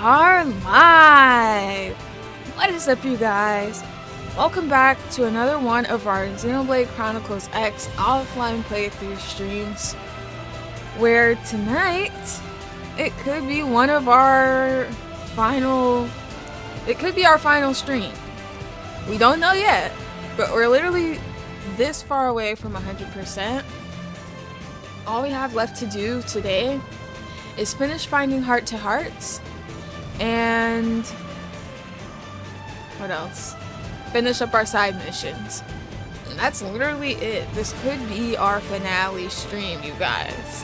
are live! What is up, you guys? Welcome back to another one of our Xenoblade Chronicles X offline playthrough streams, where tonight it could be one of our final stream. We don't know yet, but we're literally this far away from 100%. All we have left to do today is finish finding heart-to-hearts and what else? Finish up our side missions. And that's literally it. This could be our finale stream, you guys.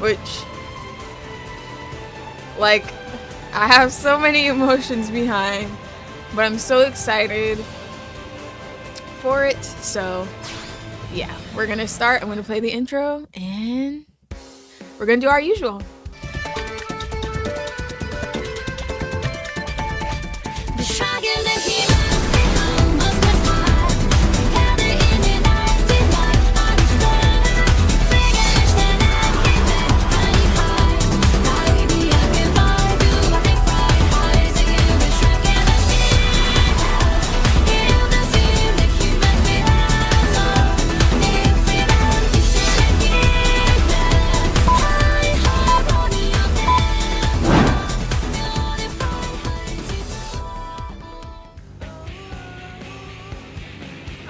Which, like, I have so many emotions behind, but I'm so excited for it. So, yeah, we're gonna start. I'm gonna play the intro and we're gonna do our usual.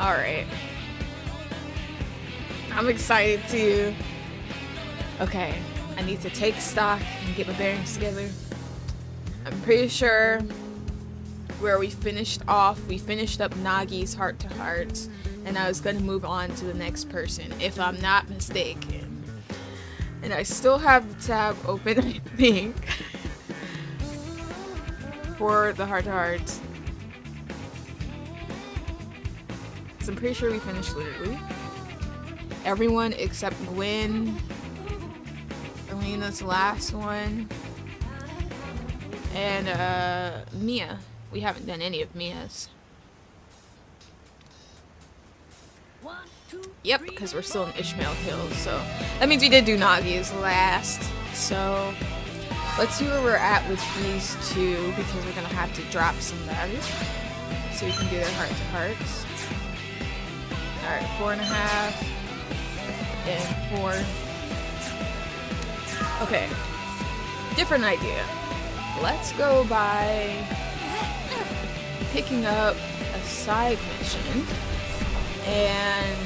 Alright. I'm excited too. Okay, I need to take stock and get my bearings together. I'm pretty sure where we finished off, we finished up Nagi's heart-to-heart, and I was gonna move on to the next person, if I'm not mistaken. And I still have the tab open, I think, for the heart-to-hearts. I'm pretty sure we finished literally everyone except Gwen. Elena's the last one. And Mia. We haven't done any of Mia's. Yep, because we're still in Ishmael Hills, so that means we did do Nagi's last. So let's see where we're at with these two, because we're gonna have to drop some values so we can do their heart-to-hearts. Alright, 4.5 and 4. Okay, different idea. Let's go by picking up a side mission and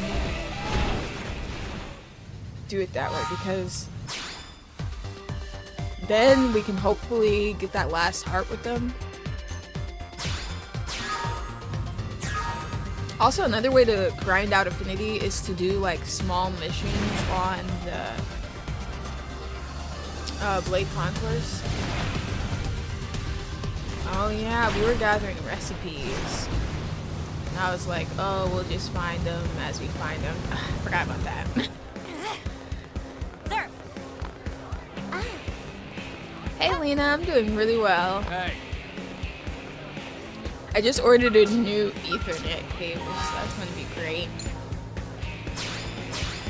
do it that way, because then we can hopefully get that last heart with them. Also, another way to grind out affinity is to do like small missions on the Blade Conquers. Oh yeah, we were gathering recipes. And I was like, oh, we'll just find them as we find them. I forgot about that. Sir. Hey Lena, I'm doing really well. Hey. I just ordered a new Ethernet cable, so that's gonna be great.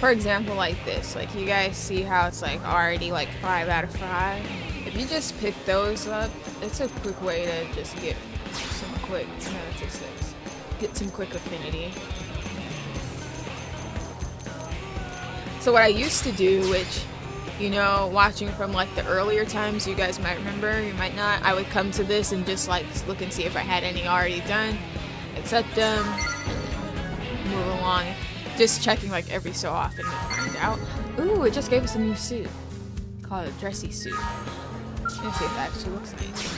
For example, like this, like you guys see how it's like already like 5 out of 5. If you just pick those up, it's a quick way to just get some quick, no, it's a 6. Get some quick affinity. So what I used to do, which, you know, watching from like the earlier times, you guys might remember, you might not, I would come to this and just like look and see if I had any already done, accept them, move along, just checking like every so often to find out. Ooh, it just gave us a new suit. Call it a dressy suit. Let's see if that actually looks nice.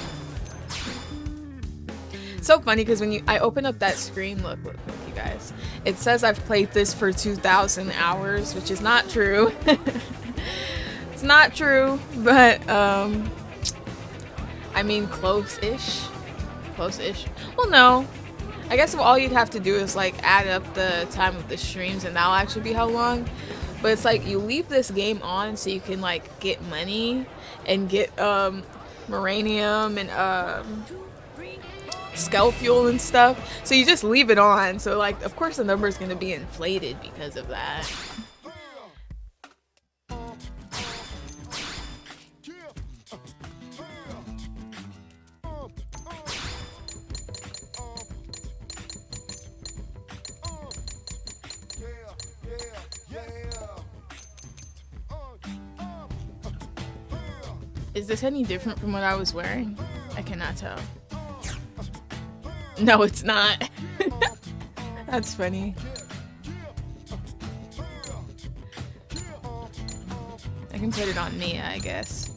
So funny because when I open up that screen, look you guys, it says I've played this for 2,000 hours, which is not true. It's not true, but I mean close-ish. Well, no, I guess all you'd have to do is like add up the time of the streams and that'll actually be how long. But it's like you leave this game on so you can like get money and get Moranium and Skull Fuel and stuff. So you just leave it on, so like of course the number is going to be inflated because of that. Is this any different from what I was wearing? I cannot tell. No, it's not. That's funny. I can put it on Mia, I guess.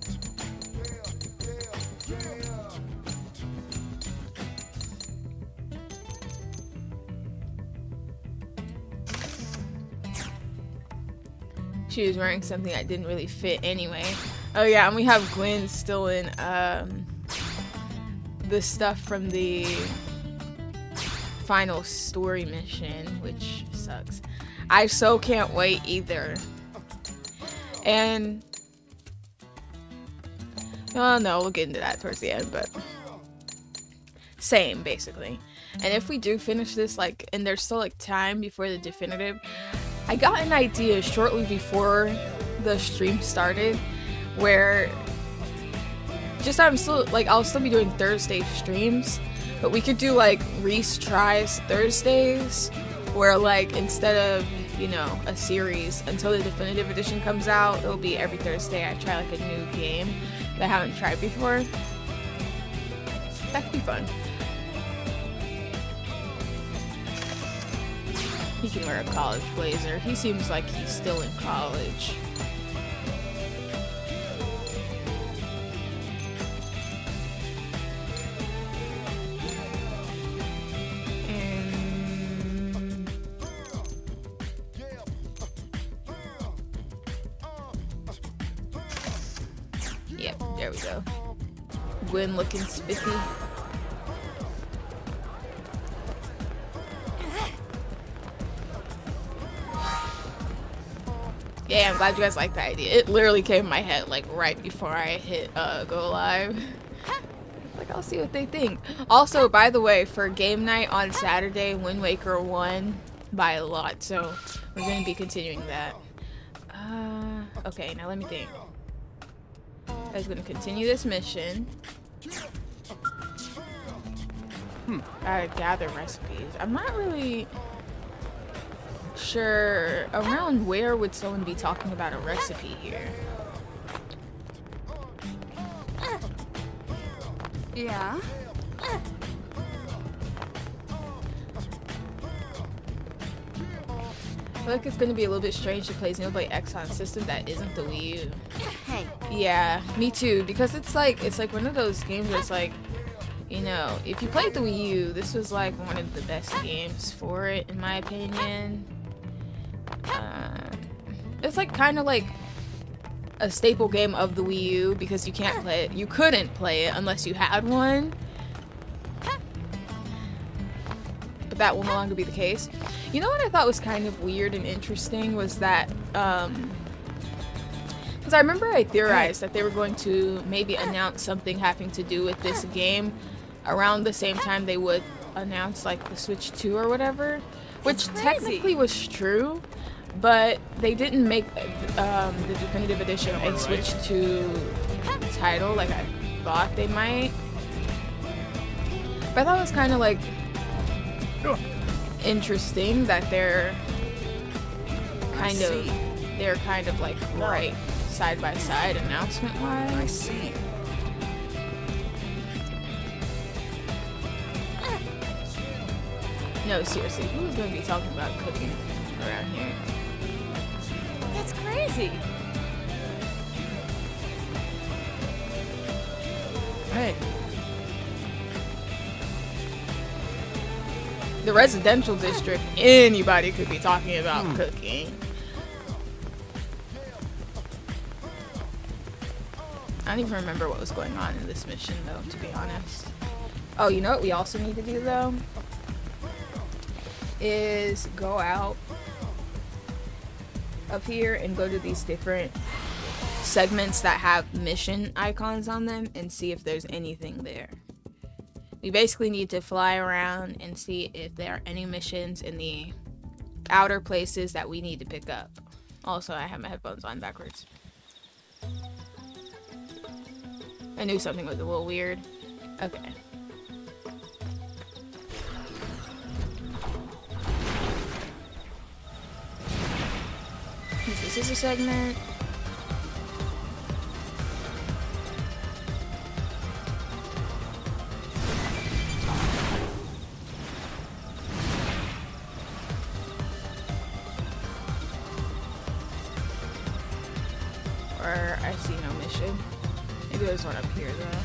She was wearing something that didn't really fit anyway. Oh yeah, and we have Gwen still in the stuff from the final story mission, which sucks. I so can't wait either. And oh no, we'll get into that towards the end, but same basically. And if we do finish this, like, and there's still like time before the definitive, I got an idea shortly before the stream started where just I'll still be doing Thursday streams, but we could do like Riis tries Thursdays where, like, instead of, you know, a series until the definitive edition comes out, it'll be every Thursday I try like a new game that I haven't tried before. That could be fun. He can wear a college blazer. He seems like he's still in college. Yep, there we go. Gwen looking spiffy. Yeah, I'm glad you guys like the idea. It literally came in my head like right before I hit go live. Like, I'll see what they think. Also, by the way, for game night on Saturday, Wind Waker won by a lot, so we're going to be continuing that. Okay, now let me think. I was going to continue this mission. Gotta gather recipes. I'm not really sure around where would someone be talking about a recipe here. Yeah. I feel like it's gonna be a little bit strange to play Xenoblade X on a system that isn't the Wii U. Hey. Yeah, me too, because it's like one of those games that's like, you know, if you played the Wii U, this was like one of the best games for it, in my opinion. It's like kind of like a staple game of the Wii U because you can't play it. You couldn't play it unless you had one. But that will no longer be the case. You know what I thought was kind of weird and interesting was that, because I remember I theorized that they were going to maybe announce something having to do with this game around the same time they would announce like the Switch 2 or whatever, which technically was true, but they didn't make the definitive edition a Switch 2 title like I thought they might. But I thought it was kind of like interesting that they're kind of like right side by side announcement wise. I see. No, seriously, who's going to be talking about cooking around here? That's crazy. Hey. The residential district, anybody could be talking about cooking. I don't even remember what was going on in this mission, though, to be honest. Oh, you know what we also need to do, though? Is go out up here and go to these different segments that have mission icons on them and see if there's anything there. We basically need to fly around and see if there are any missions in the outer places that we need to pick up. Also, I have my headphones on backwards. I knew something was a little weird. Okay. This is a segment. I see no mission. Maybe there's one up here though.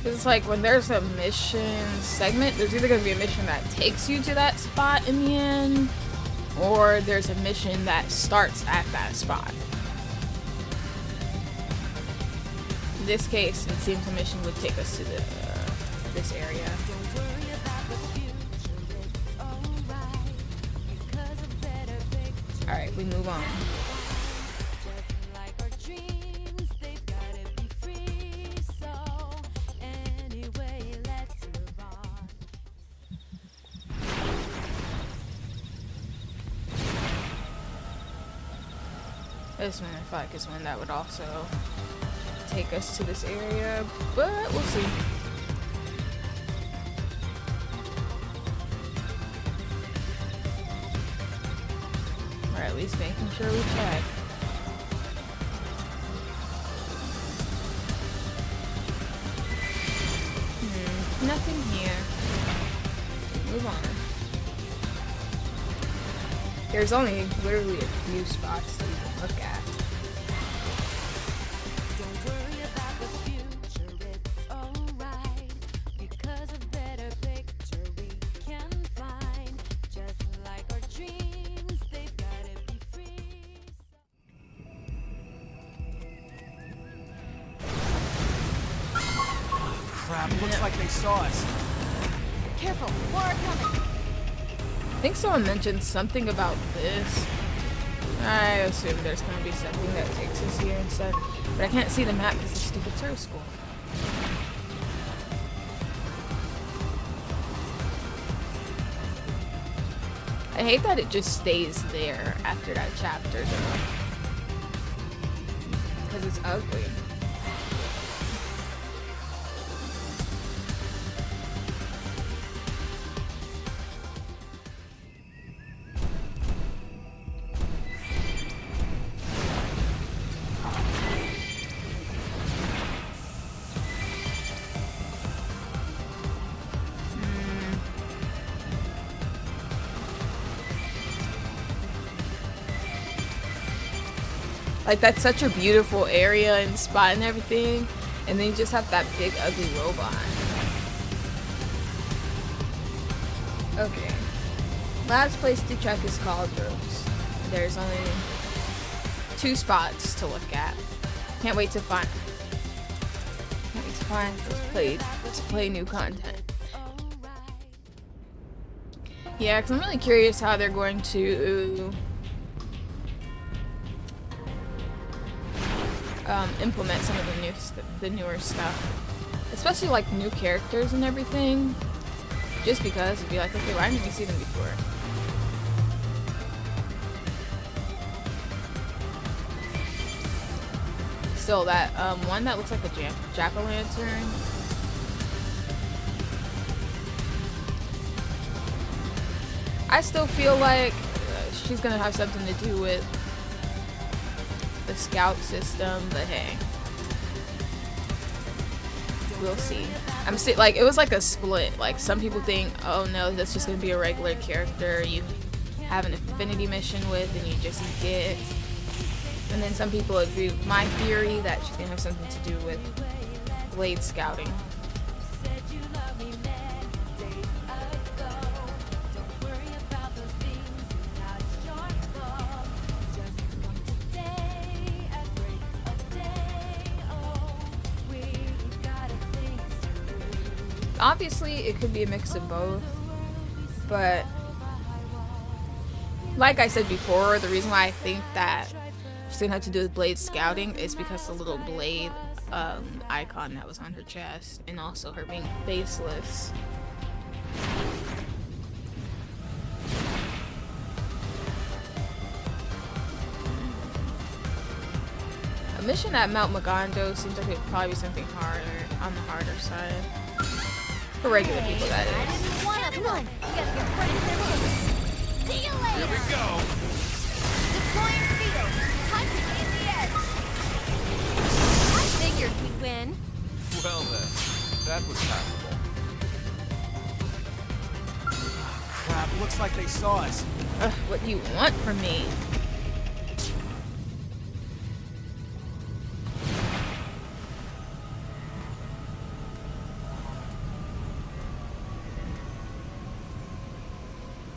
It's like when there's a mission segment, there's either going to be a mission that takes you to that spot in the end, or there's a mission that starts at that spot. In this case, it seems a mission would take us to this area. Alright, we move on. This one I feel like is one that would also take us to this area, but we'll see. Or at least making sure we check. Nothing here. Move on. There's only literally a few spots that you can look at. Crap, looks like they saw us. Careful, more are coming. I think someone mentioned something about this. I assume there's going to be something that takes us here instead. But I can't see the map because it's stupid Turtle School. I hate that it just stays there after that chapter though. Because it's ugly. Like, that's such a beautiful area and spot and everything, and then you just have that big ugly robot. Okay. Last place to check is College Roads. There's only 2 spots to look at. Can't wait to find to play new content. Yeah, because I'm really curious how they're going to implement some of the newer stuff, especially like new characters and everything. Just because it'd be like, okay, why didn't we see them before? Still, that one that looks like a jack-o'-lantern. I still feel like she's gonna have something to do with the scout system, but hey, we'll see. Like, it was like a split. Like, some people think, oh no, that's just gonna be a regular character you have an affinity mission with and you just get. And then some people agree with my theory that she's gonna have something to do with Blade scouting. Obviously, it could be a mix of both, but like I said before, the reason why I think that she's gonna have to do with Blade scouting is because the little blade icon that was on her chest, and also her being faceless. A mission at Mount Magondo seems like it would probably be something harder, on the harder side. For regular people, that is. Come on, you gotta get ready for this. See you later. Here we go. Deploying field. Time to gain the edge. I figured we'd win. Well then, that was passable. Crap, looks like they saw us. Ugh, what do you want from me?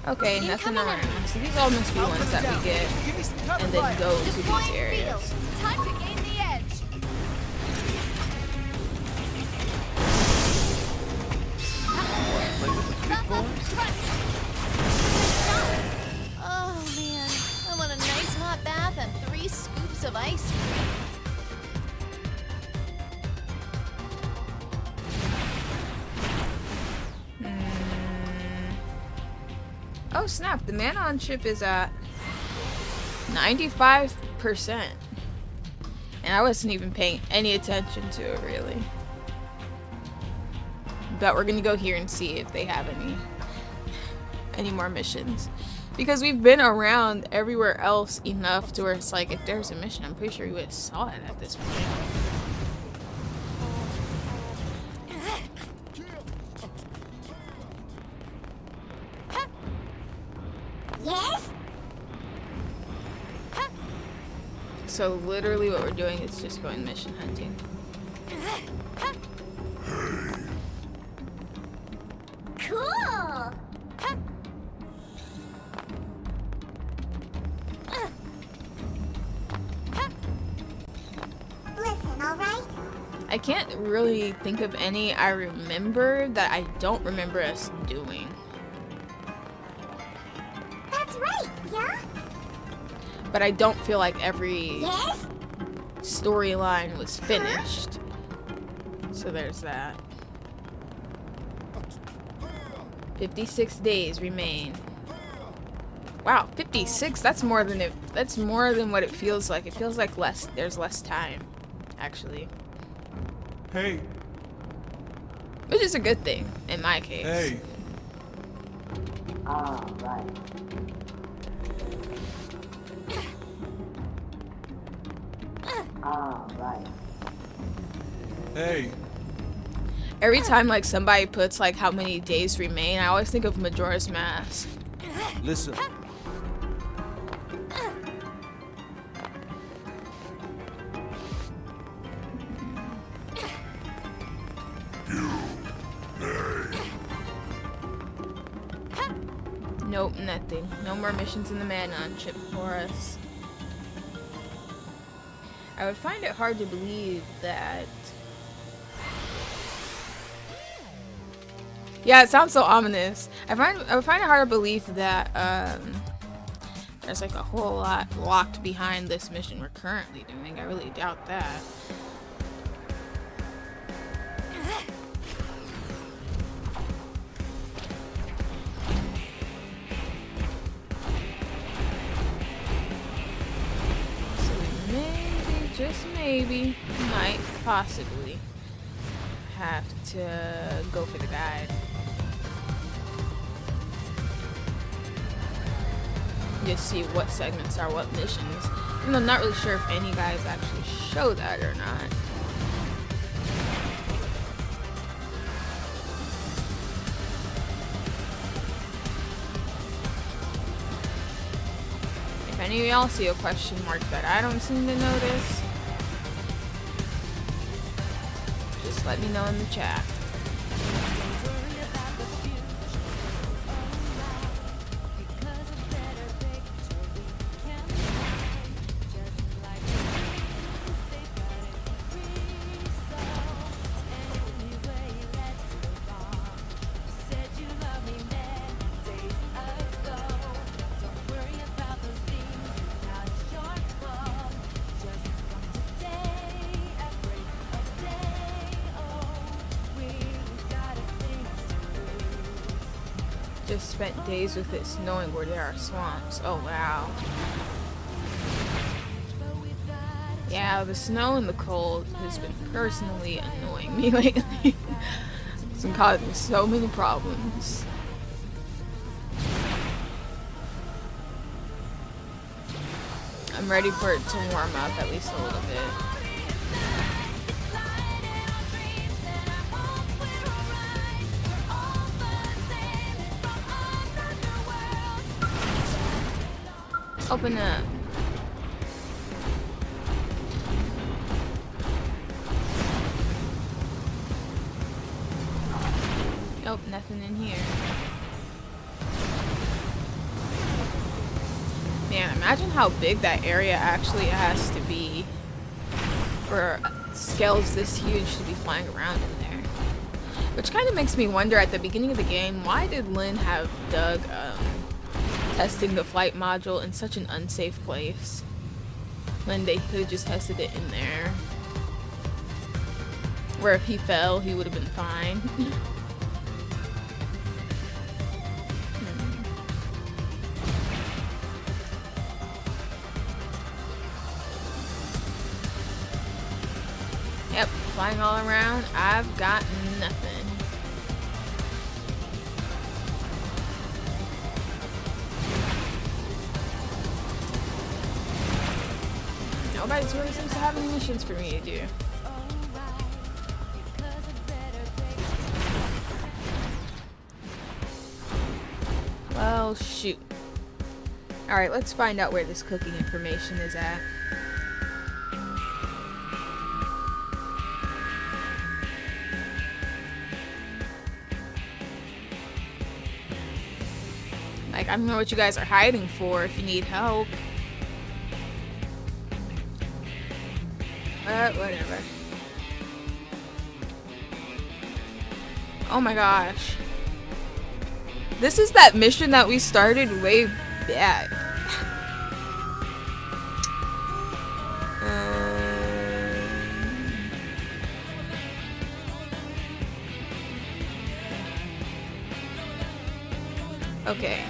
Okay, nothing around. So these all must be ones that we get Give me some cover and then fire. go to these Deploying field. areas. Time to gain the edge. Oh man, I want a nice hot bath and 3 scoops of ice cream. Oh snap, the mana on chip is at 95%. And I wasn't even paying any attention to it really. But we're gonna go here and see if they have any more missions. Because we've been around everywhere else enough to where it's like, if there's a mission, I'm pretty sure you would have saw it at this point. Yes? So literally what we're doing is just going mission hunting. Cool. Listen, all right? I can't really think of any I remember that I don't remember us doing. That's right, yeah? But I don't feel like every Yes? storyline was finished. So there's that. 56 days remain. Wow, 56. That's more than what it feels like. It feels like there's less time actually. Hey, Which is a good thing in my case. hey. Hey, Every time like somebody puts like how many days remain, I always think of Majora's Mask. listen. Nope, nothing. No more missions in the mana chip for us. I would find it hard to believe that. Yeah, it sounds so ominous. I would find it hard to believe that there's like a whole lot locked behind this mission we're currently doing. I really doubt that. So maybe, just maybe, might possibly have to go for the guide. Just see what segments are what missions. And I'm not really sure if any guys actually show that or not. If any of y'all see a question mark that I don't seem to notice, just let me know in the chat. Just spent days with it snowing where there are swamps. Oh wow. Yeah, the snow and the cold has been personally annoying me lately. It's been causing so many problems. I'm ready for it to warm up at least a little bit. Open up. Nope, nothing in here. Man, imagine how big that area actually has to be for scales this huge to be flying around in there. Which kind of makes me wonder at the beginning of the game, why did Lynn have Doug testing the flight module in such an unsafe place when they could have just tested it in there? Where if he fell, he would have been fine. Yep, flying all around, I've got nothing. Nobody really seems to have any missions for me to do. Well, shoot. Alright, let's find out where this cooking information is at. Like, I don't know what you guys are hiding for if you need help. But whatever. Oh my gosh. This is that mission that we started way back. Okay.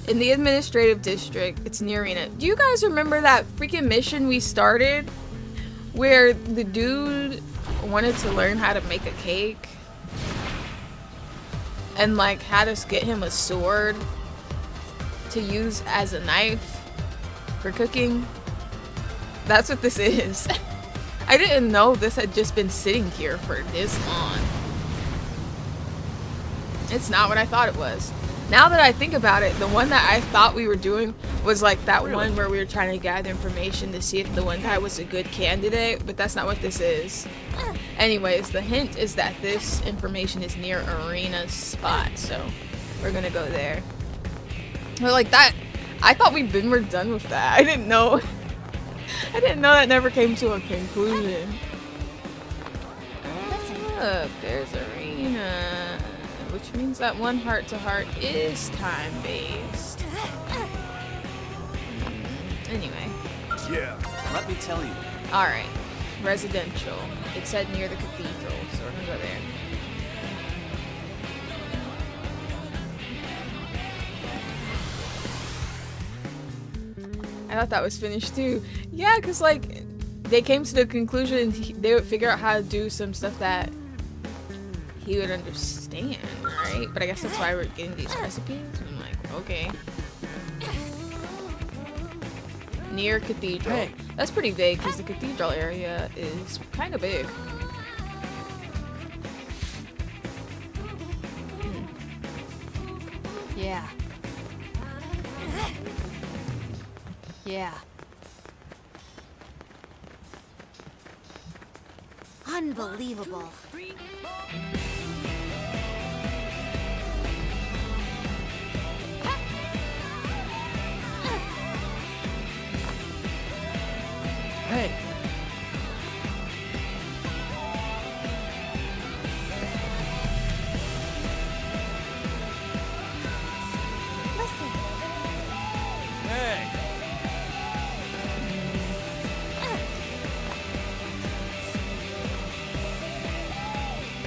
In the administrative district, it's near Arena. Do you guys remember that freaking mission we started where the dude wanted to learn how to make a cake and like had us get him a sword to use as a knife for cooking? That's what this is. I didn't know this had just been sitting here for this long. It's not what I thought it was. Now that I think about it, the one that I thought we were doing was like that one where we were trying to gather information to see if the one guy was a good candidate, but that's not what this is. Anyways, the hint is that this information is near Arena's spot, so we're gonna go there. But like that, I thought we'd been done with that. I didn't know. I didn't know that never came to a conclusion. Look, there's Arena. Which means that one heart-to-heart is time-based. Anyway. Yeah, let me tell you. Alright. Residential. It said near the cathedral, so we're gonna go there. I thought that was finished too. Yeah, because like, they came to the conclusion they would figure out how to do some stuff that he would understand, right? But I guess that's why we're getting these recipes. I'm like, okay. Near cathedral. Hey. That's pretty vague because the cathedral area is kind of big. Yeah. Yeah. Unbelievable. Hey. Listen. Hey!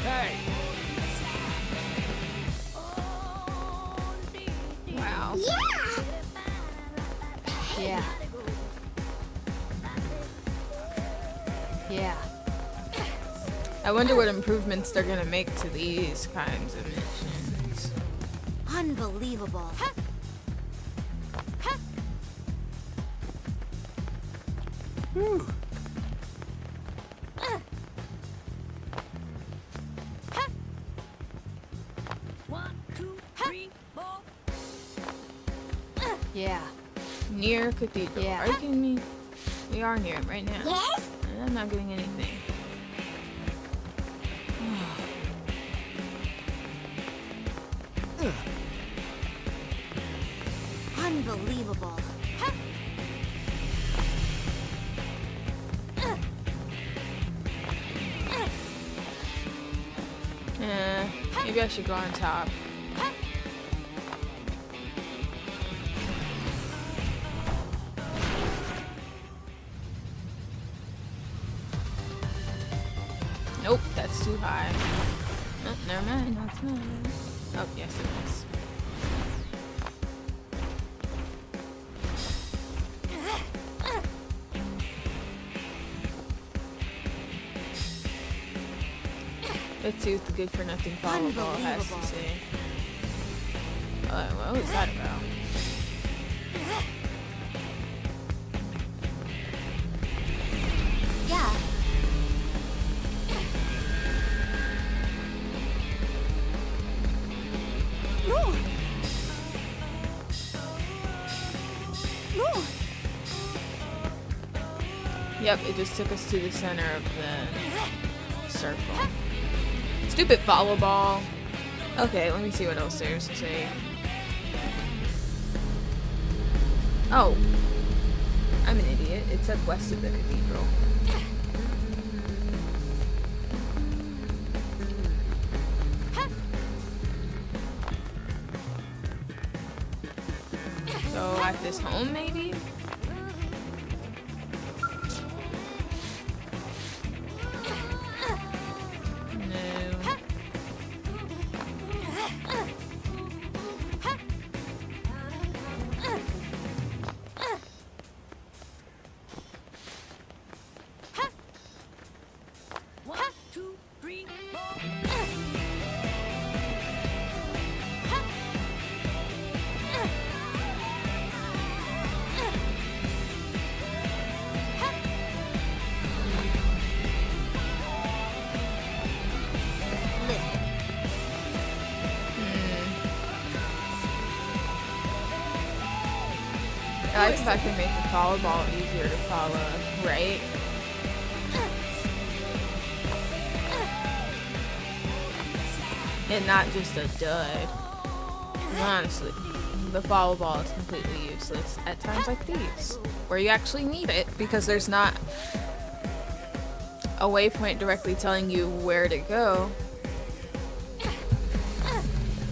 Hey! Wow. Yeah. Yeah. I wonder what improvements they're gonna make to these kinds of missions. Unbelievable. Whew. Yeah. Near Cathedral. Yeah. Are you kidding me? We are near it right now. Yes? And I'm not getting anything. Unbelievable. Maybe I should go on top. Nope, that's too high. Oh, never mind, that's not. Oh, yes it is. Let's see what the good for nothing volleyball has to say. What was that about? Yeah. No. No. Yep, it just took us to the center of the circle. Stupid volleyball. Okay, let me see what else there's to say. Oh. I'm an idiot. It said west of the cathedral. So at this home, maybe? No. One, two, three, four. I like the fact they make the volleyball easier to follow, right? And not just a dud. Honestly, the volleyball is completely useless at times like these, where you actually need it because there's not a waypoint directly telling you where to go.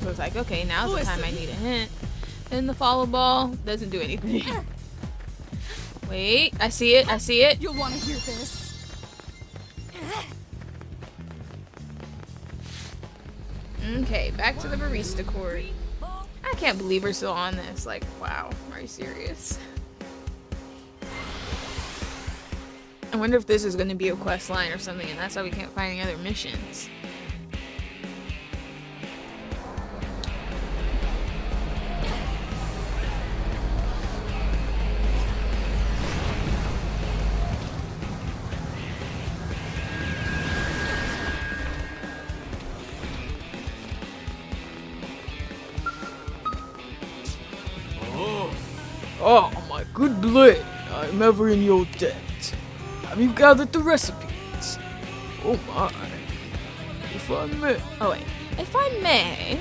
So it's like, okay, now's the time I need a hint. And the volleyball doesn't do anything. Wait, I see it, I see it. You'll want to hear this. Okay, back to the barista court. I can't believe we're still on this. Like, wow, are you serious? I wonder if this is going to be a quest line or something, and that's why we can't find any other missions. Oh, my good blade, I am ever in your debt. Have you gathered the recipes? Oh my. If I may. Oh wait, if I may.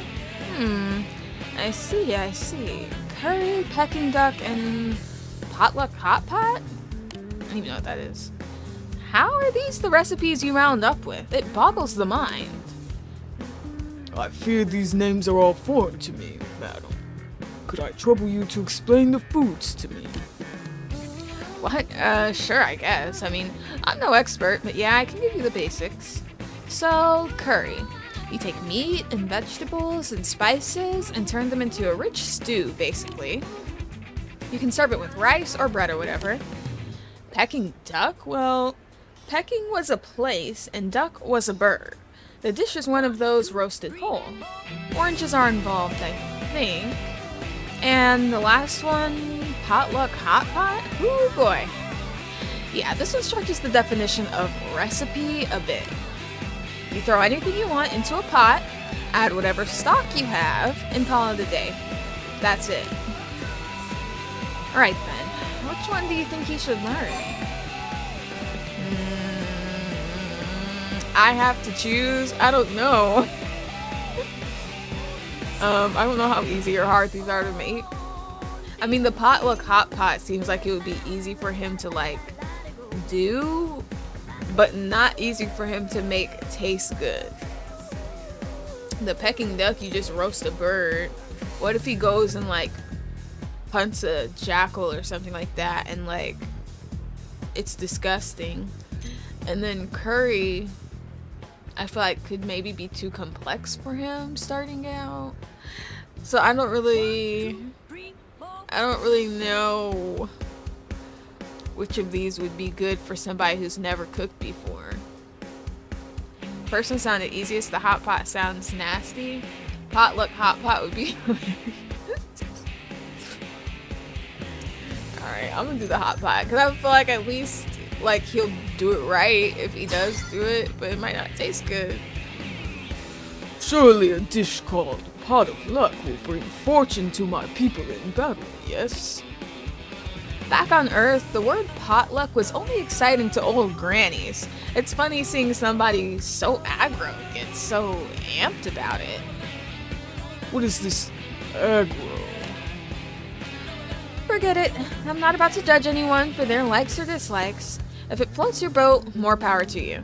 I see, I see. Curry, Peking duck, and potluck hot pot? I don't even know what that is. How are these the recipes you round up with? It boggles the mind. I fear these names are all foreign to me, madam. Could I trouble you to explain the foods to me? What? Sure, I guess. I mean, I'm no expert, but yeah, I can give you the basics. So, curry. You take meat and vegetables and spices and turn them into a rich stew, basically. You can serve it with rice or bread or whatever. Peking duck? Well, Peking was a place and duck was a bird. The dish is one of those roasted whole. Oranges are involved, I think. And the last one, potluck hot pot? Ooh boy. Yeah, this one stretches the definition of recipe a bit. You throw anything you want into a pot, add whatever stock you have, and call it a day. That's it. Alright then, which one do you think he should learn? I have to choose? I don't know. I don't know how easy or hard these are to make. I mean, the potluck hot pot seems like it would be easy for him to like do, but not easy for him to make taste good. The pecking duck, you just roast a bird. What if he goes and like hunts a jackal or something like that, and like it's disgusting? And then curry, I feel like could maybe be too complex for him starting out. So I don't really know which of these would be good for somebody who's never cooked before. First one sounded easiest. The hot pot sounds nasty. Potluck hot pot would be Alright, I'm gonna do the hot pot because I feel like at least like he'll do it right if he does do it, but it might not taste good. Surely a dish called Pot of Luck will bring fortune to my people in battle, yes? Back on Earth, the word potluck was only exciting to old grannies. It's funny seeing somebody so aggro get so amped about it. What is this aggro? Forget it. I'm not about to judge anyone for their likes or dislikes. If it floats your boat, more power to you.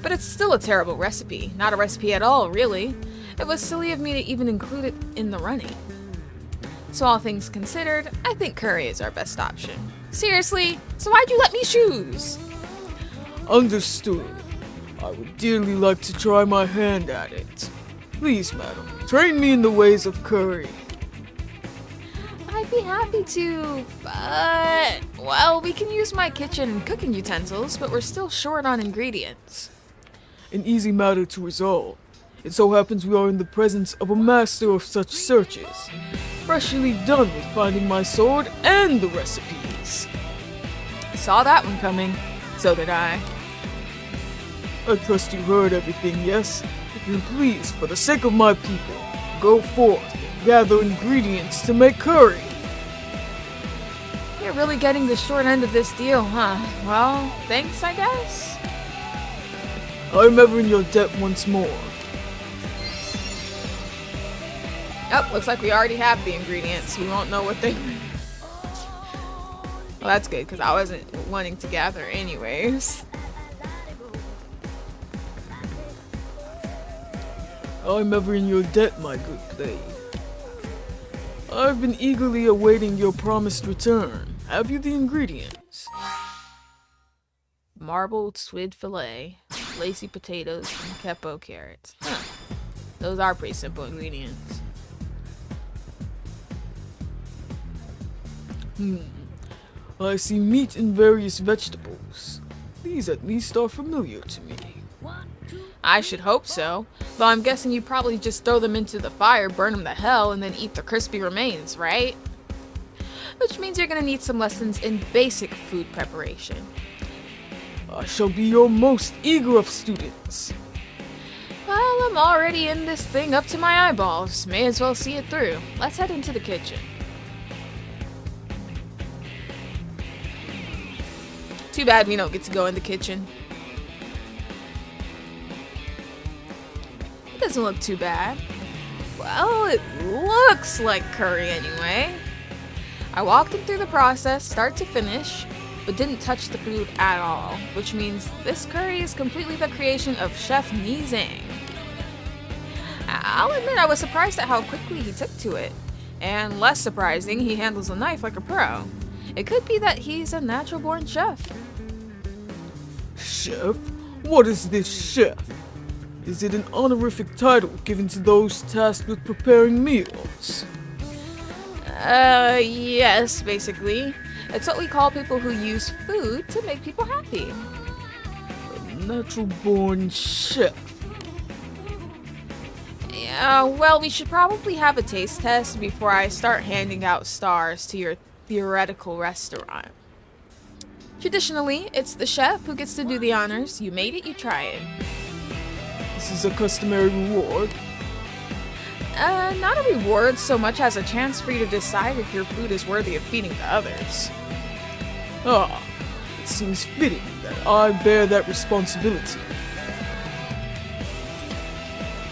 But it's still a terrible recipe. Not a recipe at all, really. It was silly of me to even include it in the running. So all things considered, I think curry is our best option. Seriously? So why'd you let me choose? Understood. I would dearly like to try my hand at it. Please, madam, train me in the ways of curry. I'd be happy to, but... well, we can use my kitchen and cooking utensils, but we're still short on ingredients. An easy matter to resolve. It so happens we are in the presence of a master of such searches, freshly done with finding my sword and the recipes. Saw that one coming. So did I. I trust you heard everything, yes? Then please, for the sake of my people, go forth and gather ingredients to make curry. You're really getting the short end of this deal, huh? Well, thanks, I guess. I'm ever in your debt once more. Oh, looks like we already have the ingredients. We won't know what they... Well, that's good, because I wasn't wanting to gather anyways. I'm ever in your debt, my good blade. I've been eagerly awaiting your promised return. Have you the ingredients? Marbled squid fillet, lacy potatoes, and capo carrots. Huh. Those are pretty simple ingredients. I see meat and various vegetables. These at least are familiar to me. I should hope so. Though I'm guessing you probably just throw them into the fire, burn them to hell, and then eat the crispy remains, right? Which means you're gonna need some lessons in basic food preparation. I shall be your most eager of students. Well, I'm already in this thing up to my eyeballs. May as well see it through. Let's head into the kitchen. Too bad we don't get to go in the kitchen. It doesn't look too bad. Well, it looks like curry anyway. I walked him through the process, start to finish, but didn't touch the food at all, which means this curry is completely the creation of Chef Nizang. I'll admit I was surprised at how quickly he took to it, and less surprising, he handles a knife like a pro. It could be that he's a natural-born chef. Chef? What is this chef? Is it an honorific title given to those tasked with preparing meals? Yes, basically. It's what we call people who use food to make people happy. A natural-born chef. Yeah, well, we should probably have a taste test before I start handing out stars to your theoretical restaurant. Traditionally, it's the chef who gets to do the honors. You made it, you try it. This is a customary reward. Not a reward so much as a chance for you to decide if your food is worthy of feeding to others. Ah, it seems fitting that I bear that responsibility.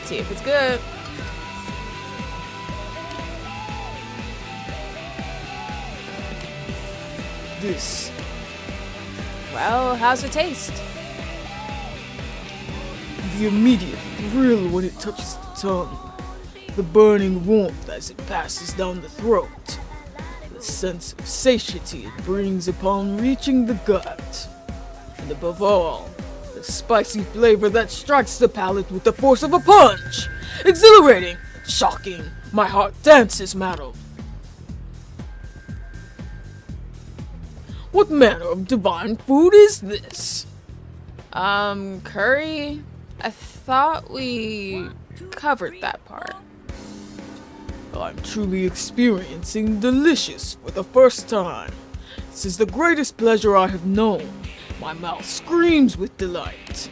See if it's good. This. Well, how's it taste? The immediate thrill when it touches the tongue. The burning warmth as it passes down the throat. The sense of satiety it brings upon reaching the gut. And above all, the spicy flavor that strikes the palate with the force of a punch. Exhilarating, shocking, my heart dances, madam. What manner of divine food is this? Curry? I thought we covered that part. I'm truly experiencing delicious for the first time. This is the greatest pleasure I have known. My mouth screams with delight.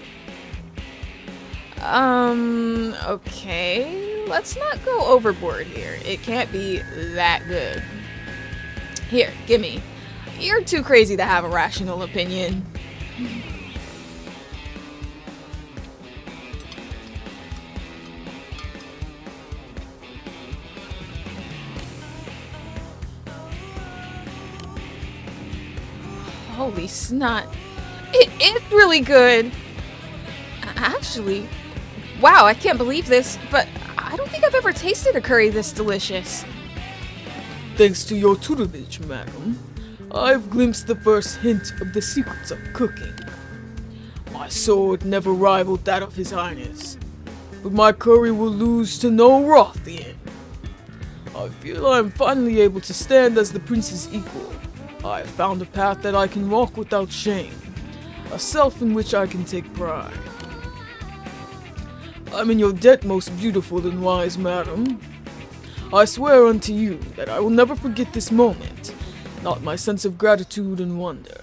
Okay. Let's not go overboard here. It can't be that good. Here, gimme. You're too crazy to have a rational opinion. Holy snot. It's really good. Actually, wow, I can't believe this, but I don't think I've ever tasted a curry this delicious. Thanks to your tutelage, madam, I've glimpsed the first hint of the secrets of cooking. My sword never rivaled that of His Highness, but my curry will lose to no Rothian. I feel I am finally able to stand as the prince's equal. I have found a path that I can walk without shame, a self in which I can take pride. I'm in your debt, most beautiful and wise madam. I swear unto you that I will never forget this moment, not my sense of gratitude and wonder.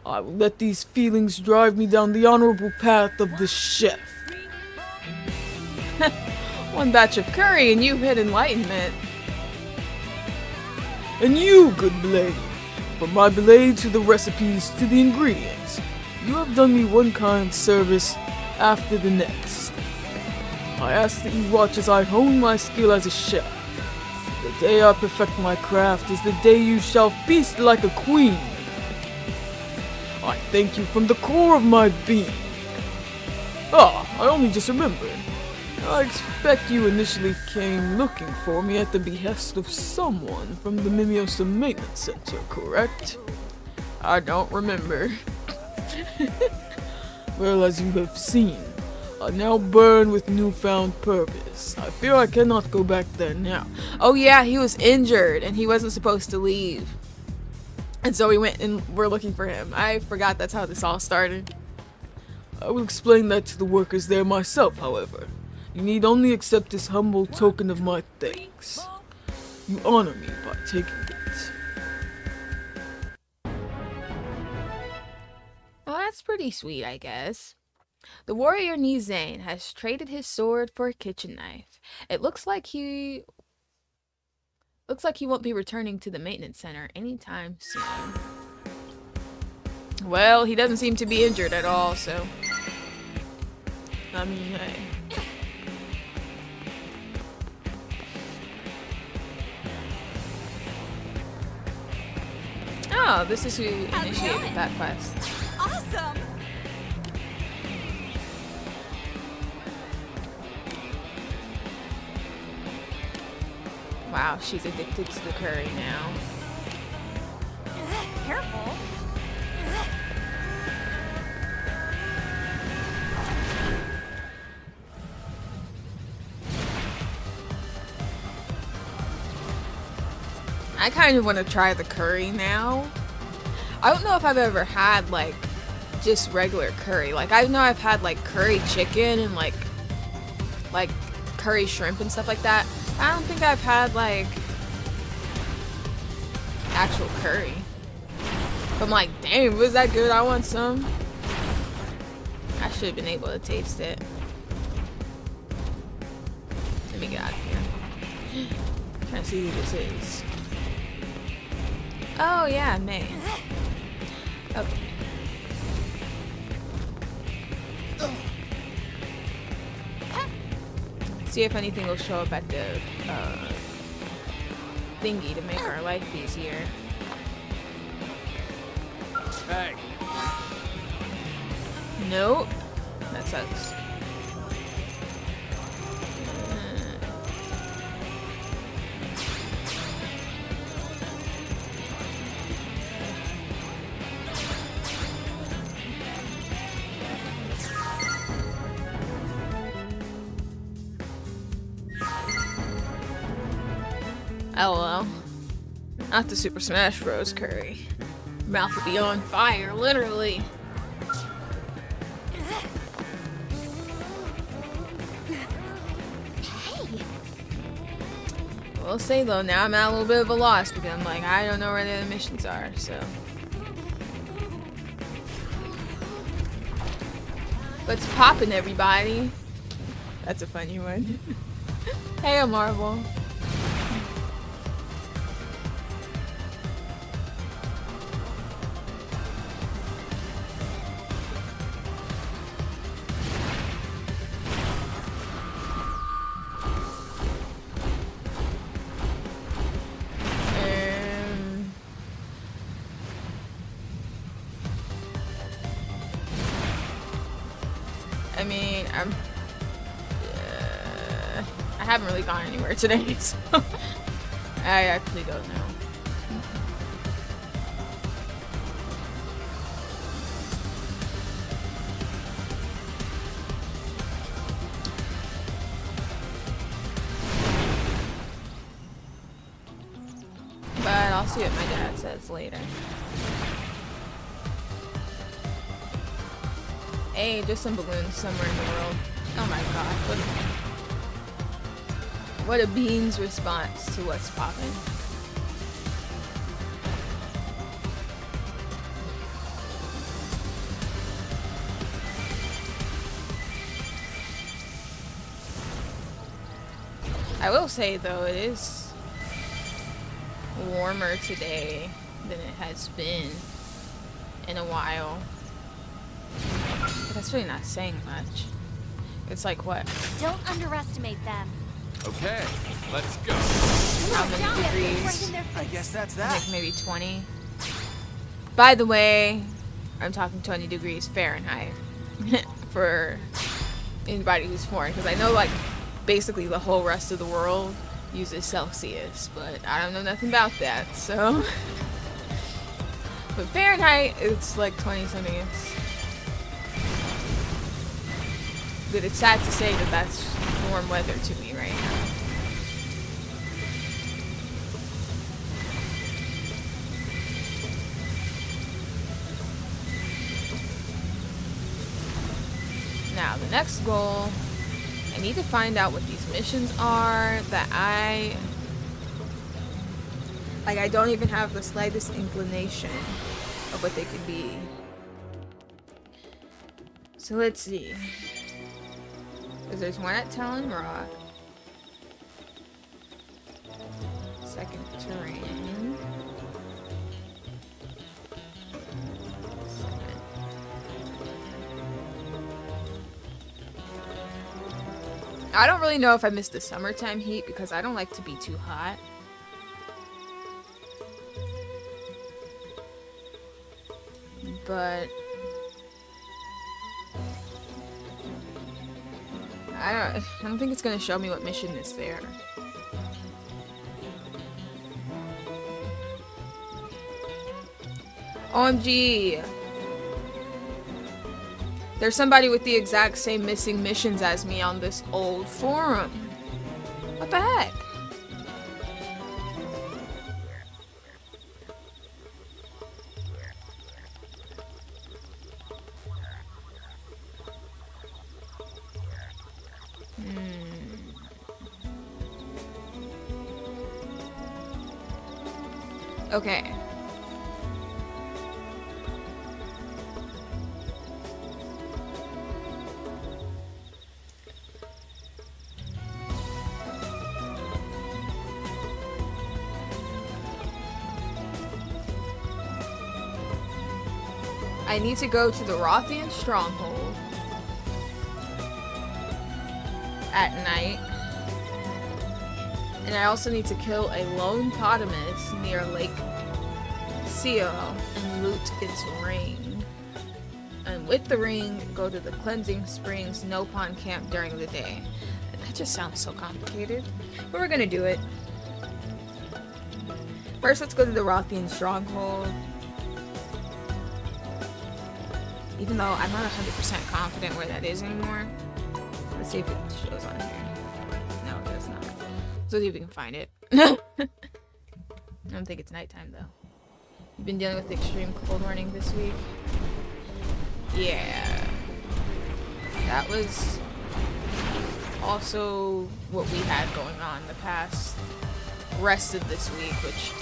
I will let these feelings drive me down the honorable path of the chef. One batch of curry and you've hit enlightenment. And you, good lady, from my blade to the recipes to the ingredients, you have done me one kind service after the next. I ask that you watch as I hone my skill as a chef. The day I perfect my craft is the day you shall feast like a queen. I thank you from the core of my being. Ah, I only just remembered. I expect you initially came looking for me at the behest of someone from the Mimiosa Maintenance Center, correct? I don't remember. Well, as you have seen, I now burn with newfound purpose. I fear I cannot go back there now. Oh yeah, he was injured and he wasn't supposed to leave. And so we went and we're looking for him. I forgot that's how this all started. I will explain that to the workers there myself, however. You need only accept this humble token of my thanks. You honor me by taking it. Well, that's pretty sweet, I guess. The warrior Nizane has traded his sword for a kitchen knife. It looks like he won't be returning to the maintenance center anytime soon. Well, he doesn't seem to be injured at all, so I mean, hey. Oh, this is who initiated that quest. Awesome! Wow, she's addicted to the curry now. Careful. I kind of want to try the curry now. I don't know if I've ever had like just regular curry. Like I know I've had like curry chicken and like curry shrimp and stuff like that. I don't think I've had like actual curry. But I'm like, damn, was that good? I want some. I should have been able to taste it. Let me get out of here. Trying to see who this is. Oh yeah, May. Okay. See if anything will show up at the thingy to make our life easier. Hey. Nope. That sucks. LOL. Not the Super Smash Bros. Curry. Mouth will be on fire, literally. We'll say though, now I'm at a little bit of a loss because I'm like, I don't know where the missions are, so. What's poppin', everybody? That's a funny one. Hey, Marvel. I mean, I haven't really gone anywhere today, so I actually don't know. But I'll see what my dad says later. Hey, just some balloons somewhere in the world. Oh my god, what a bean's response to what's poppin'. I will say though, it is warmer today than it has been in a while. But that's really not saying much. It's like what? Don't underestimate them. Okay, let's go. How many degrees? Right in their I face. guess that's I that. think maybe 20. By the way, I'm talking 20 degrees Fahrenheit for anybody who's foreign, because I know like basically the whole rest of the world uses Celsius, but I don't know nothing about that, so. But Fahrenheit, it's like 20 something. But it's sad to say that that's warm weather to me right now. Now, the next goal, I need to find out what these missions are that I don't even have the slightest inclination of what they could be. So let's see. Because there's one at Talon Rock. Second terrain. I don't really know if I missed the summertime heat because I don't like to be too hot. But I don't think it's gonna show me what mission is there. OMG! There's somebody with the exact same missing missions as me on this old forum. What the heck? Okay. I need to go to the Rothian stronghold at night. And I also need to kill a lone potamus near Lake Seal and loot its ring. And with the ring, go to the Cleansing Springs No Pond camp during the day. That just sounds so complicated. But we're gonna do it. First, let's go to the Rothian stronghold. Even though I'm not 100% confident where that is anymore. Let's see if it shows on here. No, it does not. Let's see if we can find it. I don't think it's nighttime though. You've been dealing with extreme cold warning this week? Yeah. That was also what we had going on the past rest of this week, which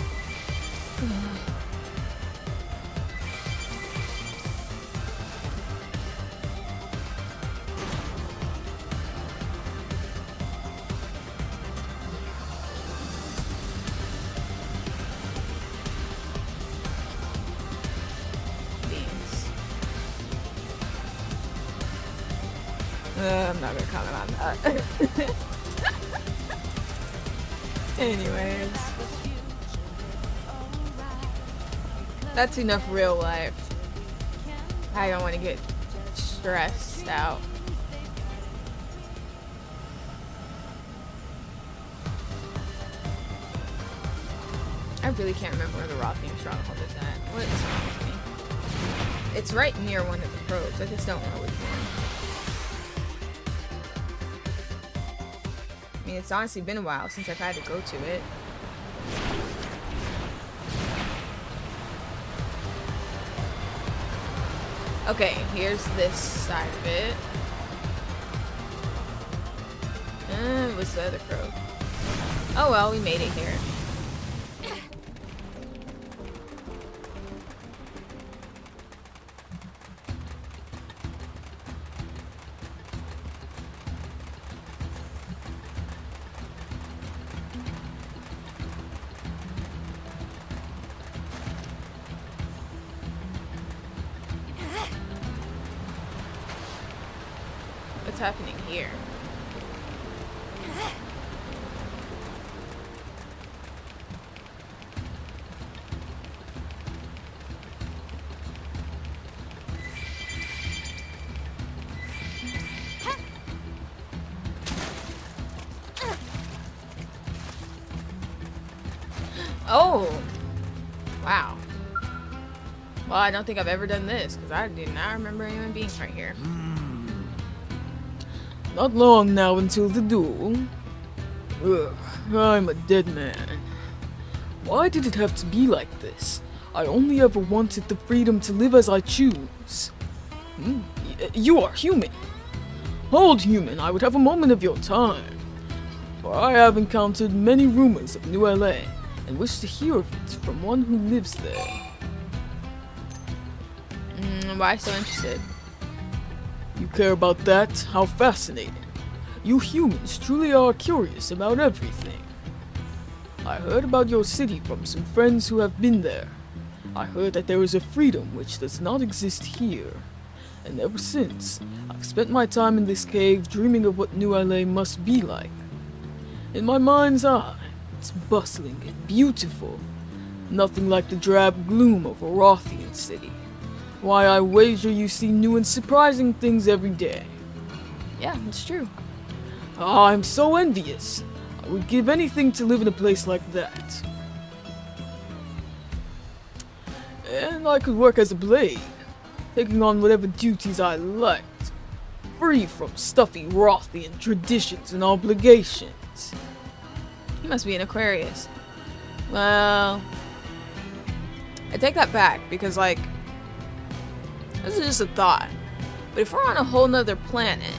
I'm not gonna comment on that. Anyways, that's enough real life. I don't want to get stressed out. I really can't remember where the Rothian stronghold is at. What is wrong with me? It's right near one of the probes. I just don't know which one. I mean, it's honestly been a while since I've had to go to it. Okay, here's this side of it. What's the other probe? Oh well, we made it here. What's happening here? Oh! Wow. Well, I don't think I've ever done this, because I do not remember anyone being right here. Not long now until the duel. Ugh, I'm a dead man. Why did it have to be like this? I only ever wanted the freedom to live as I choose. You are human. Hold, human, I would have a moment of your time. For I have encountered many rumors of New LA, and wish to hear of it from one who lives there. Why so interested? You care about that? How fascinating. You humans truly are curious about everything. I heard about your city from some friends who have been there. I heard that there is a freedom which does not exist here. And ever since, I've spent my time in this cave dreaming of what New LA must be like. In my mind's eye, it's bustling and beautiful. Nothing like the drab gloom of a Rothian city. Why, I wager you see new and surprising things every day. Yeah, it's true. Ah, I'm so envious. I would give anything to live in a place like that. And I could work as a blade, taking on whatever duties I liked, free from stuffy Rothian traditions and obligations. You must be an Aquarius. Well, I take that back because, like, this is just a thought. But if we're on a whole nother planet,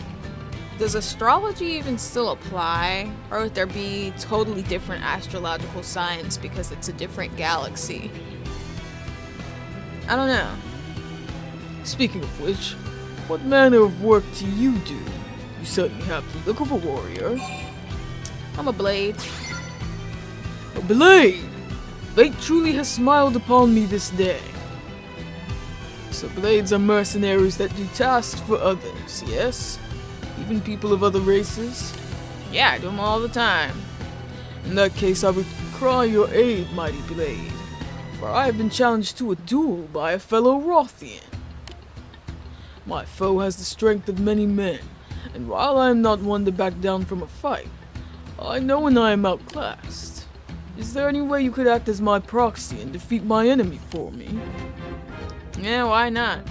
does astrology even still apply? Or would there be totally different astrological signs because it's a different galaxy? I don't know. Speaking of which, what manner of work do you do? You certainly have the look of a warrior. I'm a blade. A blade! Fate truly has smiled upon me this day. So blades are mercenaries that do tasks for others, yes? Even people of other races? Yeah, I do them all the time. In that case, I would cry your aid, mighty blade. For I have been challenged to a duel by a fellow Rothian. My foe has the strength of many men, and while I am not one to back down from a fight, I know when I am outclassed. Is there any way you could act as my proxy and defeat my enemy for me? Yeah, why not?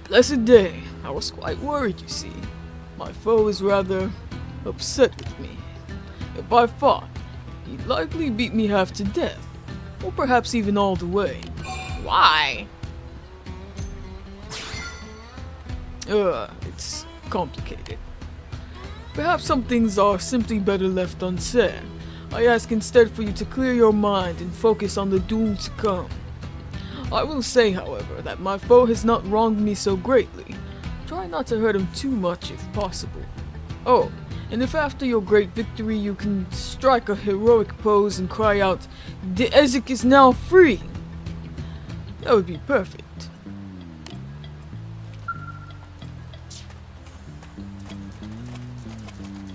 Blessed day, I was quite worried, you see. My foe is rather upset with me. If I fought, he'd likely beat me half to death, or perhaps even all the way. Why? It's complicated. Perhaps some things are simply better left unsaid. I ask instead for you to clear your mind and focus on the duel to come. I will say, however, that my foe has not wronged me so greatly. Try not to hurt him too much if possible. Oh, and if after your great victory you can strike a heroic pose and cry out, "The Ezek is now free!" that would be perfect.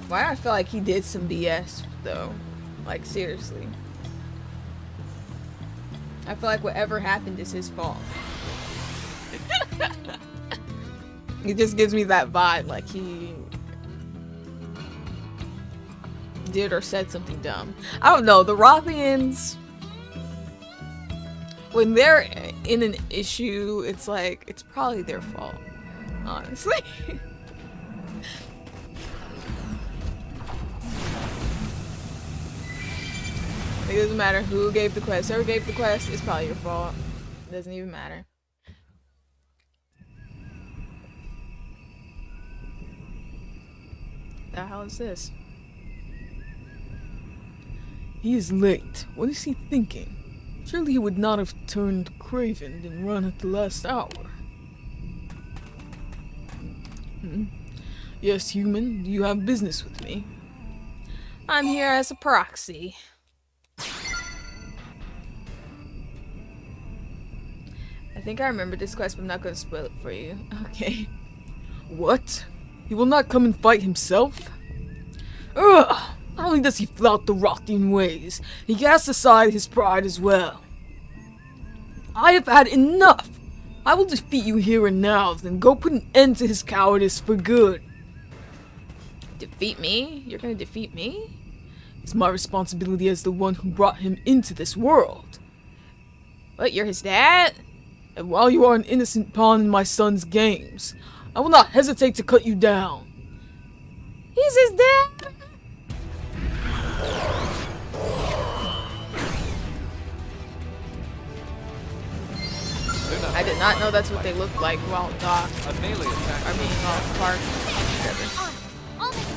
Why do I feel like he did some BS, though? Like, seriously. I feel like whatever happened is his fault. It just gives me that vibe, like he did or said something dumb. I don't know, the Rothians, when they're in an issue, it's like, it's probably their fault, honestly. It doesn't matter who gave the quest. Whoever gave the quest, it's probably your fault. It doesn't even matter. The hell is this? He is late. What is he thinking? Surely he would not have turned craven and run at the last hour. Yes, human, do you have business with me? I'm here as a proxy. I think I remember this quest, but I'm not going to spoil it for you. Okay. What? He will not come and fight himself? Ugh! Not only does he flout the Rothian ways, he casts aside his pride as well. I have had enough! I will defeat you here and now, then go put an end to his cowardice for good. Defeat me? You're going to defeat me? It's my responsibility as the one who brought him into this world. What, you're his dad? And while you are an innocent pawn in my son's games, I will not hesitate to cut you down. He's his dad? I did not know that's what they look like while docked. A melee attack. I mean, parked. I'll make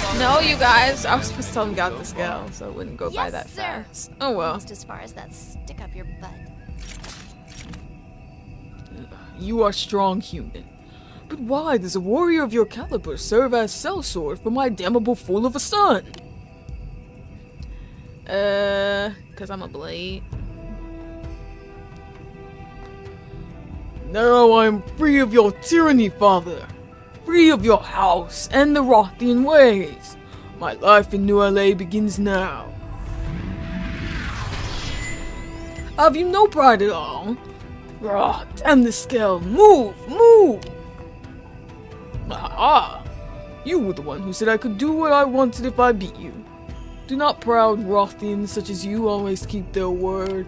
some. No, you guys. I was supposed to tell them got this go, so it wouldn't go by Yes, that sir. fast. Oh well. Almost as far as that stick up your butt. You are strong, human. But why does a warrior of your caliber serve as sellsword for my damnable fool of a son? Cause I'm a blade. Now I am free of your tyranny, father. Free of your house and the Rothian ways. My life in New LA begins now. Have you no pride at all? Ah, damn the scale. Move, move! Ah, you were the one who said I could do what I wanted if I beat you. Do not proud Rothians such as you always keep their word.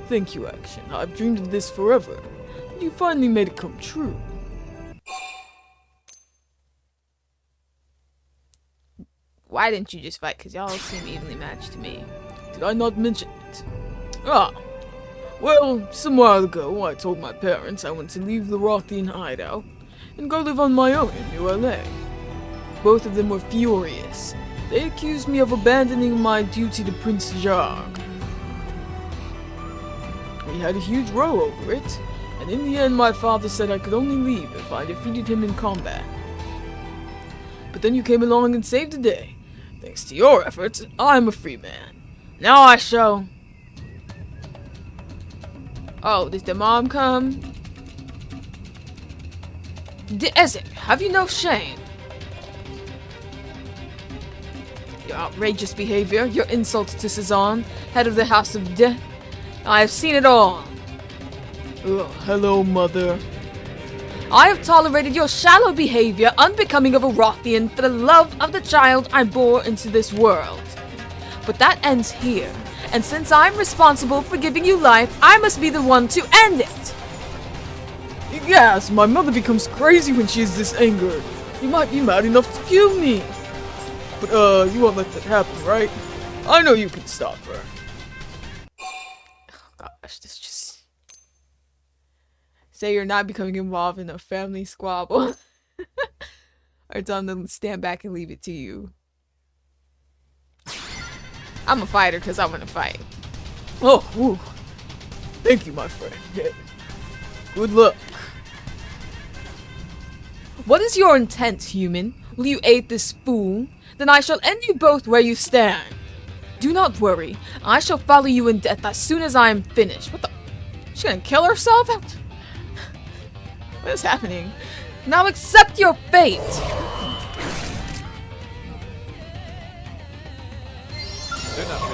Thank you, Action. I've dreamed of this forever. And you finally made it come true. Why didn't you just fight? Cause y'all seem evenly matched to me. Did I not mention it? Ah. Well, some while ago, I told my parents I want to leave the Rothian hideout and go live on my own in New LA. Both of them were furious. They accused me of abandoning my duty to Prince Jarg. We had a huge row over it, and in the end my father said I could only leave if I defeated him in combat. But then you came along and saved the day. Thanks to your efforts, I'm a free man. Now I shall Oh, did the mom come? Ezek, have you no shame? Your outrageous behavior, your insults to Cezanne, head of the House of Death. I have seen it all. Hello, Mother. I have tolerated your shallow behavior, unbecoming of a Rothian, for the love of the child I bore into this world. But that ends here, and since I'm responsible for giving you life, I must be the one to end it. Yes, my mother becomes crazy when she is this angered. You might be mad enough to kill me. But, you won't let that happen, right? I know you can stop her. Oh gosh, this just... Say you're not becoming involved in a family squabble. Or tell them to stand back and leave it to you. I'm a fighter because I want to fight. Oh, woo. Thank you, my friend. Yeah. Good luck. What is your intent, human? Will you aid this fool? Then I shall end you both where you stand. Do not worry. I shall follow you in death as soon as I am finished. What the? She's gonna kill herself? What is happening? Now accept your fate.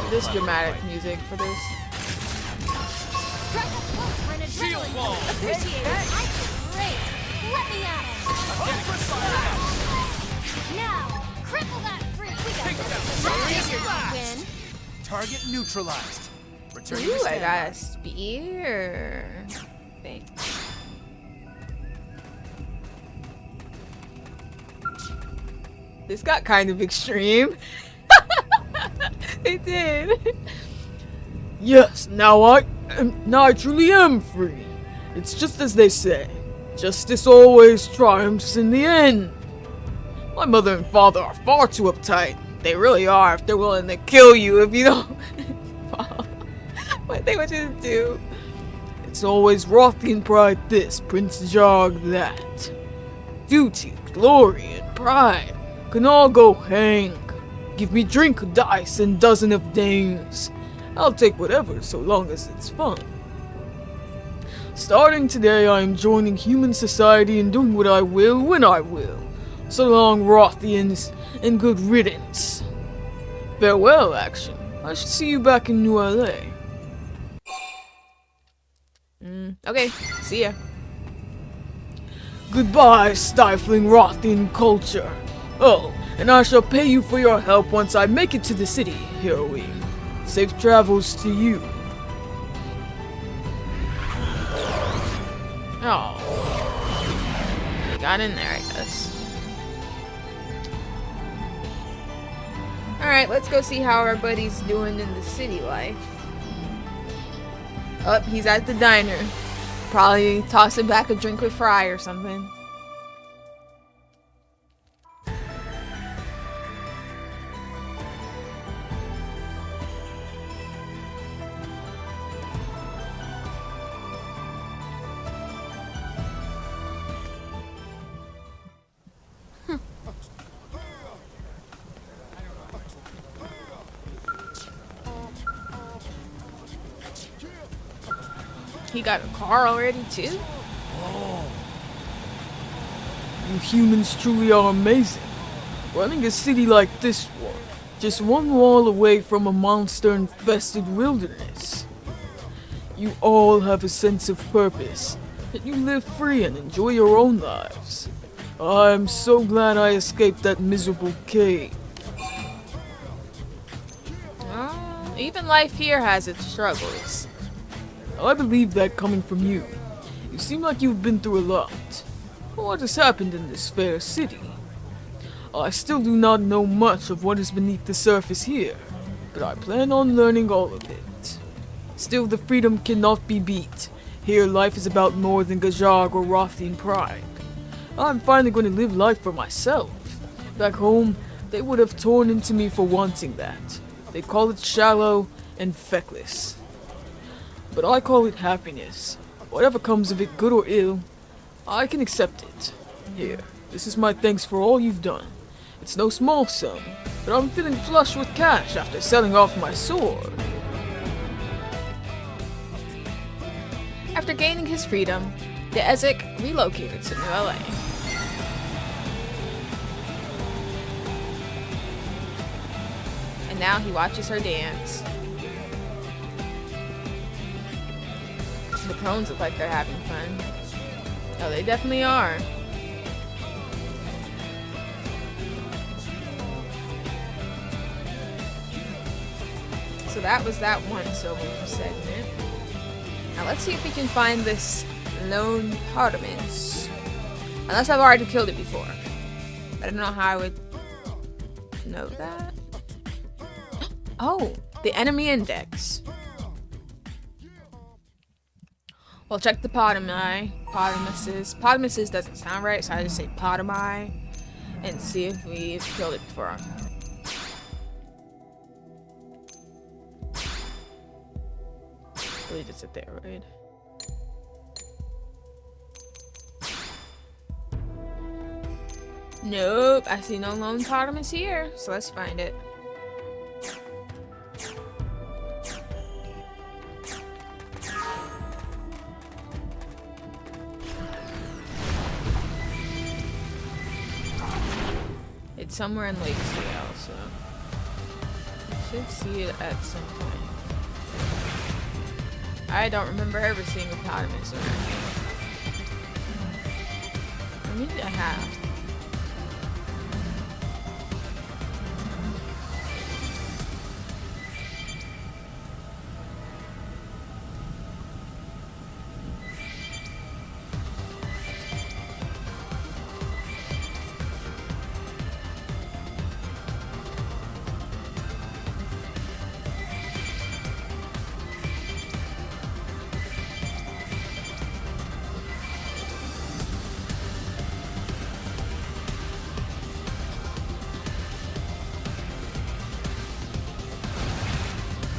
This dramatic music for this. Shield wall. Appreciate it. I feel great. Let me at it. Now, cripple that freak. We got this. Win. Target neutralized. Return to Ooh, I standby. got a spear. Thanks. This got kind of extreme. It did. Yes, now I truly am free. It's just as they say. Justice always triumphs in the end. My mother and father are far too uptight. They really are if they're willing to kill you if you don't follow what they want you to do. It's always Rothian pride this, Prince Jog that. Duty, glory, and pride can all go hang. Give me drink, dice, and dozen of dames. I'll take whatever so long as it's fun. Starting today, I am joining human society and doing what I will when I will. So long, Rothians, and good riddance. Farewell, action. I shall see you back in New LA. Okay, see ya. Goodbye, stifling Rothian culture. Oh, and I shall pay you for your help once I make it to the city, heroine. Safe travels to you. Oh. Got in there, I guess. Alright, let's go see how our buddy's doing in the city life. Oh, he's at the diner. Probably tossing back a drink with Fry or something. He got a car already too? You humans truly are amazing. Running a city like this one, just one wall away from a monster-infested wilderness. You all have a sense of purpose, that you live free and enjoy your own lives. I'm so glad I escaped that miserable cave. Even life here has its struggles. I believe that coming from you. You seem like you've been through a lot. What has happened in this fair city? I still do not know much of what is beneath the surface here, but I plan on learning all of it. Still, the freedom cannot be beat. Here, life is about more than Gajag or Rothian pride. I'm finally going to live life for myself. Back home, they would have torn into me for wanting that. They call it shallow and feckless. But I call it happiness. Whatever comes of it, good or ill, I can accept it. Here, this is my thanks for all you've done. It's no small sum, but I'm feeling flush with cash after selling off my sword. After gaining his freedom, the Ezek relocated to New LA. And now he watches her dance. The crones look like they're having fun. Oh, they definitely are. So that was that one silver segment. Now let's see if we can find this lone Artemis. Unless I've already killed it before. I don't know how I would know that. Oh, the enemy index. We'll check the Potamuses doesn't sound right, so I just say Potami. And see if we've killed it before. I believe it's a thyroid. Nope, I see no lone Potamus here, so let's find it. It's somewhere in Lake Seattle, so you should see it at some point. I don't remember ever seeing a Potamus around here. I mean, I have.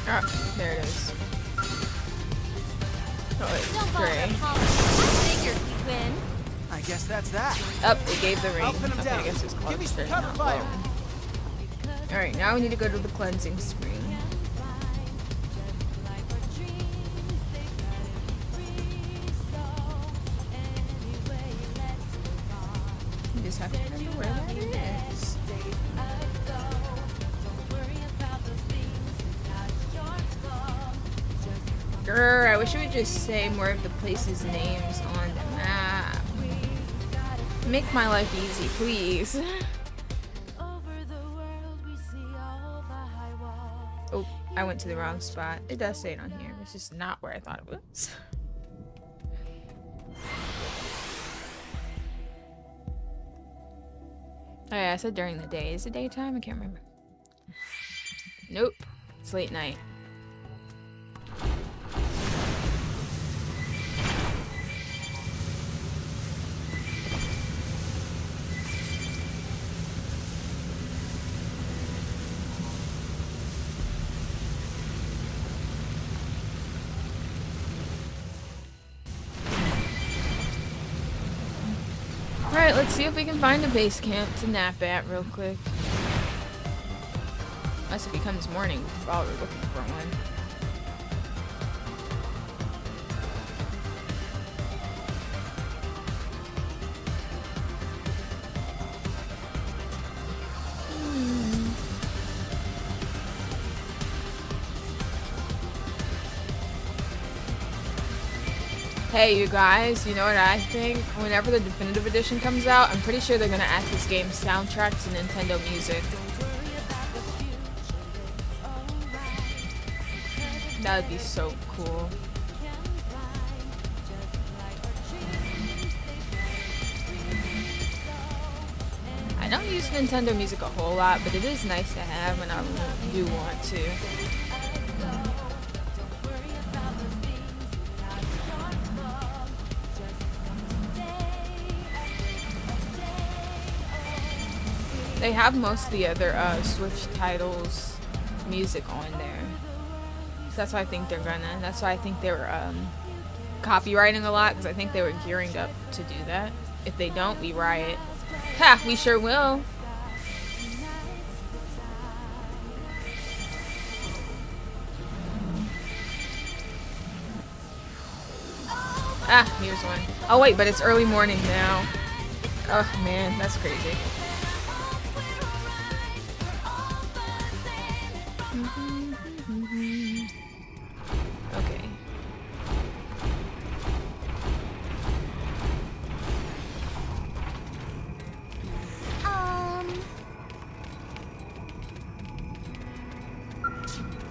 Ah, there it is. Oh, it's Don't bother, gray. Apollo. I figured we'd win. I guess that's that. Up, it gave the ring. I'll pin him Okay, down. I guess it's Give me close. some There's cover not fire. low. Alright, now we need to go to the cleansing screen. You just have to remember where that is. Grr, I wish it would just say more of the places' names on the map. Make my life easy, please. Oh, I went to the wrong spot. It does say it on here. It's just not where I thought it was. Oh yeah, I said during the day. Is it daytime? I can't remember. Nope. It's late night. Alright, let's see if we can find a base camp to nap at real quick. Unless it becomes morning while we're looking for one. Hey, you guys, you know what I think? Whenever the definitive edition comes out, I'm pretty sure they're gonna add this game's soundtrack to Nintendo Music. That would be so cool. I don't use Nintendo Music a whole lot, but it is nice to have when I do want to. They have most of the other Switch titles music on there. So that's why I think they're gonna. That's why I think they were copywriting a lot, because I think they were gearing up to do that. If they don't, we riot. Ha! We sure will. Ah, here's one. Oh wait, but it's early morning now. Oh man, that's crazy. Okay.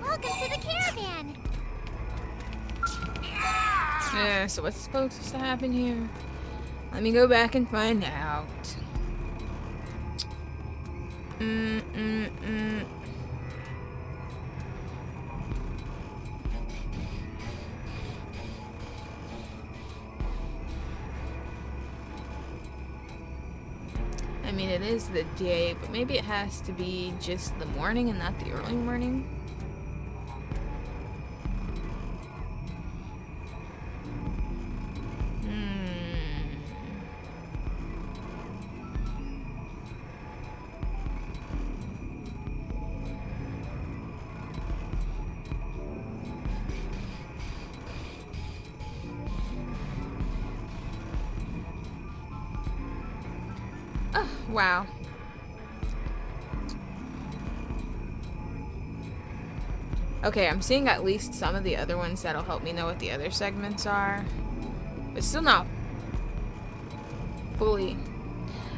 Welcome to the caravan. Yeah, so what's supposed to happen here? Let me go back and find out. I mean, it is the day, but maybe it has to be just the morning and not the early morning. Oh, wow. Okay, I'm seeing at least some of the other ones that'll help me know what the other segments are. But still not fully...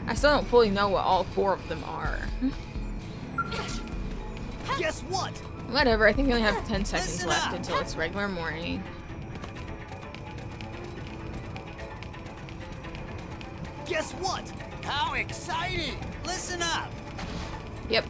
I still don't fully know what all 4 of them are. Guess what? Whatever, I think we only have 10 seconds Listen left up. until it's regular morning. Guess what? How exciting! Listen up! Yep.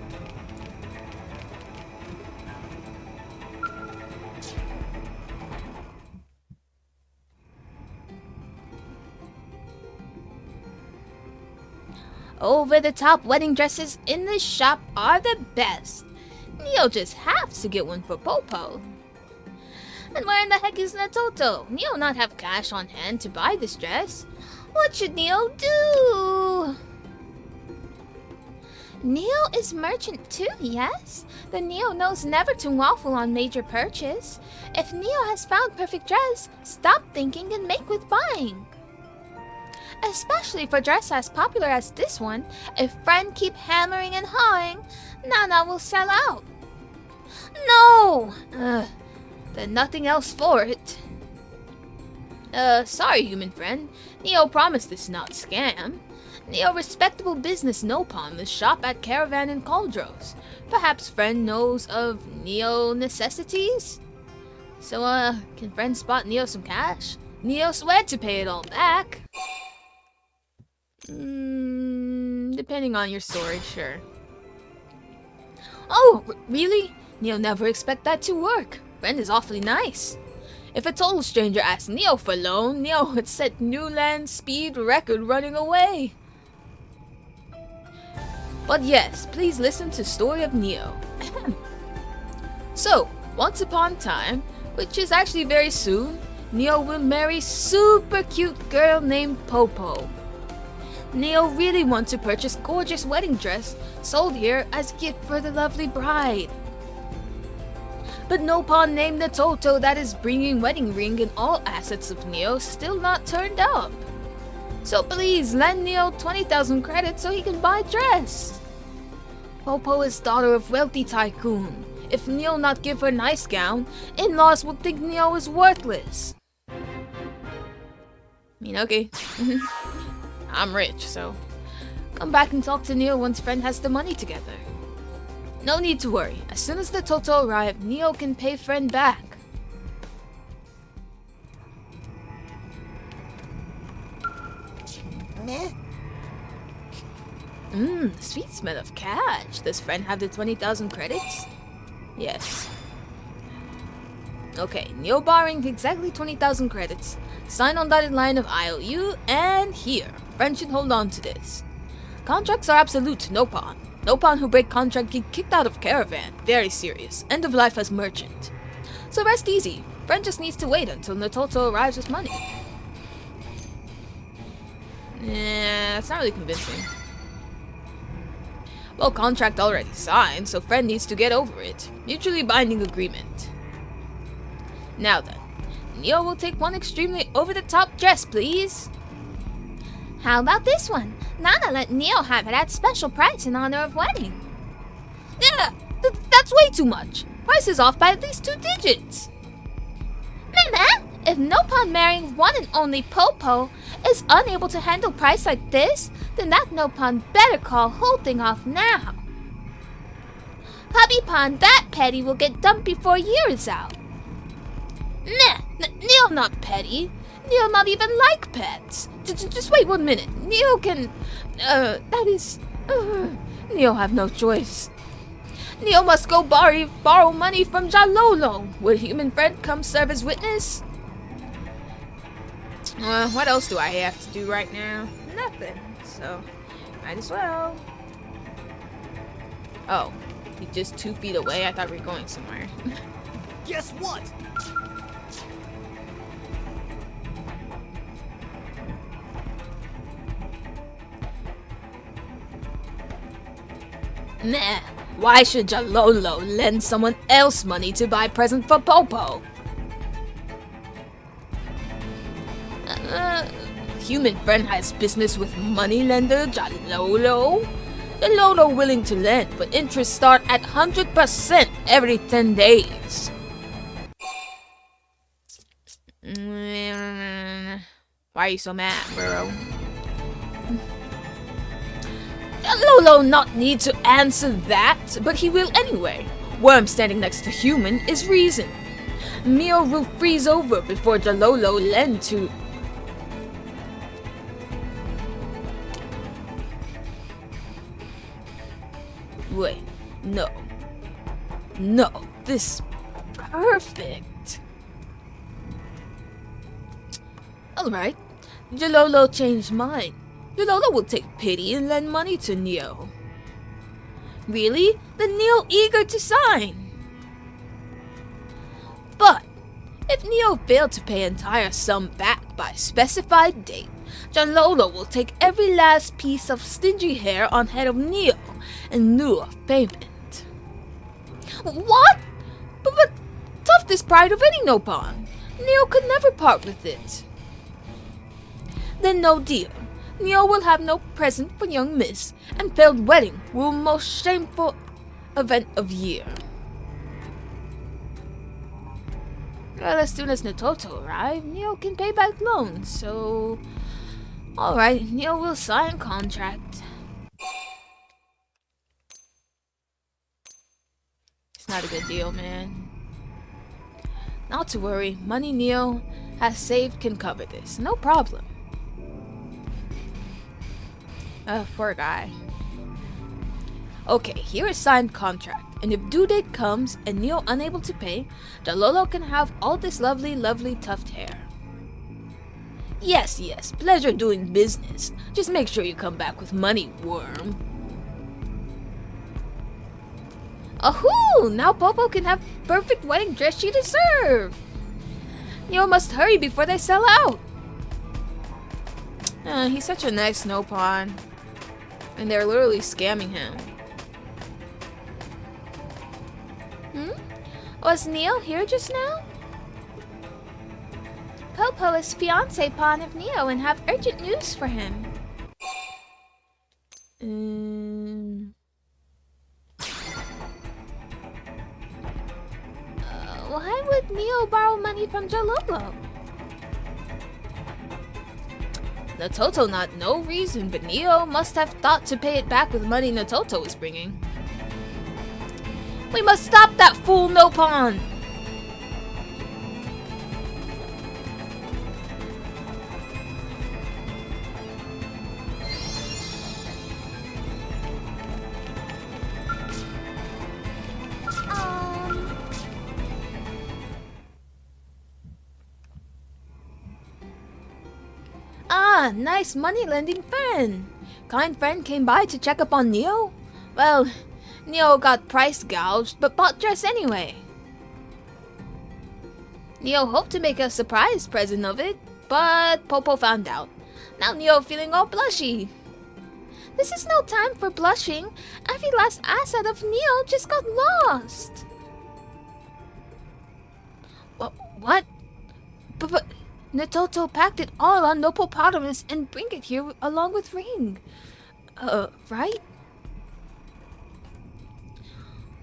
Over-the-top wedding dresses in the shop are the best. Neo just has to get one for Popo. And where in the heck is Natoto? Neo not have cash on hand to buy this dress. What should Neo do? Neo is merchant too, yes? The Neo knows never to waffle on major purchase. If Neo has found perfect dress, stop thinking and make with buying. Especially for dress as popular as this one, if friend keep hammering and hawing, Nana will sell out. No! Then nothing else for it. Sorry, human friend. Neo promised this not scam. Neo respectable business no pawn the shop at Caravan and Cauldros. Perhaps friend knows of Neo necessities? So, can friend spot Neo some cash? Neo swear to pay it all back. Depending on your story, sure. Oh, really? Neo never expect that to work. Friend is awfully nice. If a total stranger asked Neo for loan, Neo would set new land speed record running away. But yes, please listen to story of Neo. So, once upon a time, which is actually very soon, Neo will marry super cute girl named Popo. Neo really wants to purchase gorgeous wedding dress sold here as gift for the lovely bride. But no pawn named Natoto that is bringing wedding ring and all assets of Neo still not turned up. So please lend Neo 20,000 credits so he can buy dress. Popo is daughter of wealthy tycoon. If Neo not give her nice gown, in-laws would think Neo is worthless. I mean, okay. I'm rich, so come back and talk to Neo once friend has the money together. No need to worry. As soon as the Toto arrive, Neo can pay friend back. Meh. Sweet smell of cash. Does friend have the 20,000 credits? Yes. Okay, Neo borrowing exactly 20,000 credits. Sign on dotted line of IOU, and here. Friend should hold on to this. Contracts are absolute, no pawn. No pawn who break contract get kicked out of Caravan. Very serious. End of life as merchant. So rest easy. Friend just needs to wait until Natoto arrives with money. It's not really convincing. Well, contract already signed, so friend needs to get over it. Mutually binding agreement. Now then, Neo will take one extremely over-the-top dress, please. How about this one? Nana let Neo have it at special price in honor of wedding. Yeah, that's way too much. Price is off by at least 2 digits. Mama, if Nopon marrying one and only Popo is unable to handle price like this, then that Nopon better call whole thing off now. Hubby Pon that petty will get dumped before year is out. Nah, Neo not petty. Neo not even like pets. Just wait 1 minute. Neo can... Neo have no choice. Neo must go borrow money from Jalolo. Will human friend come serve as witness? What else do I have to do right now? Nothing. So, might as well. Oh, he's just 2 feet away. I thought we were going somewhere. Guess what? Nah. Why should Jalolo lend someone else money to buy present for Popo? Human friend has business with moneylender Jalolo? Jalolo willing to lend, but interest start at 100% every 10 days. Why are you so mad, bro? Lolo not need to answer that, but he will anyway. Worm standing next to human is reason. Mio will freeze over before Jalolo lend to... Wait, no. No, this... Perfect. Alright, Jalolo changed mind. Jalolo will take pity and lend money to Neo. Really? Then Neo eager to sign. But, if Neo failed to pay entire sum back by specified date, Jalolo will take every last piece of stingy hair on head of Neo in lieu of payment. What? But tough this pride of any Nopon. Neo could never part with it. Then no deal. Neo will have no present for young miss, and failed wedding will most shameful event of year. Well, as soon as Natoto arrive, Neo can pay back loans, so... Alright, Neo will sign contract. It's not a good deal, man. Not to worry, money Neo has saved can cover this, no problem. Poor guy. Okay, here is signed contract, and if due date comes and Neo unable to pay, Jalolo can have all this lovely tuft hair. Yes, pleasure doing business. Just make sure you come back with money, worm. Ahoo! Now Popo can have perfect wedding dress she deserves. Neo must hurry before they sell out. He's such a nice Nopon. And they're literally scamming him. Was Neo here just now? Popo is fiancé pawn of Neo and have urgent news for him. Why would Neo borrow money from Jalolo? Natoto not no reason, but Neo must have thought to pay it back with money Natoto is bringing. We must stop that fool Nopon! Ah, nice money-lending friend. Kind friend came by to check up on Neo? Well, Neo got price gouged, but bought dress anyway. Neo hoped to make a surprise present of it, but Popo found out. Now Neo feeling all blushy. This is no time for blushing. Every last asset of Neo just got lost. What? But Natoto packed it all on Nopopotamus and bring it here along with Ring. Right?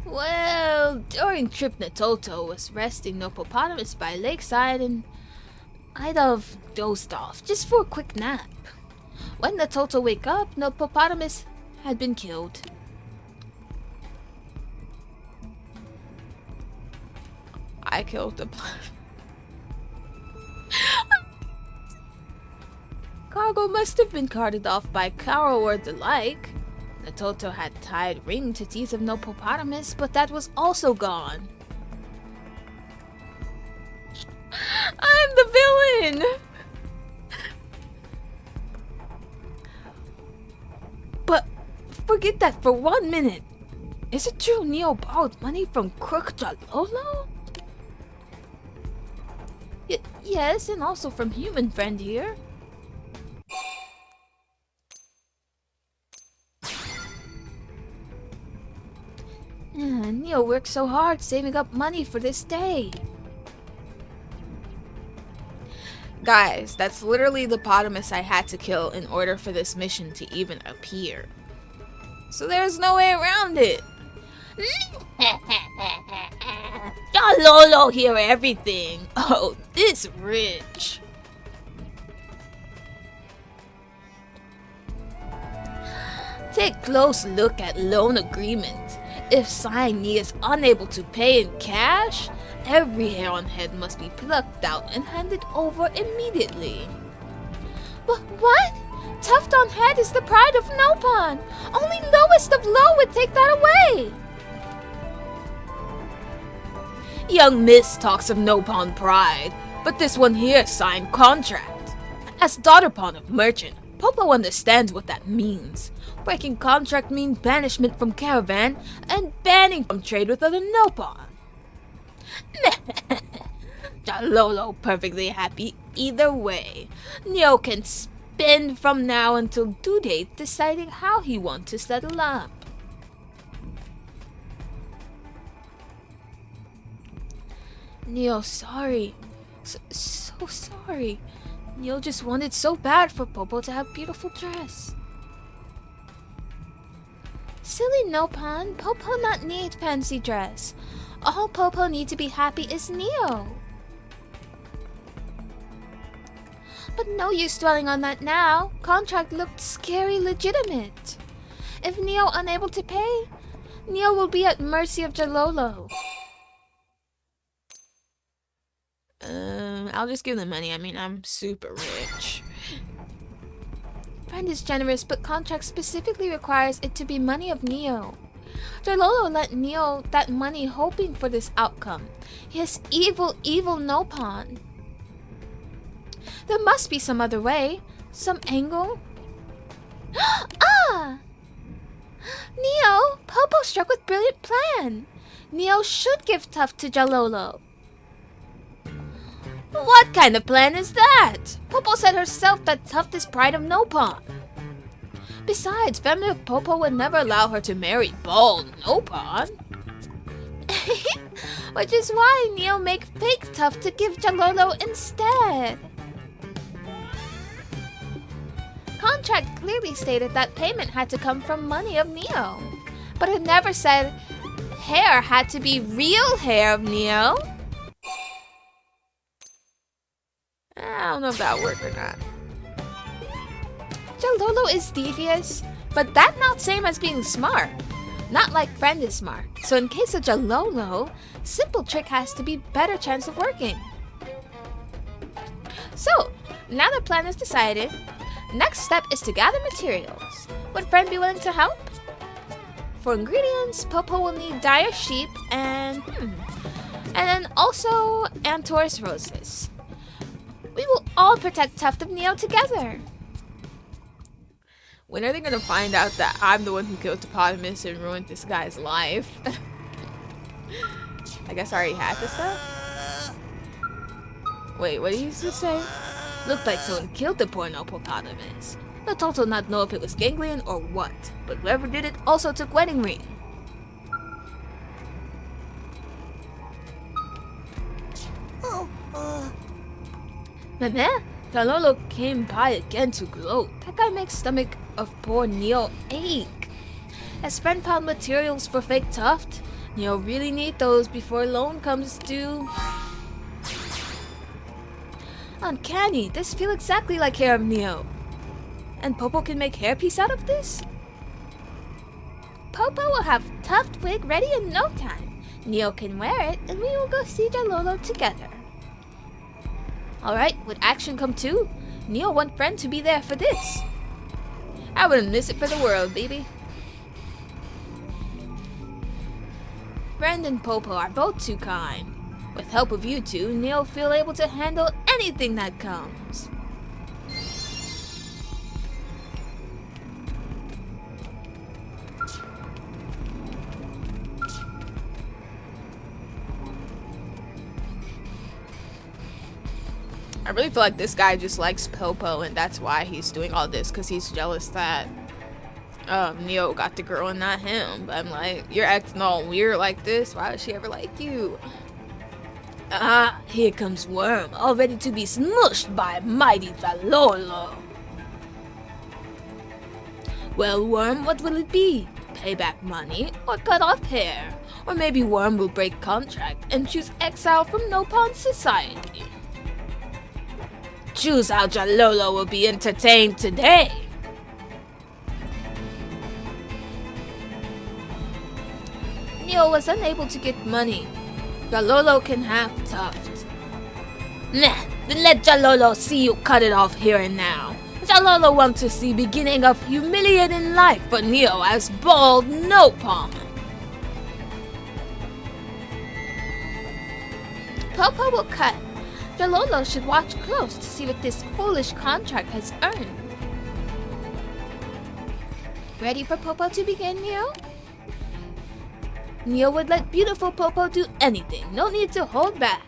Well, during trip Natoto was resting Nopopotamus by lakeside and I'd have dozed off just for a quick nap. When Natoto wake up, Nopopotamus had been killed. I killed the Cargo must have been carted off by cow or the like. Natoto had tied Ring to teeth of Nopopotamus, but that was also gone. I'm the villain! But forget that for 1 minute. Is it true Neo borrowed money from Crook Jalolo? Yes, and also from human friend here. Neo worked so hard saving up money for this day. Guys, that's literally the Potamus I had to kill in order for this mission to even appear. So there's no way around it. Jalolo hear everything. Oh, this rich. Take close look at loan agreement. If Signe is unable to pay in cash, every hair on head must be plucked out and handed over immediately. But what? Tuft on head is the pride of Nopon. Only lowest of low would take that away. Young Miss talks of Nopon pride, but this one here signed contract. As daughter pawn of merchant, Popo understands what that means. Breaking contract means banishment from caravan and banning from trade with other Nopon. Jalolo perfectly happy either way. Neo can spend from now until due date deciding how he wants to settle up. Neo, sorry. So sorry. Neo just wanted so bad for Popo to have beautiful dress. Silly Nopon, Popo not need fancy dress. All Popo need to be happy is Neo. But no use dwelling on that now. Contract looked scary legitimate. If Neo unable to pay, Neo will be at mercy of Jalolo. I'll just give them money. I mean, I'm super rich. Friend is generous, but contract specifically requires it to be money of Neo. Jalolo lent Neo that money hoping for this outcome. He is evil, evil Nopon. There must be some other way. Some angle. Ah! Neo! Popo struck with brilliant plan. Neo should give Tuft to Jalolo. What kind of plan is that? Popo said herself that Tuft is pride of Nopon. Besides, family of Popo would never allow her to marry bald Nopon. Which is why Neo make fake Tuft to give Jalolo instead. Contract clearly stated that payment had to come from money of Neo, but it never said hair had to be real hair of Neo. I don't know if that worked or not. Jalolo is devious, but that not same as being smart. Not like friend is smart. So in case of Jalolo, simple trick has to be better chance of working. So, now the plan is decided, next step is to gather materials. Would friend be willing to help? For ingredients, Popo will need dire sheep and then also Antor's roses. We will all protect Tuft of Neo together. When are they gonna find out that I'm the one who killed Topotamus and ruined this guy's life? I guess I already had this stuff? Wait, what did you just say? Looked like someone killed the poor Nopopotamus. The total not know if it was ganglion or what, but whoever did it also took wedding ring. Meh, Jalolo came by again to gloat. That guy makes stomach of poor Neo ache. Has friend found materials for fake tuft? Neo really need those before loan comes due. Uncanny, this feels exactly like hair of Neo. And Popo can make hairpiece out of this? Popo will have tuft wig ready in no time. Neo can wear it and we will go see Jalolo together. Alright, would action come too? Neo want friend to be there for this. I wouldn't miss it for the world, baby. Friend and Popo are both too kind. With help of you two, Neo feel able to handle anything that comes. I really feel like this guy just likes Popo, and that's why he's doing all this, because he's jealous that Neo got the girl and not him. But I'm like, you're acting all weird like this. Why would she ever like you? Ah, here comes Worm, all ready to be smushed by mighty Jalolo. Well, Worm, what will it be? Payback money or cut off hair? Or maybe Worm will break contract and choose exile from Nopon society. Choose how Jalolo will be entertained today. Neo was unable to get money. Jalolo can have tuft. Nah, then let Jalolo see you cut it off here and now. Jalolo wants to see beginning of humiliating life for Neo as bald Nopon. Popo will cut. Jalolo should watch close to see what this foolish contract has earned. Ready for Popo to begin, Neo? Neo would let beautiful Popo do anything, no need to hold back.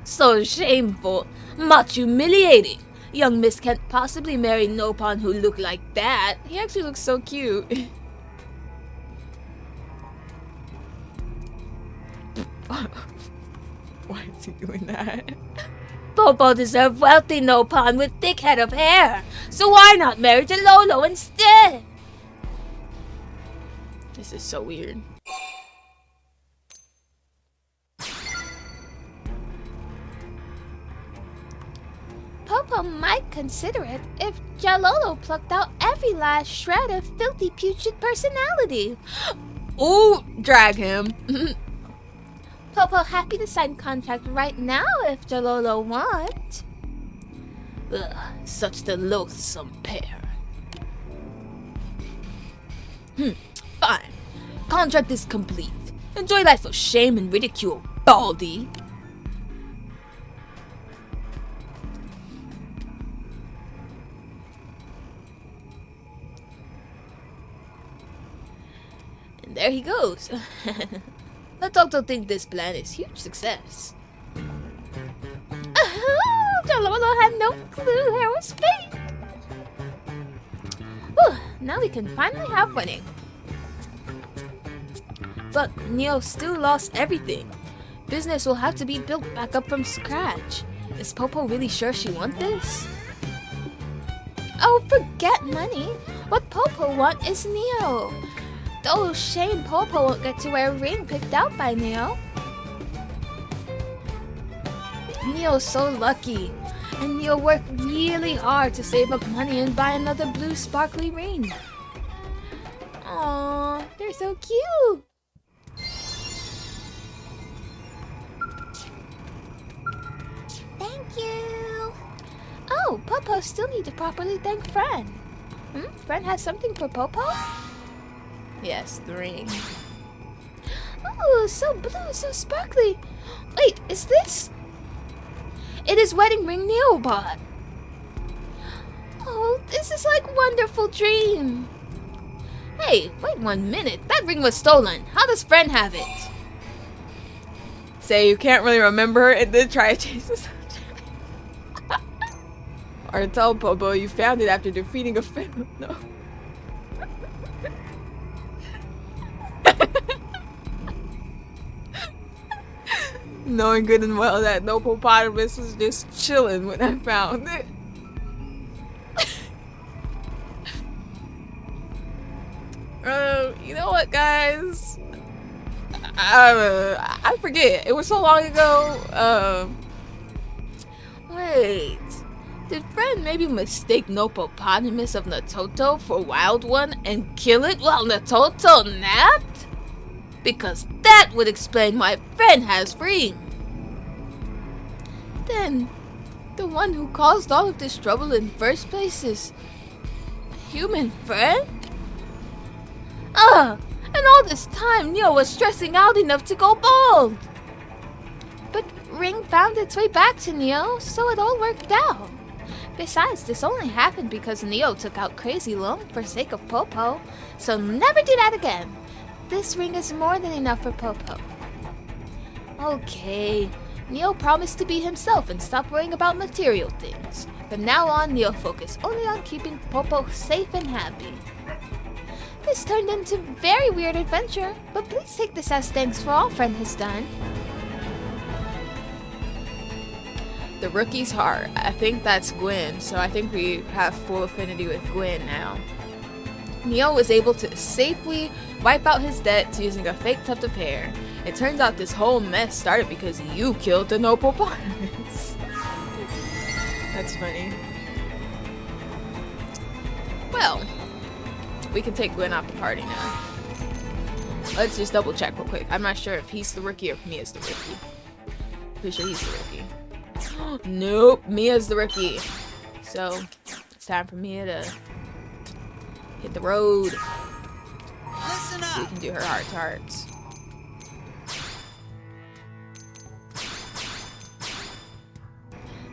So shameful, much humiliating. Young Miss can't possibly marry Nopon who look like that. He actually looks so cute. Why is he doing that? Popo deserves wealthy Nopon with thick head of hair. So why not marry Jalolo instead? This is so weird. Popo might consider it if Jalolo plucked out every last shred of filthy putrid personality. Ooh, drag him. Popo happy to sign contract right now if Jalolo want. Ugh, such the loathsome pair. Fine. Contract is complete. Enjoy life of shame and ridicule, Baldy. And there he goes. Let's also think this plan is huge success. Jalolo had no clue hair was fake. Whew, now we can finally have wedding. But Neo still lost everything. Business will have to be built back up from scratch. Is Popo really sure she wants this? Oh, forget money. What Popo want is Neo. Oh, shame Popo won't get to wear a ring picked out by Neo. Neo's so lucky. And Neo worked really hard to save up money and buy another blue sparkly ring. Aww, they're so cute. Thank you. Oh, Popo still need to properly thank Fran. Fran has something for Popo? Yes, the ring. Oh, so blue, so sparkly. Wait, is this? It is wedding ring Neo bought. Oh, this is like wonderful dream. Hey, wait 1 minute. That ring was stolen. How does Fran have it? Say you can't really remember her and then try to change the subject. Or tell Popo you found it after defeating a fan. No. Knowing good and well that no hippopotamus was just chilling when I found it. You know what, guys? I forget. It was so long ago. Wait. Did Fred maybe mistake Nopopotamus of Natoto for Wild One and kill it while Natoto napped? Because that would explain why Fred has Ring. Then, the one who caused all of this trouble in first place is human Fred? And all this time Neo was stressing out enough to go bald. But Ring found its way back to Neo, so it all worked out. Besides, this only happened because Neo took out Crazy Lone for sake of Popo, so never do that again. This ring is more than enough for Popo. Okay, Neo promised to be himself and stop worrying about material things. From now on, Neo focused only on keeping Popo safe and happy. This turned into a very weird adventure, but please take this as thanks for all Friend has done. The rookie's heart. I think that's Gwen, so I think we have full affinity with Gwen now. Neo was able to safely wipe out his debts using a fake tuft of hair. It turns out this whole mess started because you killed the Nopopotamus. That's funny. Well, we can take Gwen off the party now. Let's just double check real quick. I'm not sure if he's the rookie or if Mia's the rookie. Pretty sure he's the rookie. Nope, Mia's the rookie. So, it's time for Mia to hit the road. Listen So we up. can do her heart to hearts.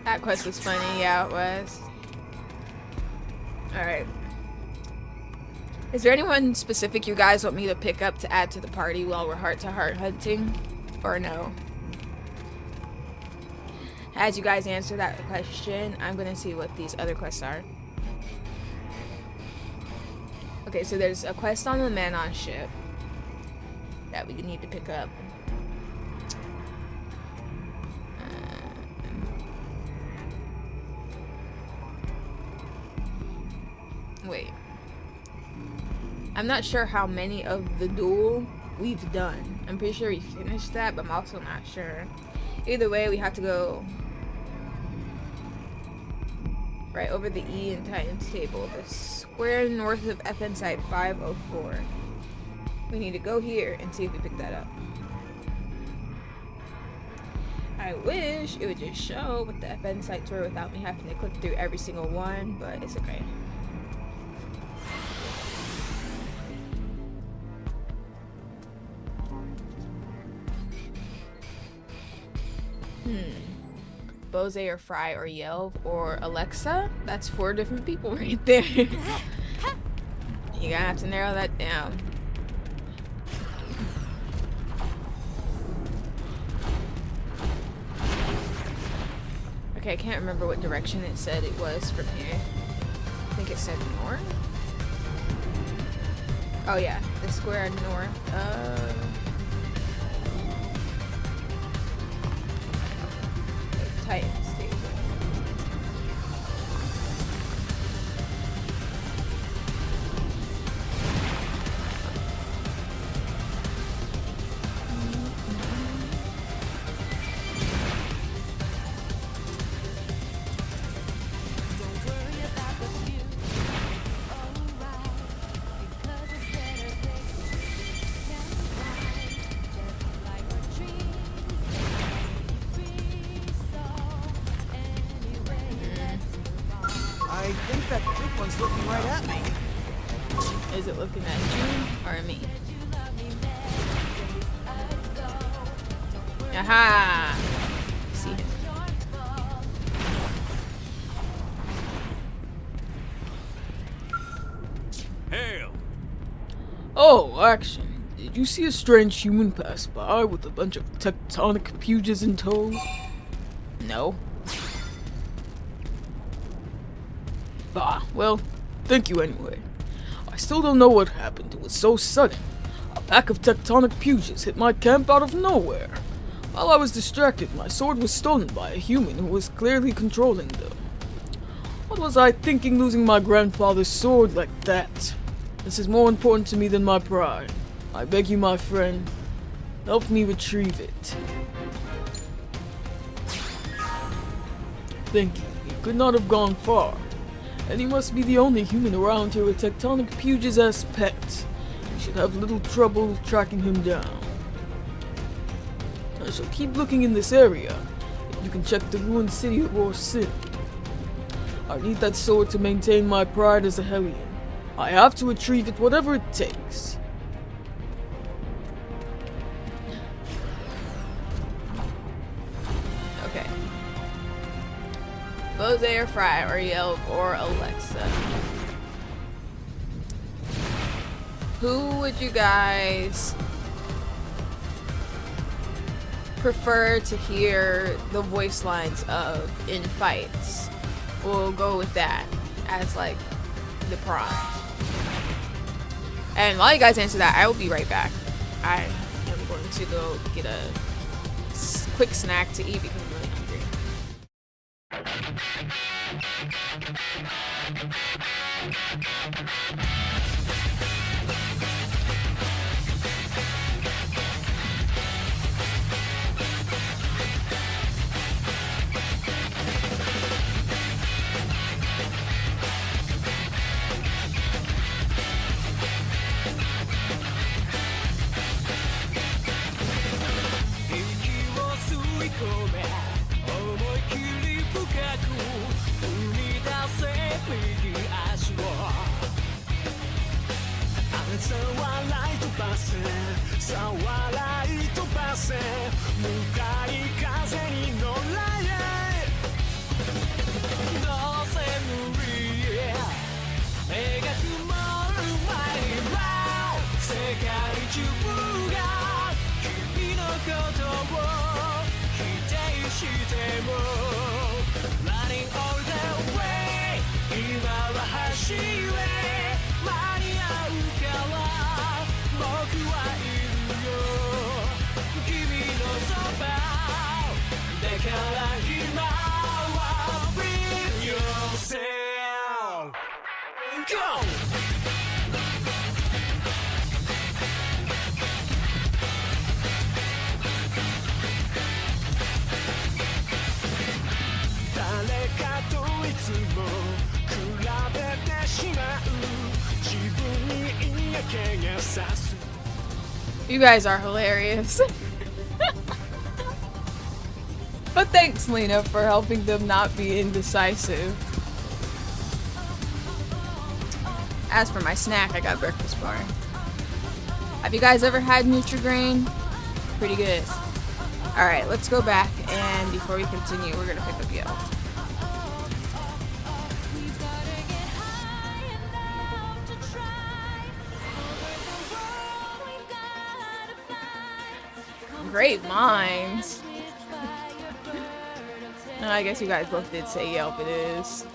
That quest was funny, yeah it was. Alright. Is there anyone specific you guys want me to pick up to add to the party while we're heart to heart hunting? Or no? As you guys answer that question, I'm gonna see what these other quests are. Okay, so there's a quest on the Manon ship that we need to pick up. Wait. I'm not sure how many of the duel we've done. I'm pretty sure we finished that, but I'm also not sure. Either way, we have to go right over the E in Titan's table, the square north of FN site 504. We need to go here and see if we pick that up. I wish it would just show what the FN sites were without me having to click through every single one, but it's okay. Bose or Fry or Yelv or Alexa? That's 4 different people right there. You're gonna have to narrow that down. Okay, I can't remember what direction it said it was from here. I think it said north. Oh yeah, the square north. Titan stable. I think that big one's looking right at me. Is it looking at you or me? Aha! See him. Hail! Oh, action. Did you see a strange human pass by with a bunch of tectonic puges in tow? No. Well, thank you anyway. I still don't know what happened. It was so sudden. A pack of tectonic puges hit my camp out of nowhere. While I was distracted, my sword was stolen by a human who was clearly controlling them. What was I thinking losing my grandfather's sword like that? This is more important to me than my pride. I beg you, my friend, help me retrieve it. Thank you. He could not have gone far. And he must be the only human around here with tectonic puges as pets. We should have little trouble tracking him down. I shall keep looking in this area. If you can check the ruined city of Orsin. I need that sword to maintain my pride as a Hellion. I have to retrieve it whatever it takes. Okay. Bose or Fry, or Yelp, or Alexa. Who would you guys prefer to hear the voice lines of in fights? We'll go with that as like the prompt. And while you guys answer that, I will be right back. I am going to go get a quick snack to eat because I'm really hungry. You guys are hilarious. But thanks, Lena, for helping them not be indecisive. As for my snack, I got breakfast bar. Have you guys ever had Nutri-Grain? Pretty good. Alright, let's go back, and before we continue, we're gonna pick up Yelp. Great minds. I guess you guys both did say Yelp it is.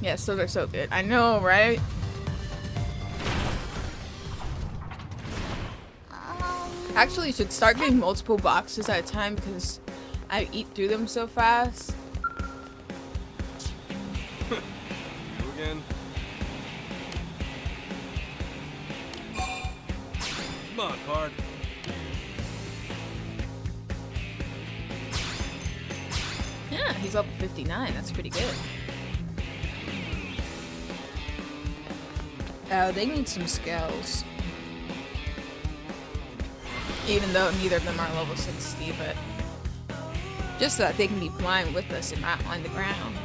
Yes, those are so good. I know, right? Actually, you should start getting multiple boxes at a time because I eat through them so fast. You again? Come on, card. Yeah, he's up 59. That's pretty good. Oh, they need some skills. Even though neither of them are level 60, but just so that they can be flying with us and not on the ground.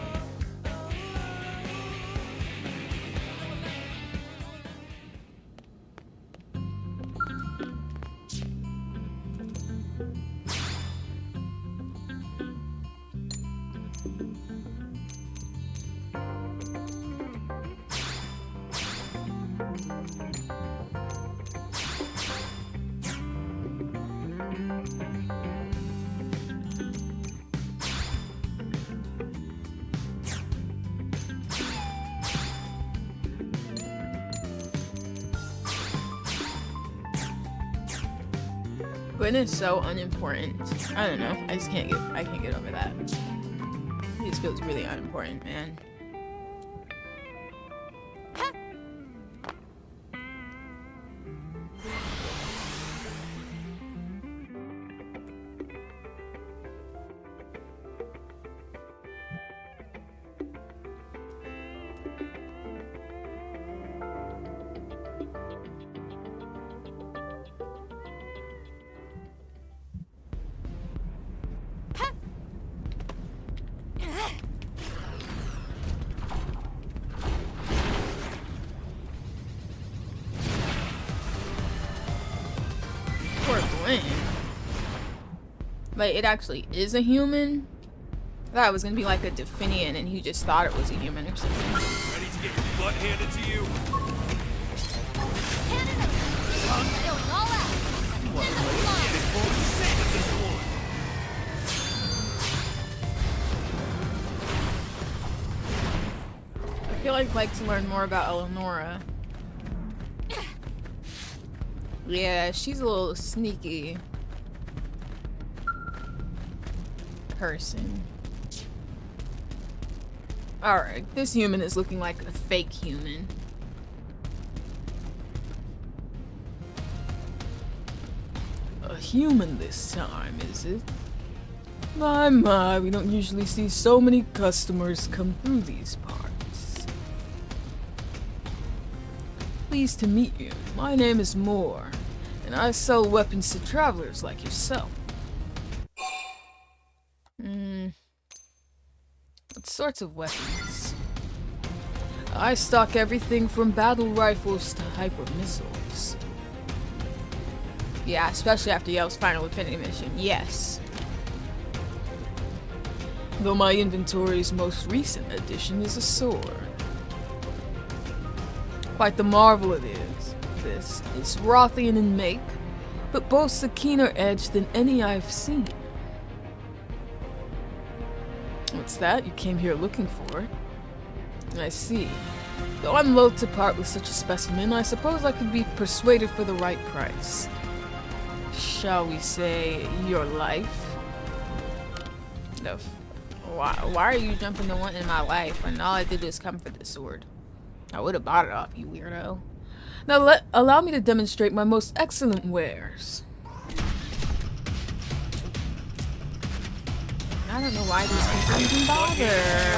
Quinn is so unimportant. I don't know. I can't get over that. He just feels really unimportant, man. Like, it actually is a human? I thought it was gonna be like a Definian and he just thought it was a human or something. Ready to get your butt handed to you? Going all out. I feel like I'd like to learn more about Eleonora. Yeah, she's a little sneaky person. Alright, this human is looking like a fake human. A human this time, is it? My, we don't usually see so many customers come through these parts. Pleased to meet you. My name is Moore, and I sell weapons to travelers like yourself. What sorts of weapons? I stock everything from battle rifles to hyper missiles. Yeah, especially after Yell's final Infinity mission. Yes. Though my inventory's most recent addition is a sword. Quite the marvel it is. This is Rothian in make, but boasts a keener edge than any I've seen. What's that? You came here looking for? I see. Though I'm loath to part with such a specimen, I suppose I could be persuaded for the right price. Shall we say, your life? No. Why are you jumping to one in my life when all I did was come for the sword? I would have bought it off you, weirdo. Now allow me to demonstrate my most excellent wares. I don't know why these people even bother.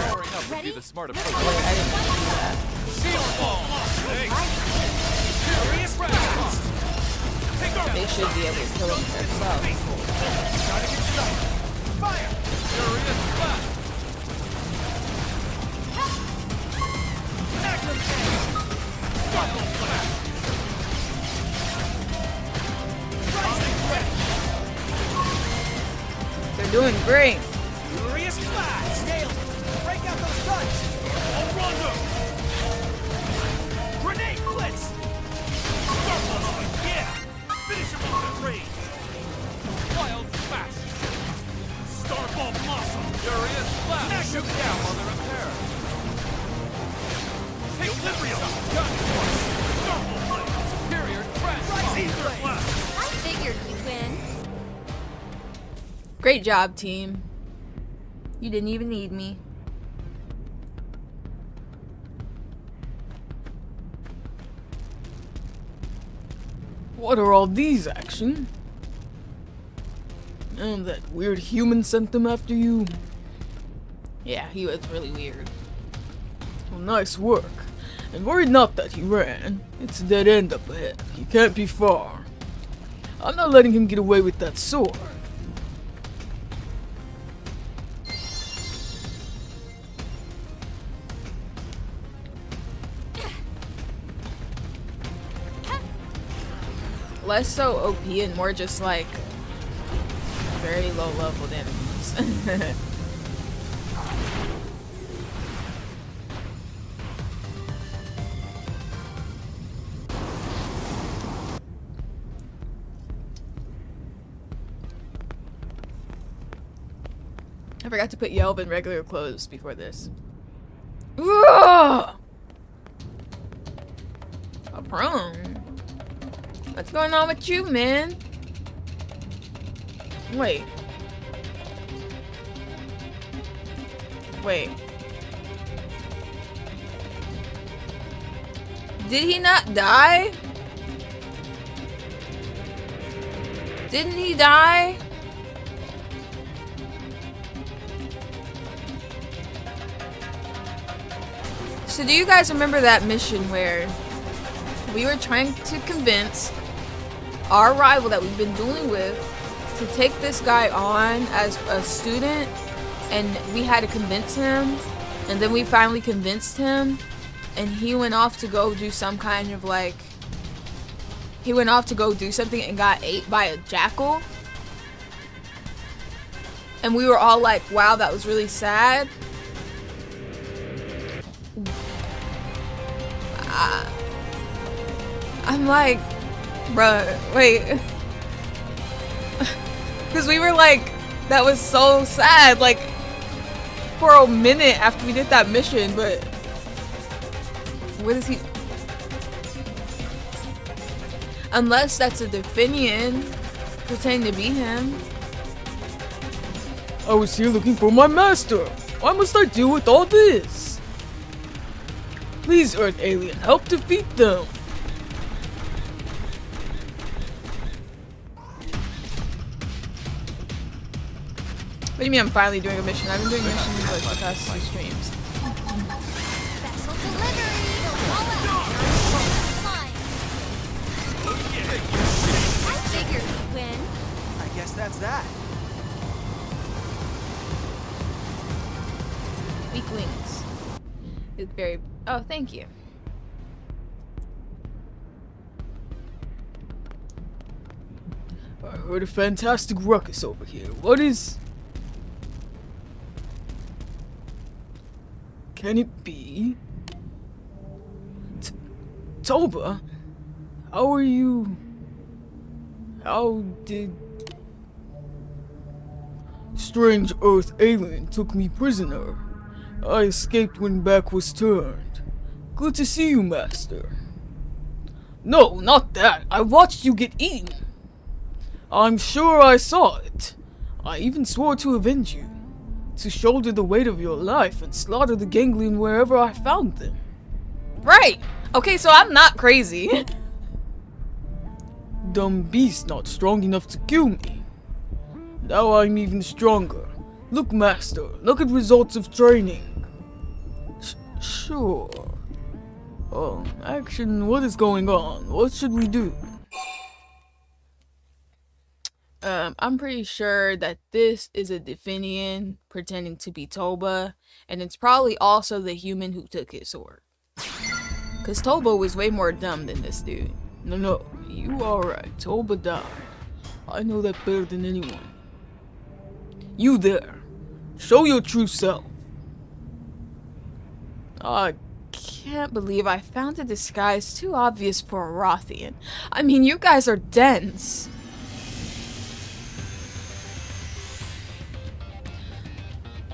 Powering up would be the smart approach. Wait, I didn't do that. Shield ball! Furious blast! Take over! They should be able to kill him themselves. Gotta get shot! Fire! Furious blast! Magnum cannon! Sparkle blast! Rising red! They're doing great. Furious blast! Nailed it! Break out those guns! All rondo! Grenade blitz! Sparkle on! Yeah! Finish him off at range! Wild smash! Starball blossom! Furious blast! Shoot down while they're impaired! Take Librio! Gun force! Starball blade! Superior crash! Caesar blast! I figured you'd win. Great job, team. You didn't even need me. What are all these action? And that weird human sent them after you? Yeah, he was really weird. Well, nice work. And worry not that he ran. It's a dead end up ahead. He can't be far. I'm not letting him get away with that sword. Less so OP and more just like very low leveled enemies. I forgot to put Yelp in regular clothes before this. Ah! A prone. What's going on with you, man? Wait. Wait. Did he not die? Didn't he die? So do you guys remember that mission where we were trying to convince our rival that we've been dealing with to take this guy on as a student, and we had to convince him, and then we finally convinced him, and he went off to go do some kind of like, he went off to go do something and got ate by a jackal? And we were all like, wow, that was really sad. I'm like, bruh, wait. Because we were like, that was so sad, like, for a minute after we did that mission, but what is he? Unless that's a Definian pretending to be him. I was here looking for my master. Why must I deal with all this? Please, Earth Alien, help defeat them. What do you mean I'm finally doing a mission? I've been doing missions like the past 2 streams. Vessel delivery! All out! Fine. I figured we'd win. I guess that's that. Weak wings. It's very. Oh, thank you. I heard a fantastic ruckus over here. What is... Can it be? Toba? How are you? How did... Strange Earth alien took me prisoner. I escaped when back was turned. Good to see you, Master. No, not that. I watched you get eaten. I'm sure I saw it. I even swore to avenge you. To shoulder the weight of your life and slaughter the ganglion wherever I found them. Right! Okay, so I'm not crazy. Dumb beast not strong enough to kill me. Now I'm even stronger. Look, Master, look at results of training. Sure. Action, what is going on? What should we do? I'm pretty sure that this is a Definian pretending to be Toba, and it's probably also the human who took his sword. Cause Toba was way more dumb than this dude. No, you are right. Toba died. I know that better than anyone. You there. Show your true self. I can't believe I found a disguise too obvious for a Rothian. I mean, you guys are dense.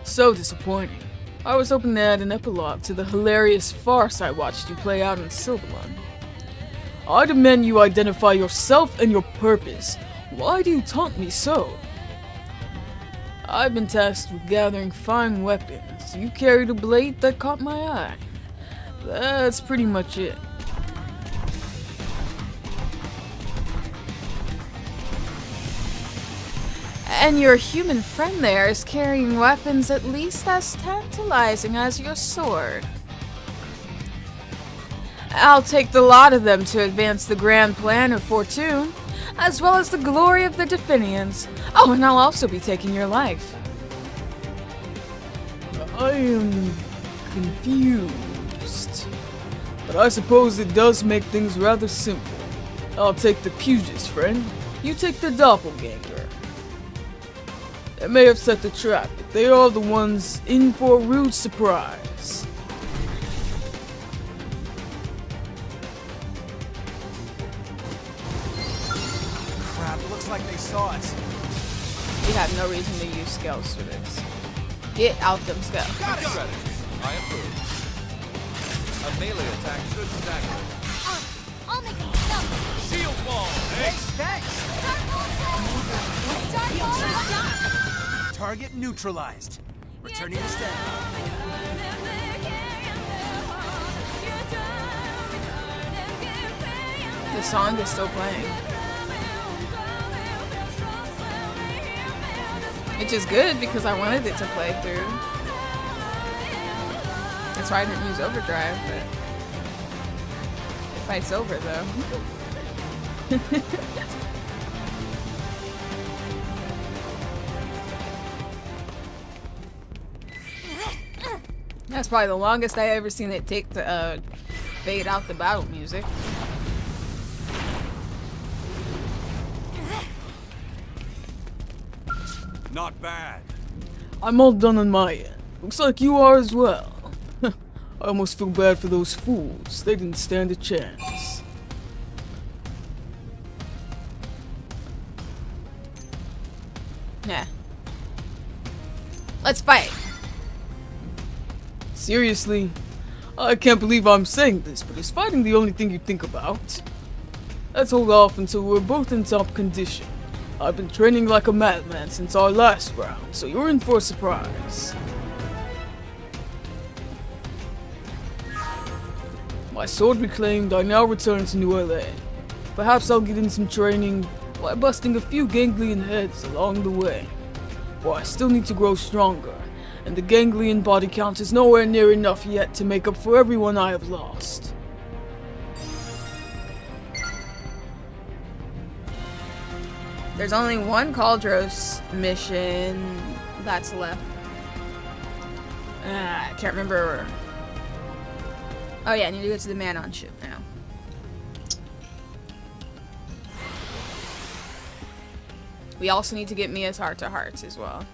So disappointing. I was hoping to add an epilogue to the hilarious farce I watched you play out in Silverland. I demand you identify yourself and your purpose. Why do you taunt me so? I've been tasked with gathering fine weapons. You carried a blade that caught my eye. That's pretty much it. And your human friend there is carrying weapons at least as tantalizing as your sword. I'll take the lot of them to advance the grand plan of Fortune, as well as the glory of the Definians. Oh, and I'll also be taking your life. I am confused. But I suppose it does make things rather simple. I'll take the Puges, friend. You take the doppelganger. They may have set the trap, but they are the ones in for a rude surprise. Crap, looks like they saw us. You have no reason to use scales for this. Get out them scales. Got it! Strategy. I approve. A melee attack should stagger. I'll make it stop. Shield wall. Thanks! Dark Ball! Target neutralized. Returning to standby. The song is still playing. Which is good because I wanted it to play through. That's why I didn't use overdrive, but the fight's over though. That's probably the longest I ever seen it take to fade out the battle music. Not bad. I'm all done on my end. Looks like you are as well. I almost feel bad for those fools. They didn't stand a chance. Nah. Let's fight. Seriously? I can't believe I'm saying this, but is fighting the only thing you think about? Let's hold off until we're both in top condition. I've been training like a madman since our last round, so you're in for a surprise. My sword reclaimed, I now return to New LA. Perhaps I'll get in some training by busting a few ganglion heads along the way. For I still need to grow stronger, and the ganglion body count is nowhere near enough yet to make up for everyone I have lost. There's only one Caldros mission that's left. I can't remember. Oh yeah, I need to go to the Manon ship now. We also need to get Mia's heart to hearts as well.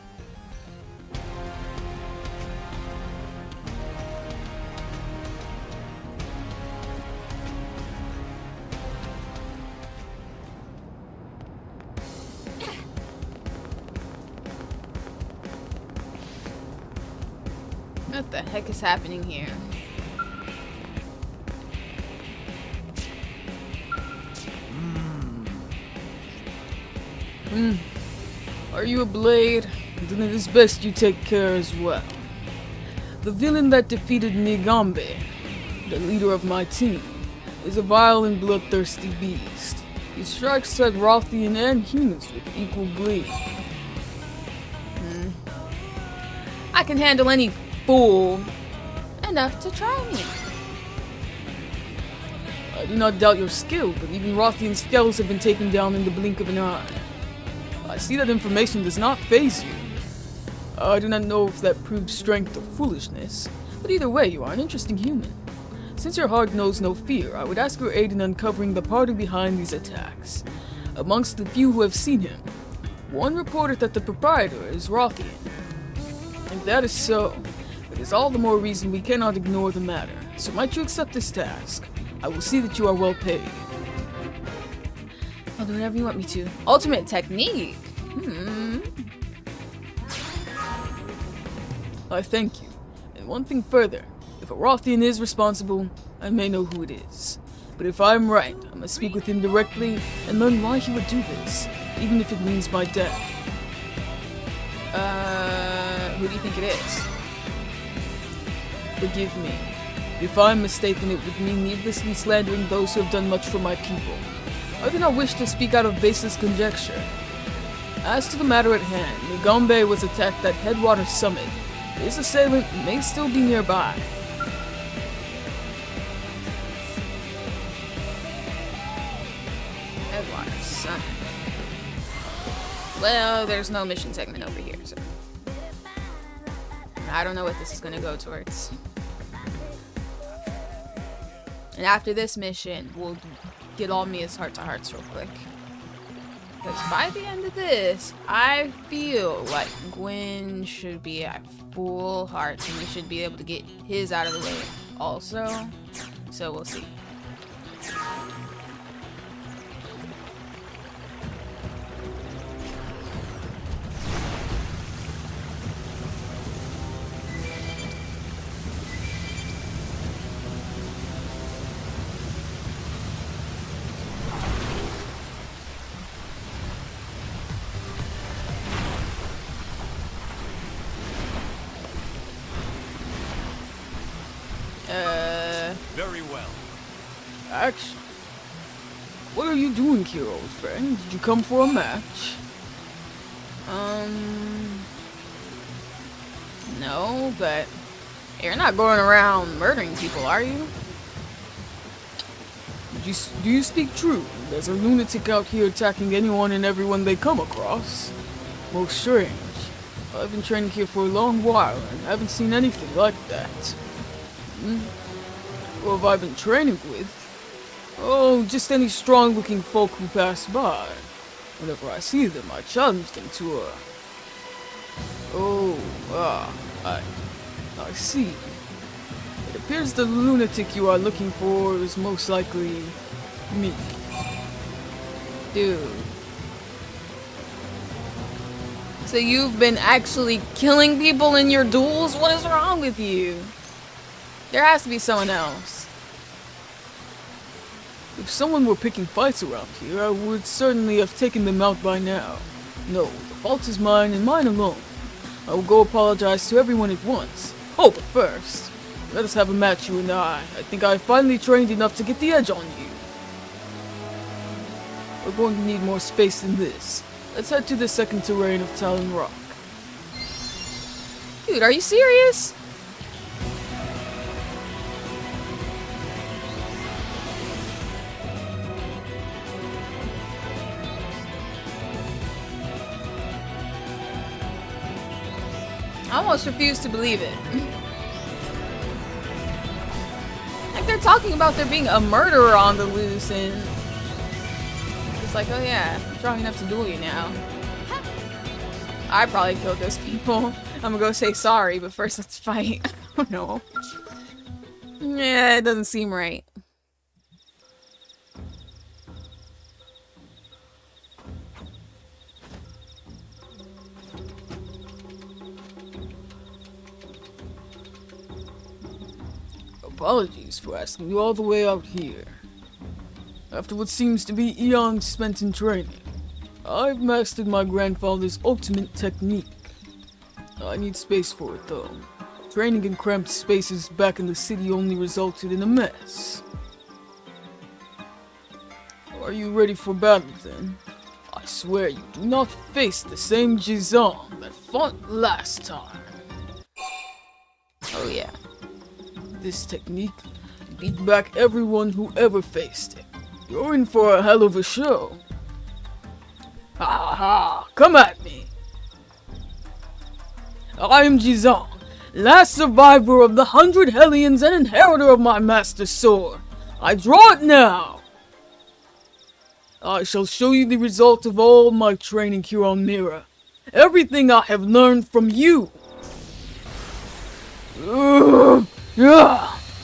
What the heck is happening here? Are you a blade? Then it is best you take care as well. The villain that defeated Nigambe, the leader of my team, is a vile and bloodthirsty beast. He strikes at Rothian and humans with equal glee. I can handle any fool enough to try me. I do not doubt your skill, but even Rothian scales have been taken down in the blink of an eye. I see that information does not faze you. I do not know if that proves strength or foolishness, but either way, you are an interesting human. Since your heart knows no fear, I would ask your aid in uncovering the party behind these attacks. Amongst the few who have seen him, one reported that the proprietor is Rothian. If that is so, it is all the more reason we cannot ignore the matter. So might you accept this task? I will see that you are well paid. I'll do whatever you want me to. Ultimate technique. I thank you. And one thing further, if a Rothian is responsible, I may know who it is. But if I'm right, I must speak with him directly and learn why he would do this, even if it means my death. Who do you think it is? Forgive me. If I'm mistaken, it would mean needlessly slandering those who have done much for my people. I do not wish to speak out of baseless conjecture. As to the matter at hand, Nigambe was attacked at Headwater Summit. His assailant may still be nearby. Headwater Summit. Well, there's no mission segment over here, so I don't know what this is gonna go towards. And after this mission, we'll get all Mia's heart-to-hearts real quick. Because by the end of this, I feel like Gwen should be at full hearts and we should be able to get his out of the way also. So we'll see. Action. What are you doing here, old friend? Did you come for a match? No, but you're not going around murdering people, are you? Do you speak true? There's a lunatic out here attacking anyone and everyone they come across. Most strange. I've been training here for a long while and haven't seen anything like that. Who have I been training with? Oh, just any strong-looking folk who pass by. Whenever I see them, I challenge them to a... I see. It appears the lunatic you are looking for is most likely me. Dude. So you've been actually killing people in your duels? What is wrong with you? There has to be someone else. If someone were picking fights around here, I would certainly have taken them out by now. No, the fault is mine and mine alone. I will go apologize to everyone at once. Oh, but first, let us have a match, you and I. I think I finally trained enough to get the edge on you. We're going to need more space than this. Let's head to the second terrain of Talon Rock. Dude, are you serious? I almost refuse to believe it. Like they're talking about there being a murderer on the loose and it's like, oh yeah, I'm strong enough to duel you now. I probably killed those people. I'm gonna go say sorry, but first let's fight. I don't know. Yeah, it doesn't seem right. Apologies for asking you all the way out here. After what seems to be eons spent in training, I've mastered my grandfather's ultimate technique. I need space for it though. Training in cramped spaces back in the city only resulted in a mess. Are you ready for battle then? I swear you do not face the same Jizong that fought last time. Oh yeah. This technique beat back everyone who ever faced it. You're in for a hell of a show. Ha ha ha! Come at me! I am Jizong, last survivor of the 100 Hellions and inheritor of my master's sword. I draw it now! I shall show you the result of all my training here on Mira. Everything I have learned from you.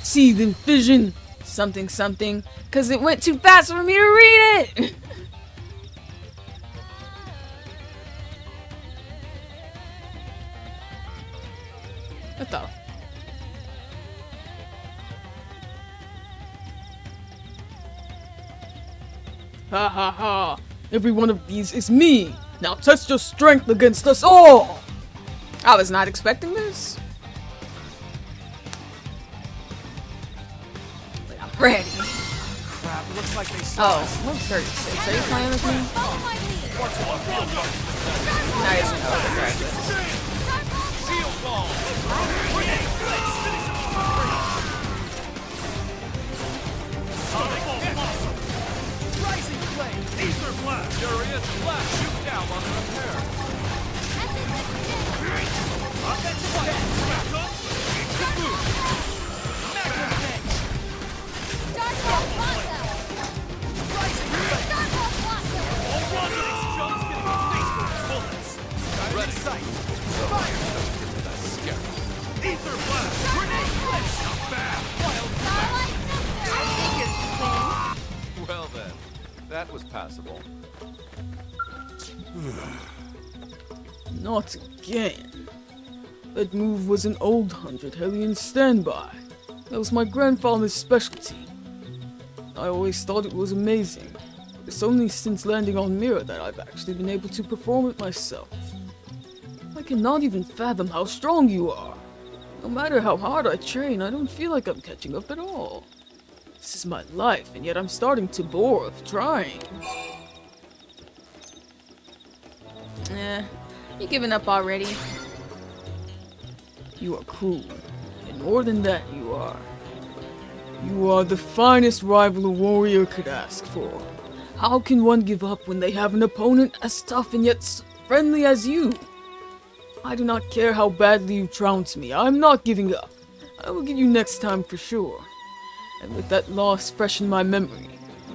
Seething fission. Something something, cause it went too fast for me to read it! What the? Ha ha ha! Every one of these is me! Now test your strength against us all! I was not expecting this. But I'm ready. Crap, it looks like they saw Oh, us. what's 36? Are you playing with me? Follow my lead. Nice. Oh, right. Shield wall! Grenade blitz! Finish him off! Sonic blossom! Rising flame! Ether blast! Furious blast! Shoot down on the repair! Offensive attack! Back up! Kaboom! Magnum edge! Starfall Blossom. Rising flame! Starfall Blossom. All one of these chumps getting a face for bullets! Ready! Sight! Fire! Ether blast! Grenade blitz! Not bad! Wild Starlight Scepter. I figured you'd win. Well then, that was passable. Not again. That move was an old 100 Hellion standby. That was my grandfather's specialty. I always thought it was amazing. But it's only since landing on Mira that I've actually been able to perform it myself. I cannot even fathom how strong you are. No matter how hard I train, I don't feel like I'm catching up at all. This is my life, and yet I'm starting to bore of trying. You giving up already? You are cruel, and more than that you are. You are the finest rival a warrior could ask for. How can one give up when they have an opponent as tough and yet friendly as you? I do not care how badly you trounce me, I'm not giving up. I will get you next time for sure. And with that loss fresh in my memory,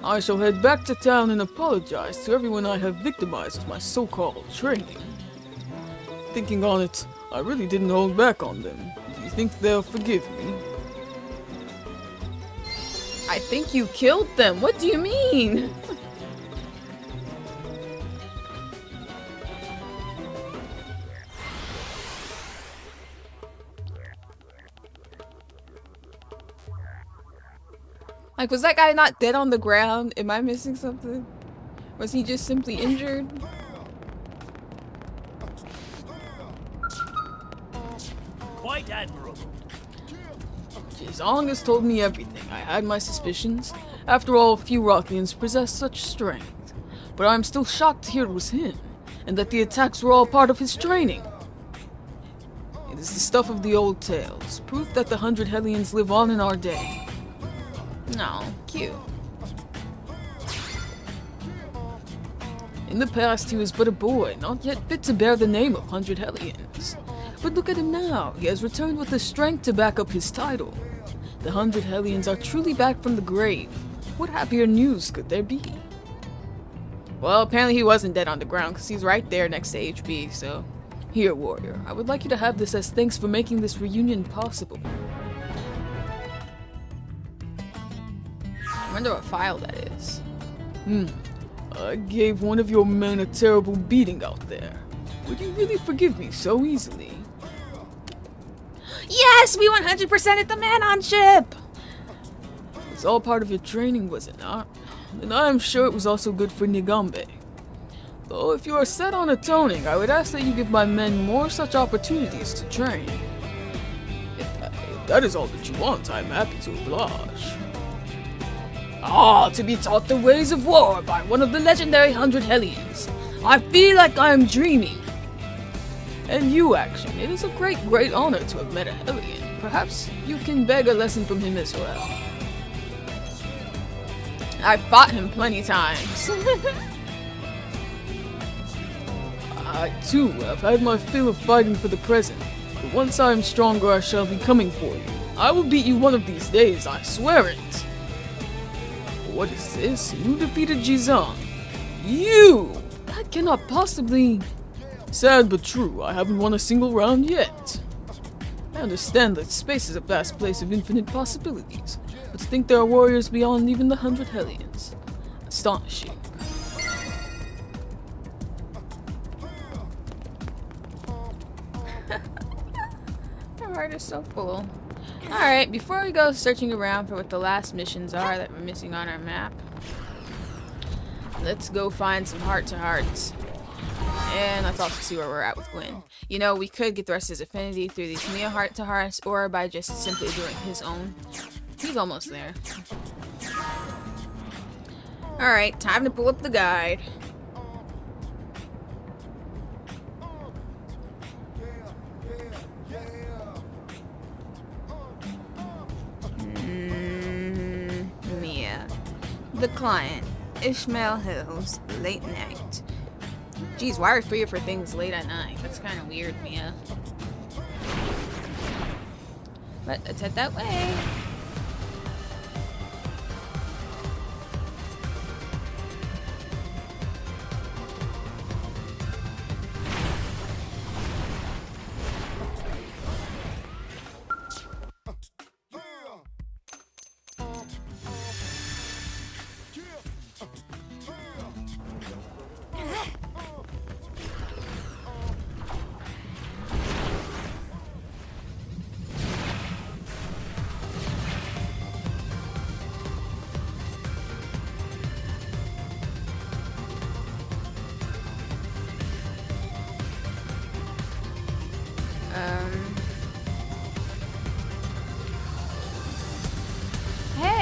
I shall head back to town and apologize to everyone I have victimized with my so-called training. Thinking on it, I really didn't hold back on them. Do you think they'll forgive me? I think you killed them. What do you mean? Like, was that guy not dead on the ground? Am I missing something? Was he just simply injured? Quite admirable. Zong has told me everything. I had my suspicions. After all, few Rockians possess such strength. But I'm still shocked to hear it was him, and that the attacks were all part of his training. It is the stuff of the old tales, proof that the 100 Hellions live on in our day. No, cute. In the past, he was but a boy, not yet fit to bear the name of 100 Hellions. But look at him now. He has returned with the strength to back up his title. The 100 Hellions are truly back from the grave. What happier news could there be? Well, apparently he wasn't dead on the ground because he's right there next to HB, so... Here, warrior. I would like you to have this as thanks for making this reunion possible. I wonder what file that is. I gave one of your men a terrible beating out there. Would you really forgive me so easily? Yes! We 100% at the man-on ship! It's all part of your training, was it not? And I am sure it was also good for Nigambe. Though if you are set on atoning, I would ask that you give my men more such opportunities to train. If that is all that you want, I am happy to oblige. To be taught the ways of war by one of the legendary 100 Hellions. I feel like I am dreaming. And you, Action, it is a great, great honor to have met a Hellion. Perhaps you can beg a lesson from him as well. I fought him plenty times. I, too, have had my fill of fighting for the present. But once I am stronger, I shall be coming for you. I will beat you one of these days, I swear it. What is this? You defeated Jizang. You! That cannot possibly... Sad but true, I haven't won a single round yet. I understand that space is a vast place of infinite possibilities, but to think there are warriors beyond even the 100 Hellions. Astonishing. My heart is so full. Alright, before we go searching around for what the last missions are that we're missing on our map, let's go find some heart-to-hearts. And let's also see where we're at with Gwen. You know, we could get the rest of his affinity through these Mia heart-to-hearts, or by just simply doing his own. He's almost there. Alright, time to pull up the guide. Mia. The client. Ishmael Hills. Late night. Geez, why are 3 of her things late at night? That's kind of weird, Mia. But let's head that way.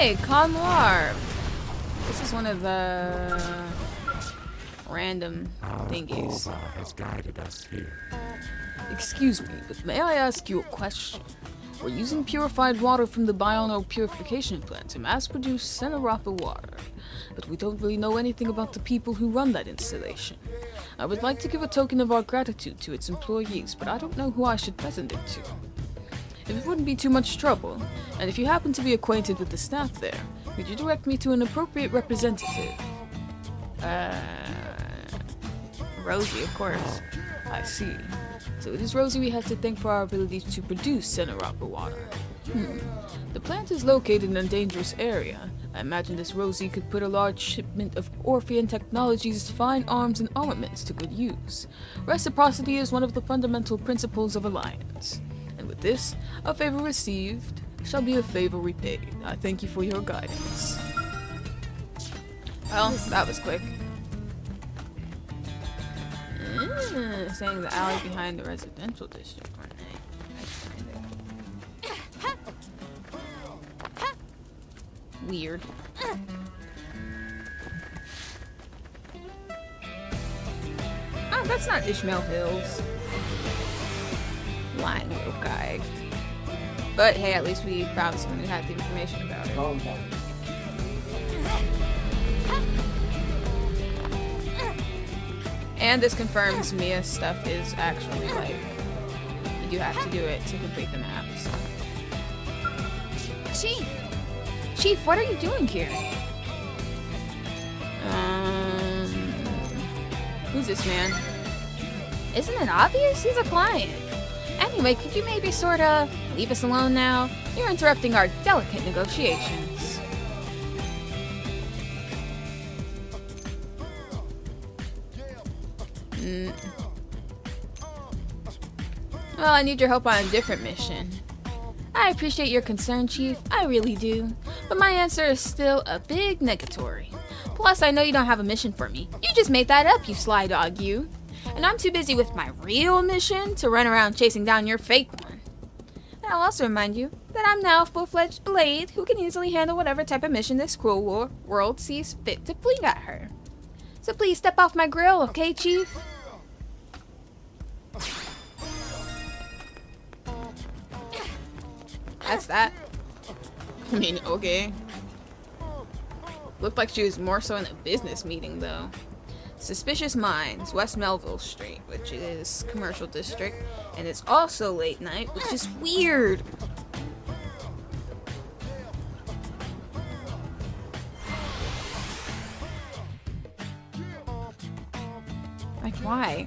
Hey, Connoir. This is one of the random thingies. Has guided us here. Excuse me, but may I ask you a question? We're using purified water from the Biono purification plant to mass-produce Xenoblade water, but we don't really know anything about the people who run that installation. I would like to give a token of our gratitude to its employees, but I don't know who I should present it to. If it wouldn't be too much trouble, and if you happen to be acquainted with the staff there, could you direct me to an appropriate representative? Rosie, of course. I see. So it is Rosie we have to thank for our ability to produce Xenoblade water. The plant is located in a dangerous area. I imagine this Rosie could put a large shipment of Orphean Technologies' fine arms and armaments to good use. Reciprocity is one of the fundamental principles of alliance. And with this, a favor received shall be a favor repaid. I thank you for your guidance. Well, that was quick. Saying the alley behind the residential district, weren't they? Weird. Oh, that's not Ishmael Hills. Lying little guy. But hey, at least we found someone who had the information about it. And this confirms Mia's stuff is actually like, you do have to do it to complete the maps. Chief! Chief, what are you doing here? Who's this man? Isn't it obvious? He's a client. Anyway, could you maybe sorta leave us alone now? You're interrupting our delicate negotiations. Well, I need your help on a different mission. I appreciate your concern, Chief. I really do. But my answer is still a big negatory. Plus, I know you don't have a mission for me. You just made that up, you sly dog, you. And I'm too busy with my real mission to run around chasing down your fake one. And I'll also remind you that I'm now a full-fledged blade who can easily handle whatever type of mission this cruel world sees fit to fling at her. So please step off my grill, okay, Chief? That's that. I mean, okay. Looked like she was more so in a business meeting, though. Suspicious Minds, West Melville Street, which is commercial district, and it's also late night, which is weird. Like, why?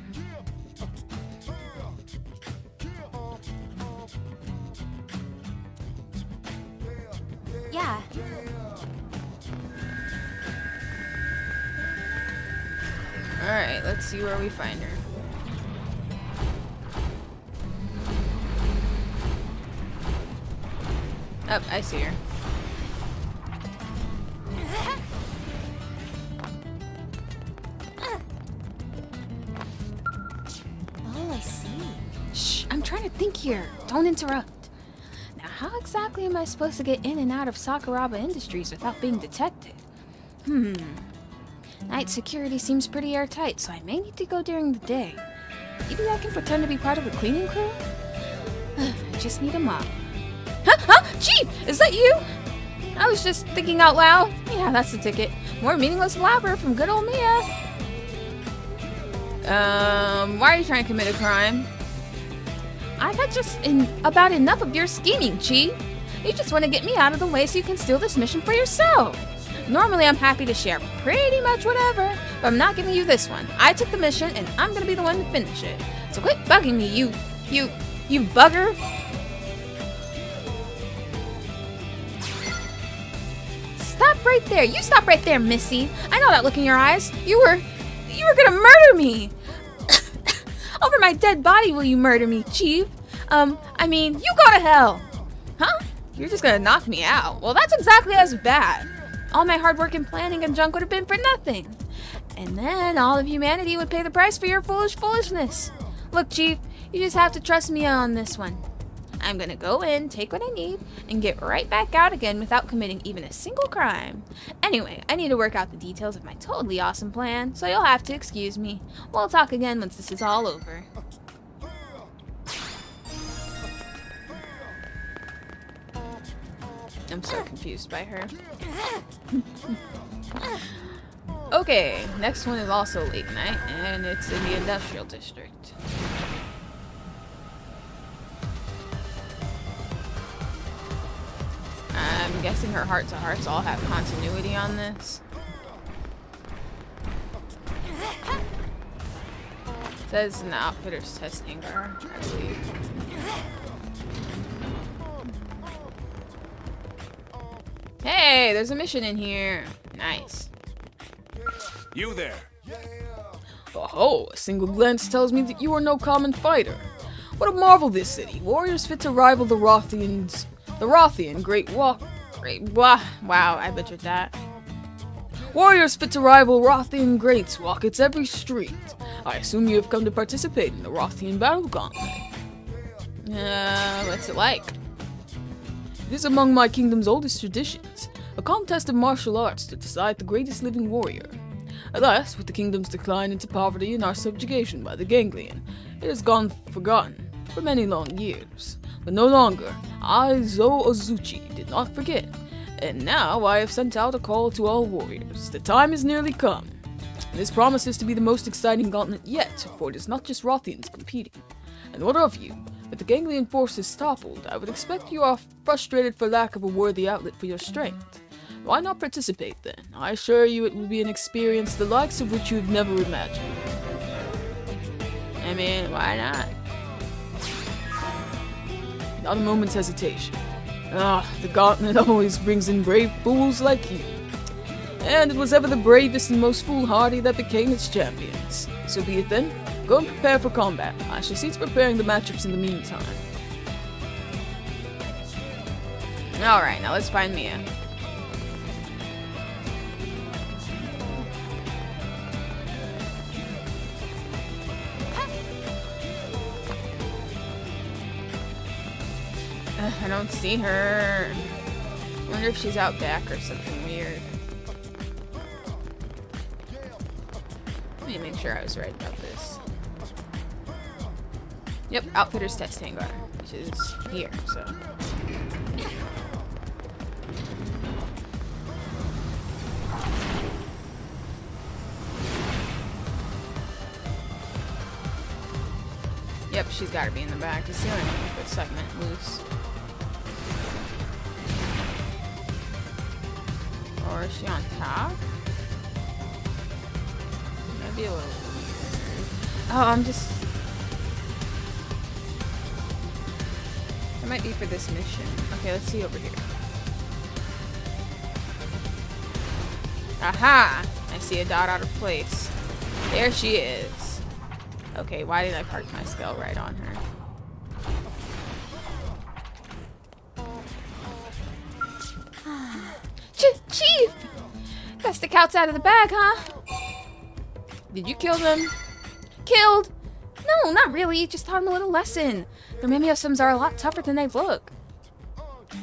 Yeah. Alright, let's see where we find her. Oh, I see her. Oh, I see. Shh, I'm trying to think here. Don't interrupt. Now, how exactly am I supposed to get in and out of Sakuraba Industries without being detected? Night security seems pretty airtight, so I may need to go during the day. Maybe I can pretend to be part of the cleaning crew? I just need a mop. Huh? Chief! Is that you? I was just thinking out loud. Yeah, that's the ticket. More meaningless blabber from good old Mia. Why are you trying to commit a crime? I've had just about enough of your scheming, Chief. You just want to get me out of the way so you can steal this mission for yourself. Normally, I'm happy to share pretty much whatever, but I'm not giving you this one. I took the mission, and I'm gonna be the one to finish it. So quit bugging me, you bugger. Stop right there. You stop right there, Missy. I know that look in your eyes. You were gonna murder me. Over my dead body will you murder me, Chief? I mean, you go to hell. Huh? You're just gonna knock me out. Well, that's exactly as bad. All my hard work and planning and junk would have been for nothing. And then all of humanity would pay the price for your foolishness. Look, Chief, you just have to trust me on this one. I'm gonna go in, take what I need, and get right back out again without committing even a single crime. Anyway, I need to work out the details of my totally awesome plan, so you'll have to excuse me. We'll talk again once this is all over. I'm so confused by her. Okay, next one is also late night, and it's in the industrial district. I'm guessing her heart-to-hearts all have continuity on this. It says in the outfitter's test hangar, I believe. Hey, there's a mission in here. Nice. You there. Oh, a single glance tells me that you are no common fighter. What a marvel this city. Warriors fit to rival the Rothians. The Rothian wow, I butchered that. Warriors fit to rival Rothian greats walk its every street. I assume you have come to participate in the Rothian battle gauntlet. What's it like? It is among my kingdom's oldest traditions, a contest of martial arts to decide the greatest living warrior. Alas, with the kingdom's decline into poverty and our subjugation by the Ganglion, it has gone forgotten for many long years. But no longer, I, Zo Ozuchi, did not forget, and now I have sent out a call to all warriors. The time has nearly come. This promises to be the most exciting gauntlet yet, for it is not just Rothians competing. And what of you? With the Ganglion forces toppled, I would expect you are frustrated for lack of a worthy outlet for your strength. Why not participate then? I assure you it will be an experience the likes of which you have never imagined. I mean, why not? Not a moment's hesitation. The gauntlet always brings in brave fools like you. And it was ever the bravest and most foolhardy that became its champions. So be it then. Go and prepare for combat. I shall see to preparing the matchups in the meantime. Alright, now let's find Mia. I don't see her. I wonder if she's out back or something weird. Let me make sure I was right about this. Yep, outfitter's test hangar, which is here, so. Yep, she's gotta be in the back. The ceiling foot segment loose. Or is she on top? Maybe a little weird. Oh, it might be for this mission. Okay, let's see over here. Aha! I see a dot out of place. There she is. Okay, why did I park my spell right on her? Chief! Got stickouts out of the bag, huh? Did you kill them? Killed? No, not really. Just taught them a little lesson. Their Mimiosums are a lot tougher than they look.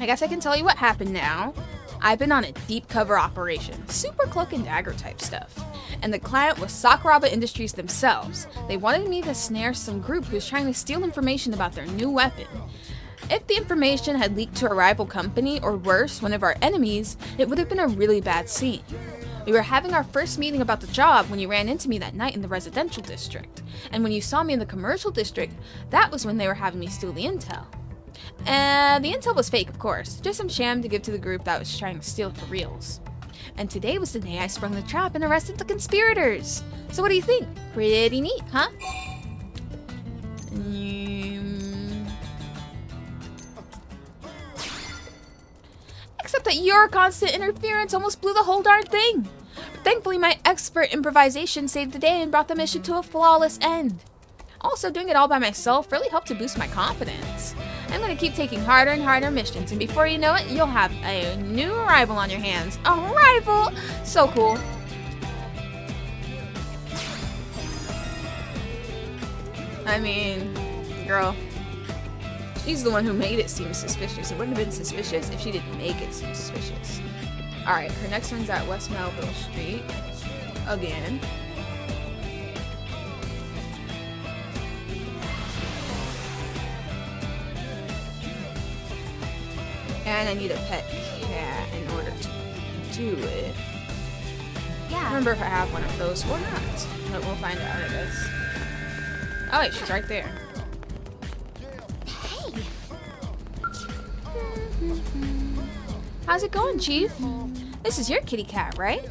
I guess I can tell you what happened now. I've been on a deep cover operation, super cloak and dagger type stuff. And the client was Sakuraba Industries themselves. They wanted me to snare some group who was trying to steal information about their new weapon. If the information had leaked to a rival company, or worse, one of our enemies, it would have been a really bad scene. We were having our first meeting about the job when you ran into me that night in the residential district. And when you saw me in the commercial district, that was when they were having me steal the intel. And the intel was fake, of course, just some sham to give to the group that was trying to steal it for reals. And today was the day I sprung the trap and arrested the conspirators. So what do you think? Pretty neat, huh? Except that your constant interference almost blew the whole darn thing. But thankfully, my expert improvisation saved the day and brought the mission to a flawless end. Also, doing it all by myself really helped to boost my confidence. I'm gonna keep taking harder and harder missions, and before you know it, you'll have a new rival on your hands. A rival! So cool. I mean, girl, She's the one who made it seem suspicious. It wouldn't have been suspicious if she didn't make it seem suspicious. Alright, her next one's at West Melville Street. Again. And I need a pet cat in order to do it. I Yeah. don't remember if I have one of those or not. But we'll find out, I guess. Oh wait, she's right there. Hey. How's it going, Chief? This is your kitty cat, right?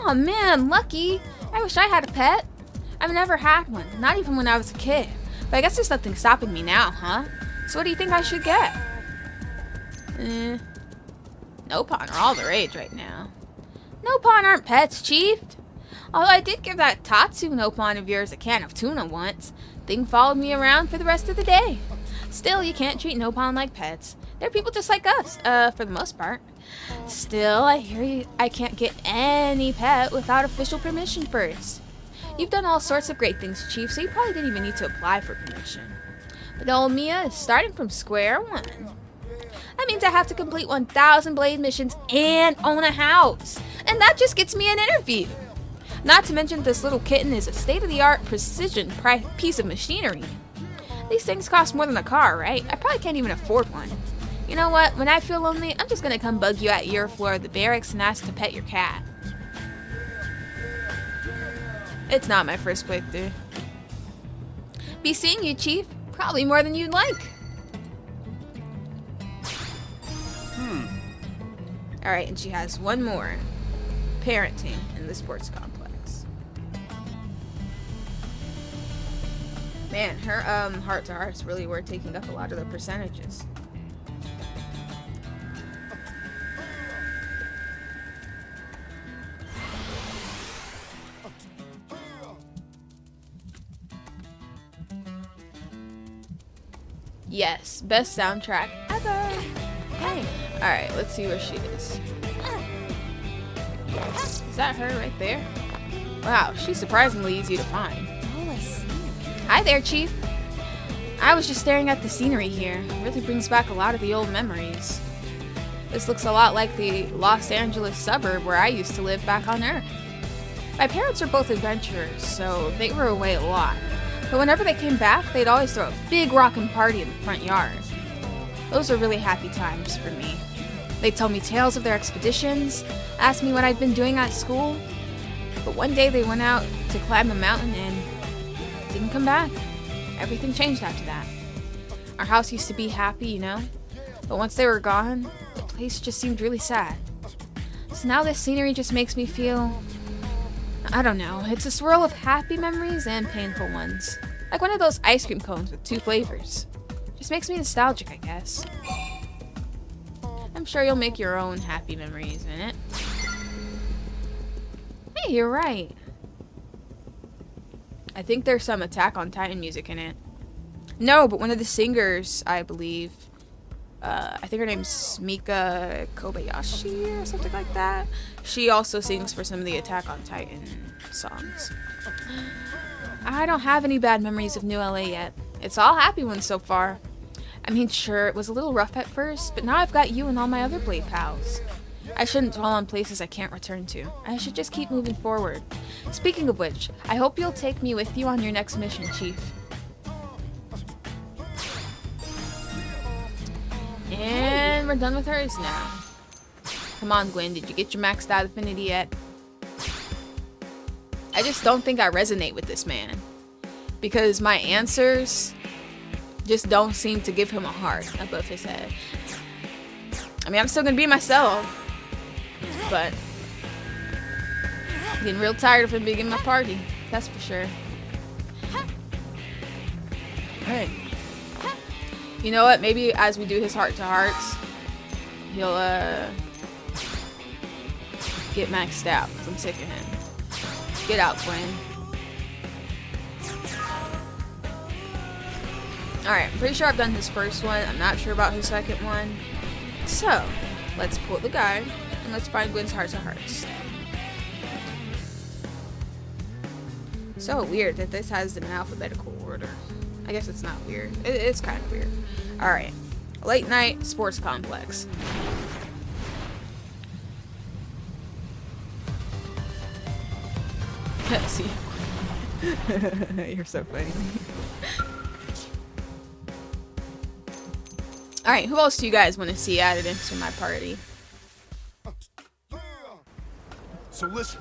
Oh man, lucky. I wish I had a pet. I've never had one, not even when I was a kid. But I guess there's nothing stopping me now, huh? So what do you think I should get? Nopon are all the rage right now. Nopon aren't pets, Chief. Although I did give that Tatsu Nopon of yours a can of tuna once. Thing followed me around for the rest of the day. Still, you can't treat Nopon like pets. They're people just like us, for the most part. Still, I hear you. I can't get any pet without official permission first. You've done all sorts of great things, Chief, so you probably didn't even need to apply for permission. But old Mia is starting from square one. That means I have to complete 1,000 blade missions and own a house. And that just gets me an interview. Not to mention this little kitten is a state-of-the-art precision piece of machinery. These things cost more than a car, right? I probably can't even afford one. You know what? When I feel lonely, I'm just gonna come bug you at your floor of the barracks and ask to pet your cat. It's not my first playthrough. Be seeing you, Chief. Probably more than you'd like. Alright, and she has one more. Parenting in the sports complex. Man, her heart-to-hearts really were taking up a lot of the percentages. Yes, best soundtrack ever. Hey. Alright, let's see where she is. Is that her right there? Wow, she's surprisingly easy to find. Oh, I see. Hi there, Chief. I was just staring at the scenery here. It really brings back a lot of the old memories. This looks a lot like the Los Angeles suburb where I used to live back on Earth. My parents were both adventurers, so they were away a lot. But whenever they came back, they'd always throw a big rockin' party in the front yard. Those were really happy times for me. They'd tell me tales of their expeditions, ask me what I'd been doing at school. But one day they went out to climb a mountain and didn't come back. Everything changed after that. Our house used to be happy, you know? But once they were gone, the place just seemed really sad. So now this scenery just makes me feel... I don't know, it's a swirl of happy memories and painful ones. Like one of those ice cream cones with 2 flavors. Just makes me nostalgic, I guess. I'm sure you'll make your own happy memories in it. Hey, you're right. I think there's some Attack on Titan music in it. No, but one of the singers, I believe. I think her name's Mika Kobayashi or something like that. She also sings for some of the Attack on Titan songs. I don't have any bad memories of New LA yet. It's all happy ones so far. I mean, sure, it was a little rough at first, but now I've got you and all my other Blade pals. I shouldn't dwell on places I can't return to. I should just keep moving forward. Speaking of which, I hope you'll take me with you on your next mission, Chief. And we're done with hers now. Come on, Gwen, did you get your maxed out affinity yet? I just don't think I resonate with this man. Because my answers just don't seem to give him a heart above his head. I mean, I'm still gonna be myself. But I'm getting real tired of him being in my party. That's for sure. Hey. You know what? Maybe as we do his heart-to-hearts, he'll, get maxed out. 'Cause I'm sick of him. Get out, Gwen. Alright, I'm pretty sure I've done his first one. I'm not sure about his second one. So, let's pull the guide, and let's find Gwen's heart-to-hearts. So weird that this has them in alphabetical order. I guess it's not weird. It's kind of weird. Alright. Late night sports complex. See. You're so funny. Alright, who else do you guys want to see added into my party? So listen.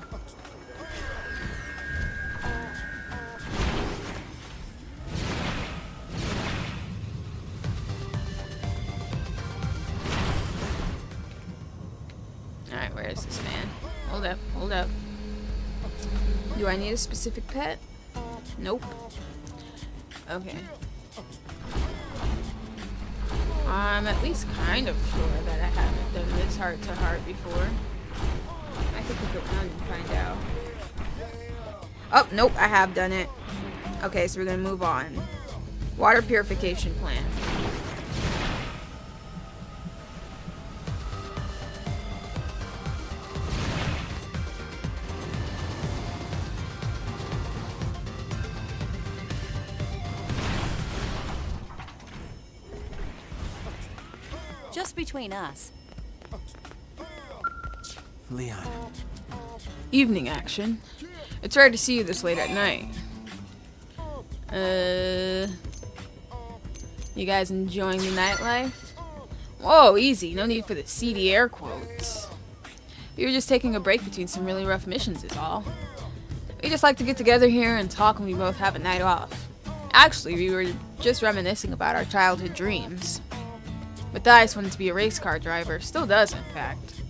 Alright, where is this man? Hold up, hold up. Do I need a specific pet? Nope. Okay. I'm at least kind of sure that I haven't done this heart-to-heart before. I could pick it around and find out. Oh, nope, I have done it. Okay, so we're gonna move on. Water purification plant. Just between us. Leon. Evening action. It's rare to see you this late at night. You guys enjoying the nightlife? Whoa, easy. No need for the seedy air quotes. We were just taking a break between some really rough missions is all. We just like to get together here and talk when we both have a night off. Actually, we were just reminiscing about our childhood dreams. Matthias wanted to be a race car driver. Still does, in fact.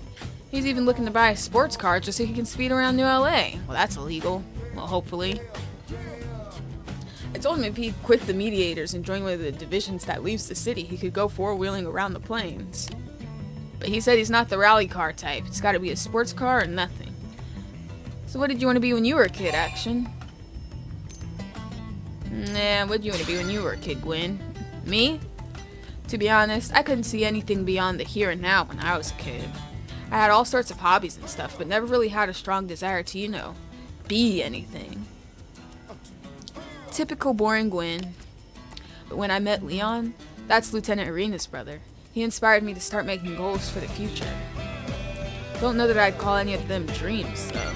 He's even looking to buy a sports car just so he can speed around New LA. Well, that's illegal. Well, hopefully. I told him if he quit the mediators and joined one of the divisions that leaves the city, he could go four-wheeling around the plains. But he said he's not the rally car type. It's gotta be a sports car or nothing. So what did you want to be when you were a kid, Action? Nah, what did you want to be when you were a kid, Gwen? Me? To be honest, I couldn't see anything beyond the here and now when I was a kid. I had all sorts of hobbies and stuff, but never really had a strong desire to, you know, be anything. Typical boring Gwen. But when I met Leon, that's Lieutenant Irina's brother. He inspired me to start making goals for the future. Don't know that I'd call any of them dreams, though.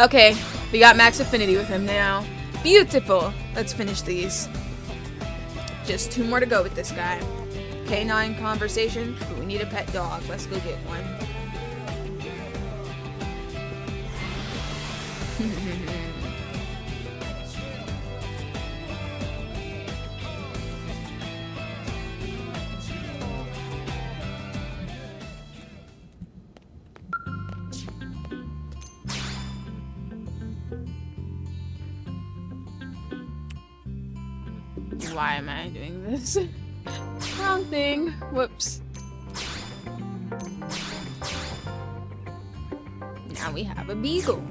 Okay, we got max affinity with him now. Beautiful! Let's finish these. Just 2 more to go with this guy. Canine conversation, but we need a pet dog. Let's go get one. Why am I doing this? Wrong thing. Whoops. Now we have a beagle.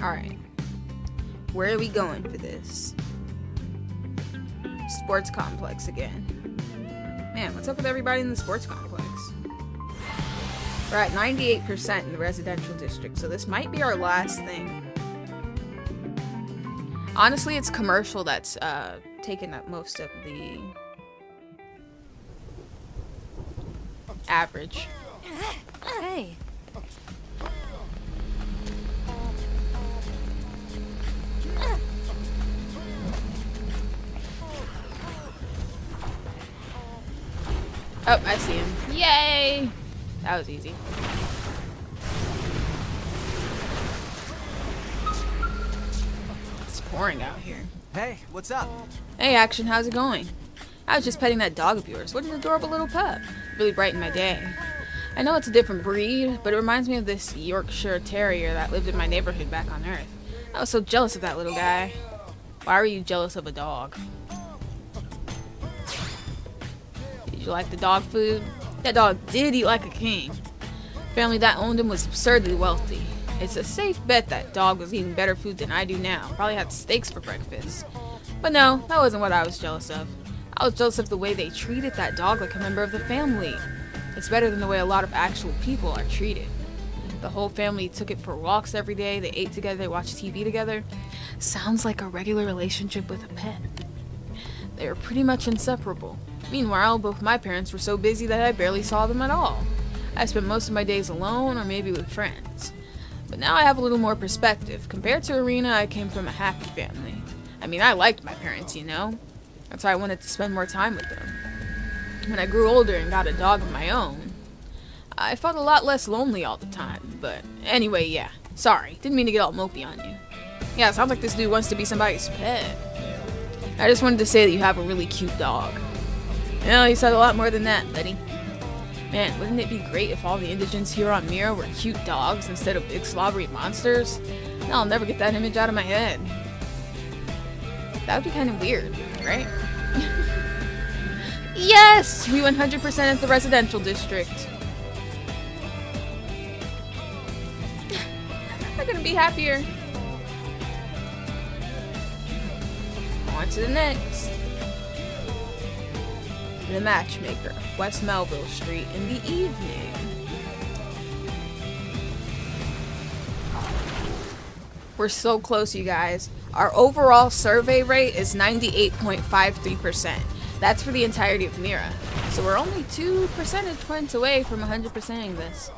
Alright. Where are we going for this? Sports complex again. Man, what's up with everybody in the sports complex? We're at 98% in the residential district, so this might be our last thing. Honestly, it's commercial that's taken up most of the average. Hey. Oh, I see him. Yay! That was easy. It's pouring out here. Hey, what's up? Hey, Action, how's it going? I was just petting that dog of yours. What an adorable little pup. Really brightened my day. I know it's a different breed, but it reminds me of this Yorkshire Terrier that lived in my neighborhood back on Earth. I was so jealous of that little guy. Why were you jealous of a dog? Did you like the dog food? That dog did eat like a king. The family that owned him was absurdly wealthy. It's a safe bet that dog was eating better food than I do now. Probably had steaks for breakfast. But no, that wasn't what I was jealous of. I was jealous of the way they treated that dog like a member of the family. It's better than the way a lot of actual people are treated. The whole family took it for walks every day. They ate together. They watched TV together. Sounds like a regular relationship with a pet. They were pretty much inseparable. Meanwhile, both my parents were so busy that I barely saw them at all. I spent most of my days alone or maybe with friends. But now I have a little more perspective. Compared to Irina, I came from a happy family. I mean, I liked my parents, you know? That's why I wanted to spend more time with them. When I grew older and got a dog of my own, I felt a lot less lonely all the time. But anyway, yeah. Sorry, didn't mean to get all mopey on you. Yeah, it sounds like this dude wants to be somebody's pet. I just wanted to say that you have a really cute dog. Well, you said a lot more than that, Betty. Man, wouldn't it be great if all the indigents here on Mira were cute dogs instead of big slobbery monsters? I'll never get that image out of my head. That would be kind of weird, right? Yes! We 100% at the residential district. I'm gonna be happier. On to the next. The Matchmaker, West Melville Street in the evening. We're so close, you guys. Our overall survey rate is 98.53%. That's for the entirety of Mira. So we're only 2 percentage points away from 100%ing this.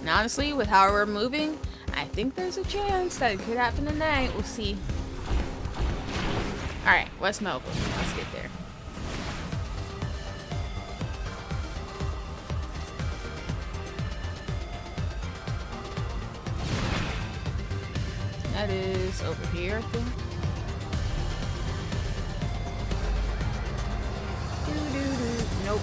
And honestly, with how we're moving, I think there's a chance that it could happen tonight. We'll see. Alright, West Melville. Let's get there. That is over here, I think. Nope.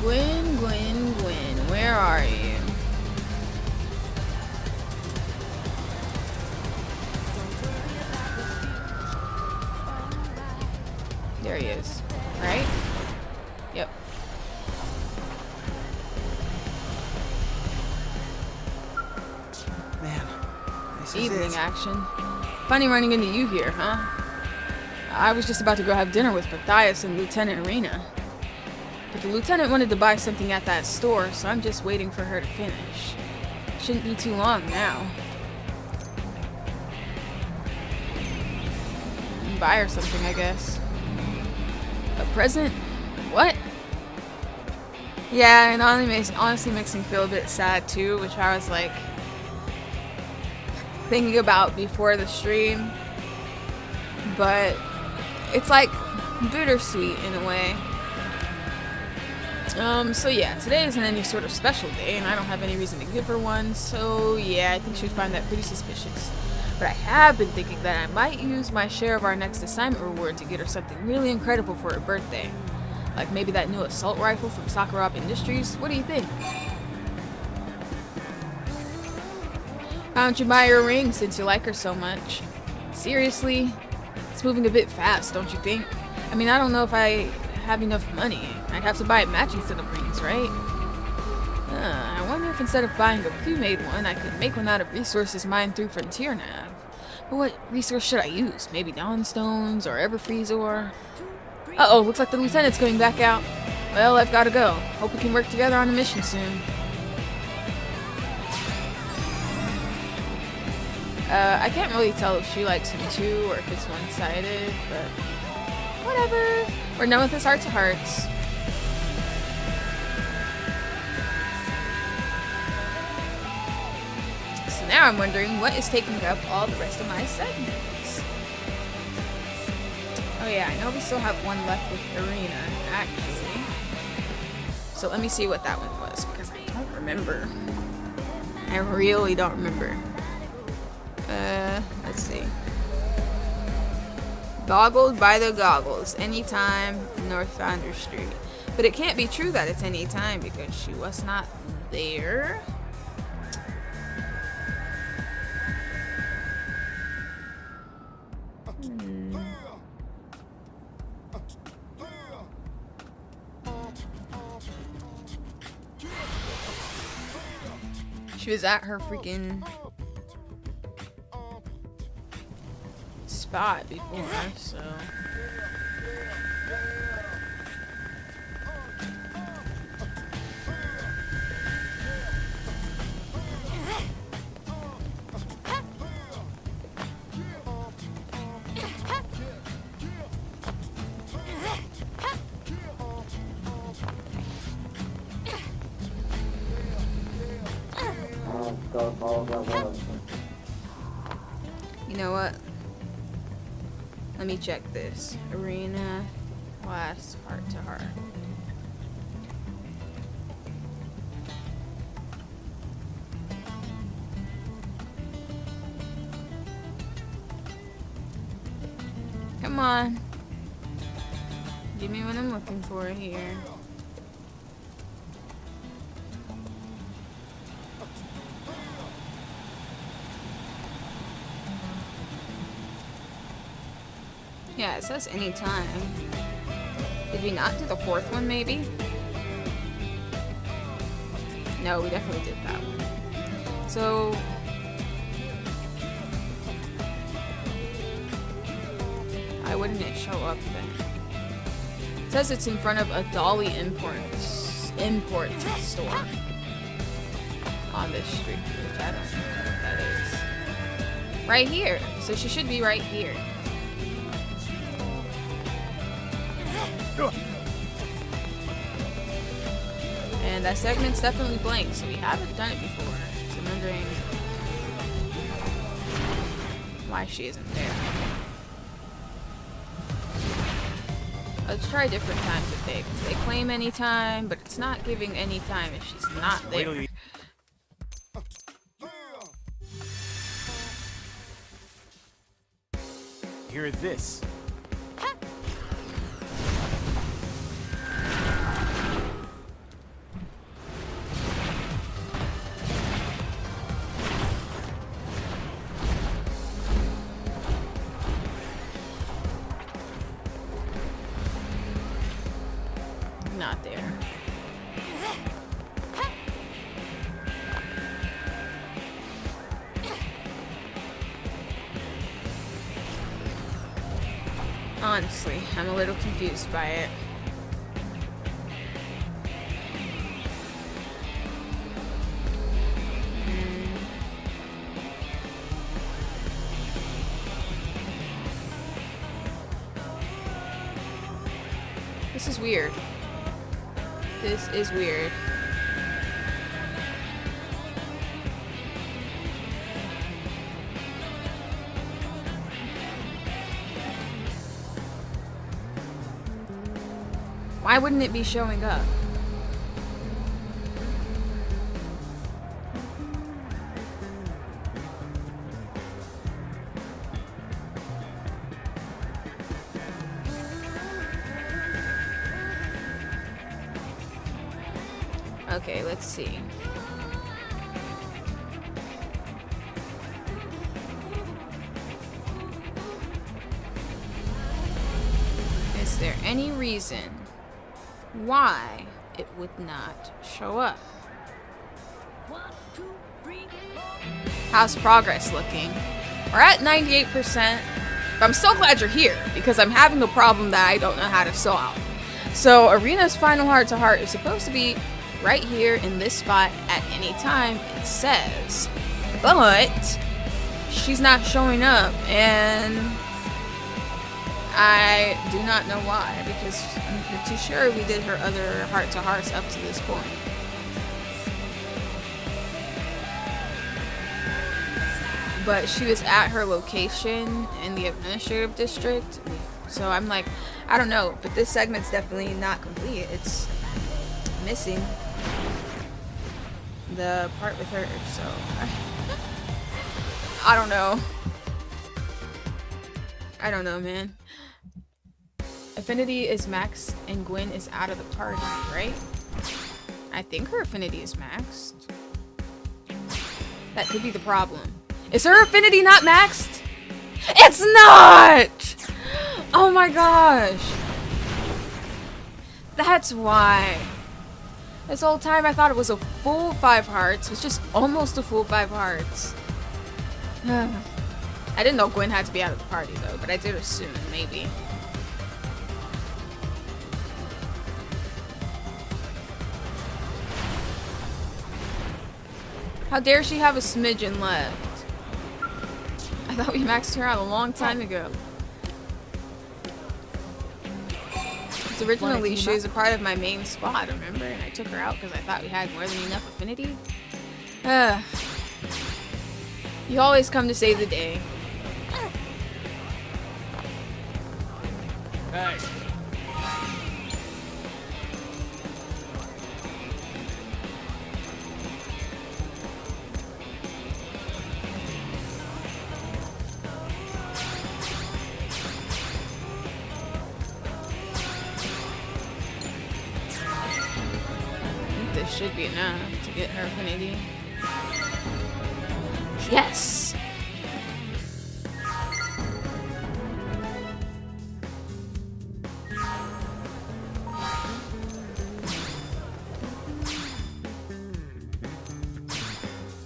Gwen, Gwen, Gwen, where are you? There he is, right? Yep. Man, this is Evening it. action. Funny running into you here, huh? I was just about to go have dinner with Matthias and Lieutenant Irina. But the lieutenant wanted to buy something at that store, so I'm just waiting for her to finish. Shouldn't be too long now. Buy her something, I guess. A present? What? Yeah, it honestly makes me feel a bit sad too, which I was like thinking about before the stream. But it's like bittersweet in a way. So yeah, today isn't any sort of special day, and I don't have any reason to give her one, so yeah, I think she'd find that pretty suspicious. But I have been thinking that I might use my share of our next assignment reward to get her something really incredible for her birthday. Like maybe that new assault rifle from Sakharov Industries. What do you think? Why don't you buy her a ring since you like her so much? Seriously? It's moving a bit fast, don't you think? I mean, I don't know if I have enough money. I'd have to buy it matching to the rings, right? I wonder if instead of buying a pre-made one, I could make one out of resources mined through Frontier Nav. But what resource should I use? Maybe Dawnstones or Everfreeze ore? Uh-oh, looks like the lieutenant's going back out. Well, I've gotta go. Hope we can work together on a mission soon. I can't really tell if she likes him too or if it's one-sided, but whatever. We're done with this hearts of hearts. So now I'm wondering what is taking up all the rest of my segments. Oh yeah, I know we still have one left with Irina, actually. So let me see what that one was, because I don't remember. I really don't remember. Let's see. Boggled by the goggles, anytime, North Founder Street. But it can't be true that it's anytime because she was not there. She was at her freaking spot before, so. You know what? Let me check this. Arena, last heart to heart. Come on. Give me what I'm looking for here. Yeah, it says anytime. Did we not do the fourth one, maybe? No, we definitely did that one. So... why wouldn't it show up then? It says it's in front of a Dolly import store on this street, which I don't know what that is. Right here. So she should be right here. And that segment's definitely blank, so we haven't done it before. So I'm wondering why she isn't there. Let's try different times of day, because they claim any time, but it's not giving any time if she's not there. Hear this. Not there. Honestly, I'm a little confused by it. This is weird. This is weird. Why wouldn't it be showing up? Okay, let's see. Is there any reason why it would not show up? How's progress looking? We're at 98%, but I'm so glad you're here because I'm having a problem that I don't know how to solve. So Arena's final heart-to-heart is supposed to be right here in this spot at any time, it says, but she's not showing up, and I do not know why, because I'm pretty sure we did her other heart-to-hearts up to this point. But she was at her location in the administrative district, so I'm like, I don't know, but this segment's definitely not complete. It's missing the part with her, so I don't know. I don't know, man. Affinity is maxed and Gwen is out of the party, right? I think her affinity is maxed. That could be the problem. Is her affinity not maxed? It's not! Oh my gosh. That's why. This whole time I thought it was a full 5 hearts. It was just almost a full 5 hearts. I didn't know Gwen had to be out of the party though, but I did assume, maybe. How dare she have a smidgen left? I thought we maxed her out a long time ago. Because originally she was a part of my main squad, remember? And I took her out because I thought we had more than enough affinity. You always come to save the day. Hey. I think this should be enough to get her affinity. Yes!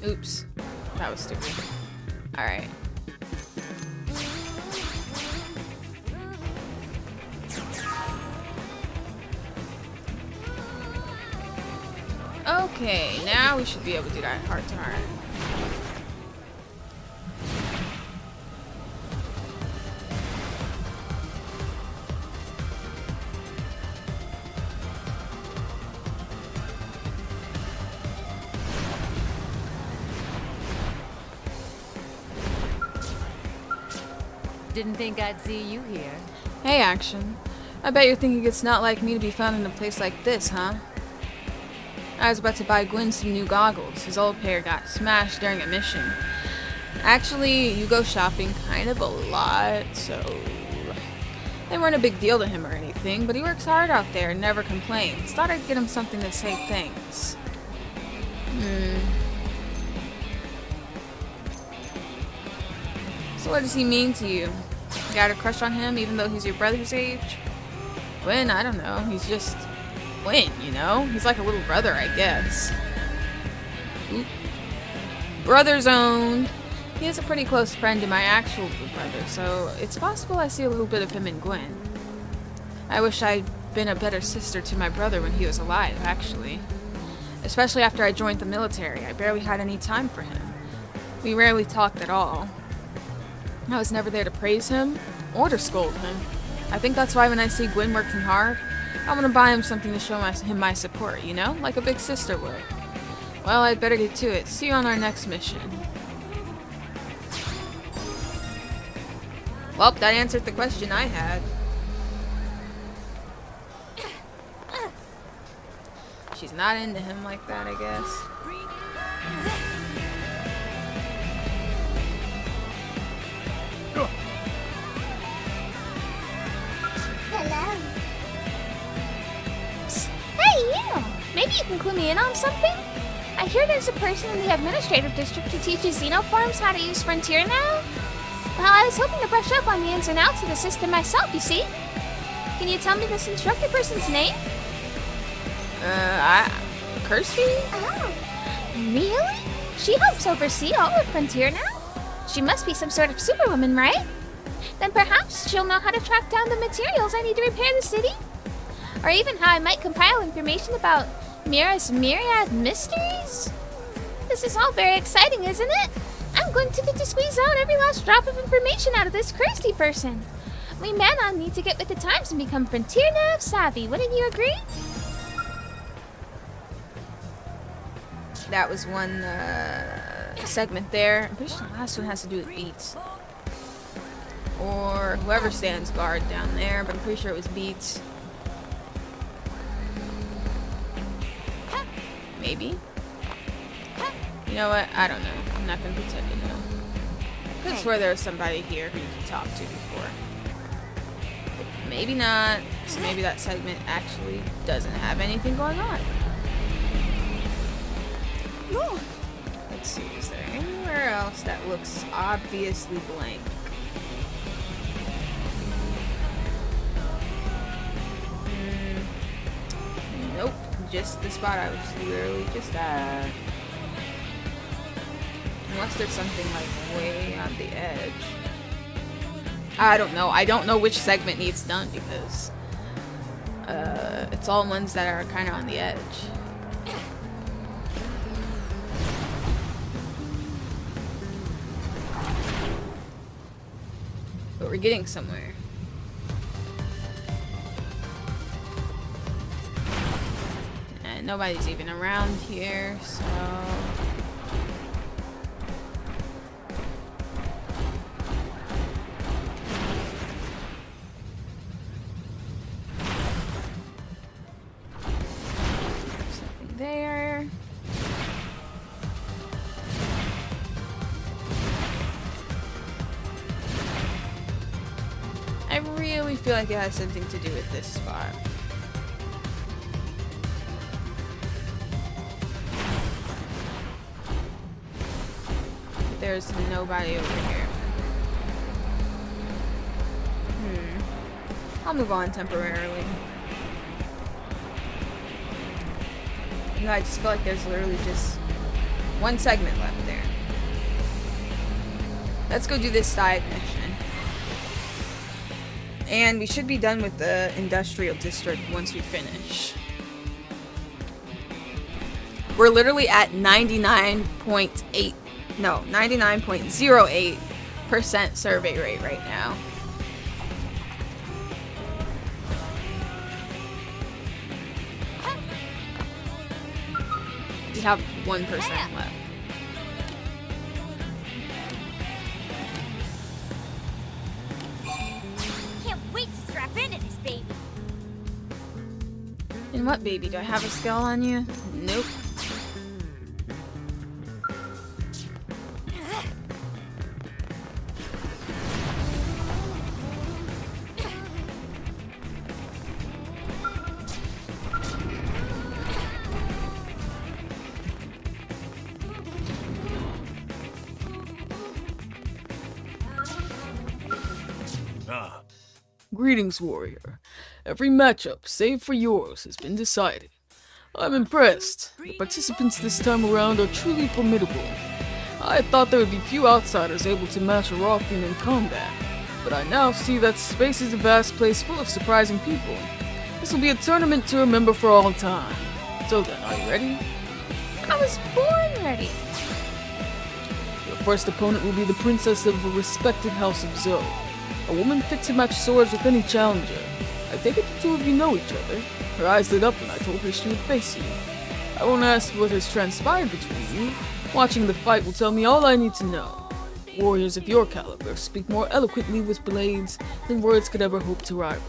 Oops. That was stupid. Alright. Okay, now we should be able to do that heart to heart. Didn't think I'd see you here. Hey, Action. I bet you're thinking it's not like me to be found in a place like this, huh? I was about to buy Gwen some new goggles. His old pair got smashed during a mission. Actually, you go shopping kind of a lot, so... They weren't a big deal to him or anything, but he works hard out there and never complains. Thought I'd get him something to say thanks. So what does he mean to you? You got a crush on him even though he's your brother's age? Gwen, I don't know. He's just Gwen, you know? He's like a little brother, I guess. Oop. Brother's owned. He is a pretty close friend to my actual brother, so it's possible I see a little bit of him in Gwen. I wish I'd been a better sister to my brother when he was alive, actually. Especially after I joined the military. I barely had any time for him. We rarely talked at all. I was never there to praise him or to scold him. I think that's why when I see Gwen working hard, I want to buy him something to show him my support, you know? Like a big sister would. Well, I'd better get to it. See you on our next mission. Well, that answered the question I had. She's not into him like that, I guess. Hello. Psst. Hey, you! Maybe you can clue me in on something? I hear there's a person in the administrative district who teaches xenoforms how to use Frontier now. Well, I was hoping to brush up on the ins and outs of the system myself, you see. Can you tell me this instructor person's name? Kirsty? Oh, really? She helps oversee all of Frontier now? She must be some sort of superwoman, right? Then perhaps she'll know how to track down the materials I need to repair the city? Or even how I might compile information about Mira's myriad mysteries? This is all very exciting, isn't it? I'm going to get to squeeze out every last drop of information out of this Kirsty person. We Manon need to get with the times and become Frontier Nav savvy, wouldn't you agree? That was one segment there. I'm pretty sure the last one has to do with Beats. Or whoever stands guard down there, but I'm pretty sure it was Beats. Maybe? You know what? I don't know. I'm not gonna pretend to know. I could swear there was somebody here who you could talk to before. But maybe not. So maybe that segment actually doesn't have anything going on. Let's see, is there anywhere else that looks obviously blank? Nope, just the spot I was literally just at. Unless there's something like way on the edge. I don't know. I don't know which segment needs done because it's all ones that are kind of on the edge. But we're getting somewhere. And nobody's even around here, so... Something there. I really feel like it has something to do with this spot. But there's nobody over here. I'll move on temporarily. You know, I just feel like there's literally just one segment left there. Let's go do this side mission. And we should be done with the industrial district once we finish. We're literally at 99.08% survey rate right now. We have 1% left. And what baby? Do I have a skill on you? Nope. Greetings, warrior. Every matchup, save for yours, has been decided. I'm impressed. The participants this time around are truly formidable. I thought there would be few outsiders able to match a Rothian in combat, but I now see that space is a vast place full of surprising people. This will be a tournament to remember for all time. So then, are you ready? I was born ready. Your first opponent will be the princess of a respected house of Zoe. A woman fit to match swords with any challenger. I take it the two of you know each other. Her eyes lit up when I told her she would face you. I won't ask what has transpired between you. Watching the fight will tell me all I need to know. Warriors of your caliber speak more eloquently with blades than words could ever hope to rival.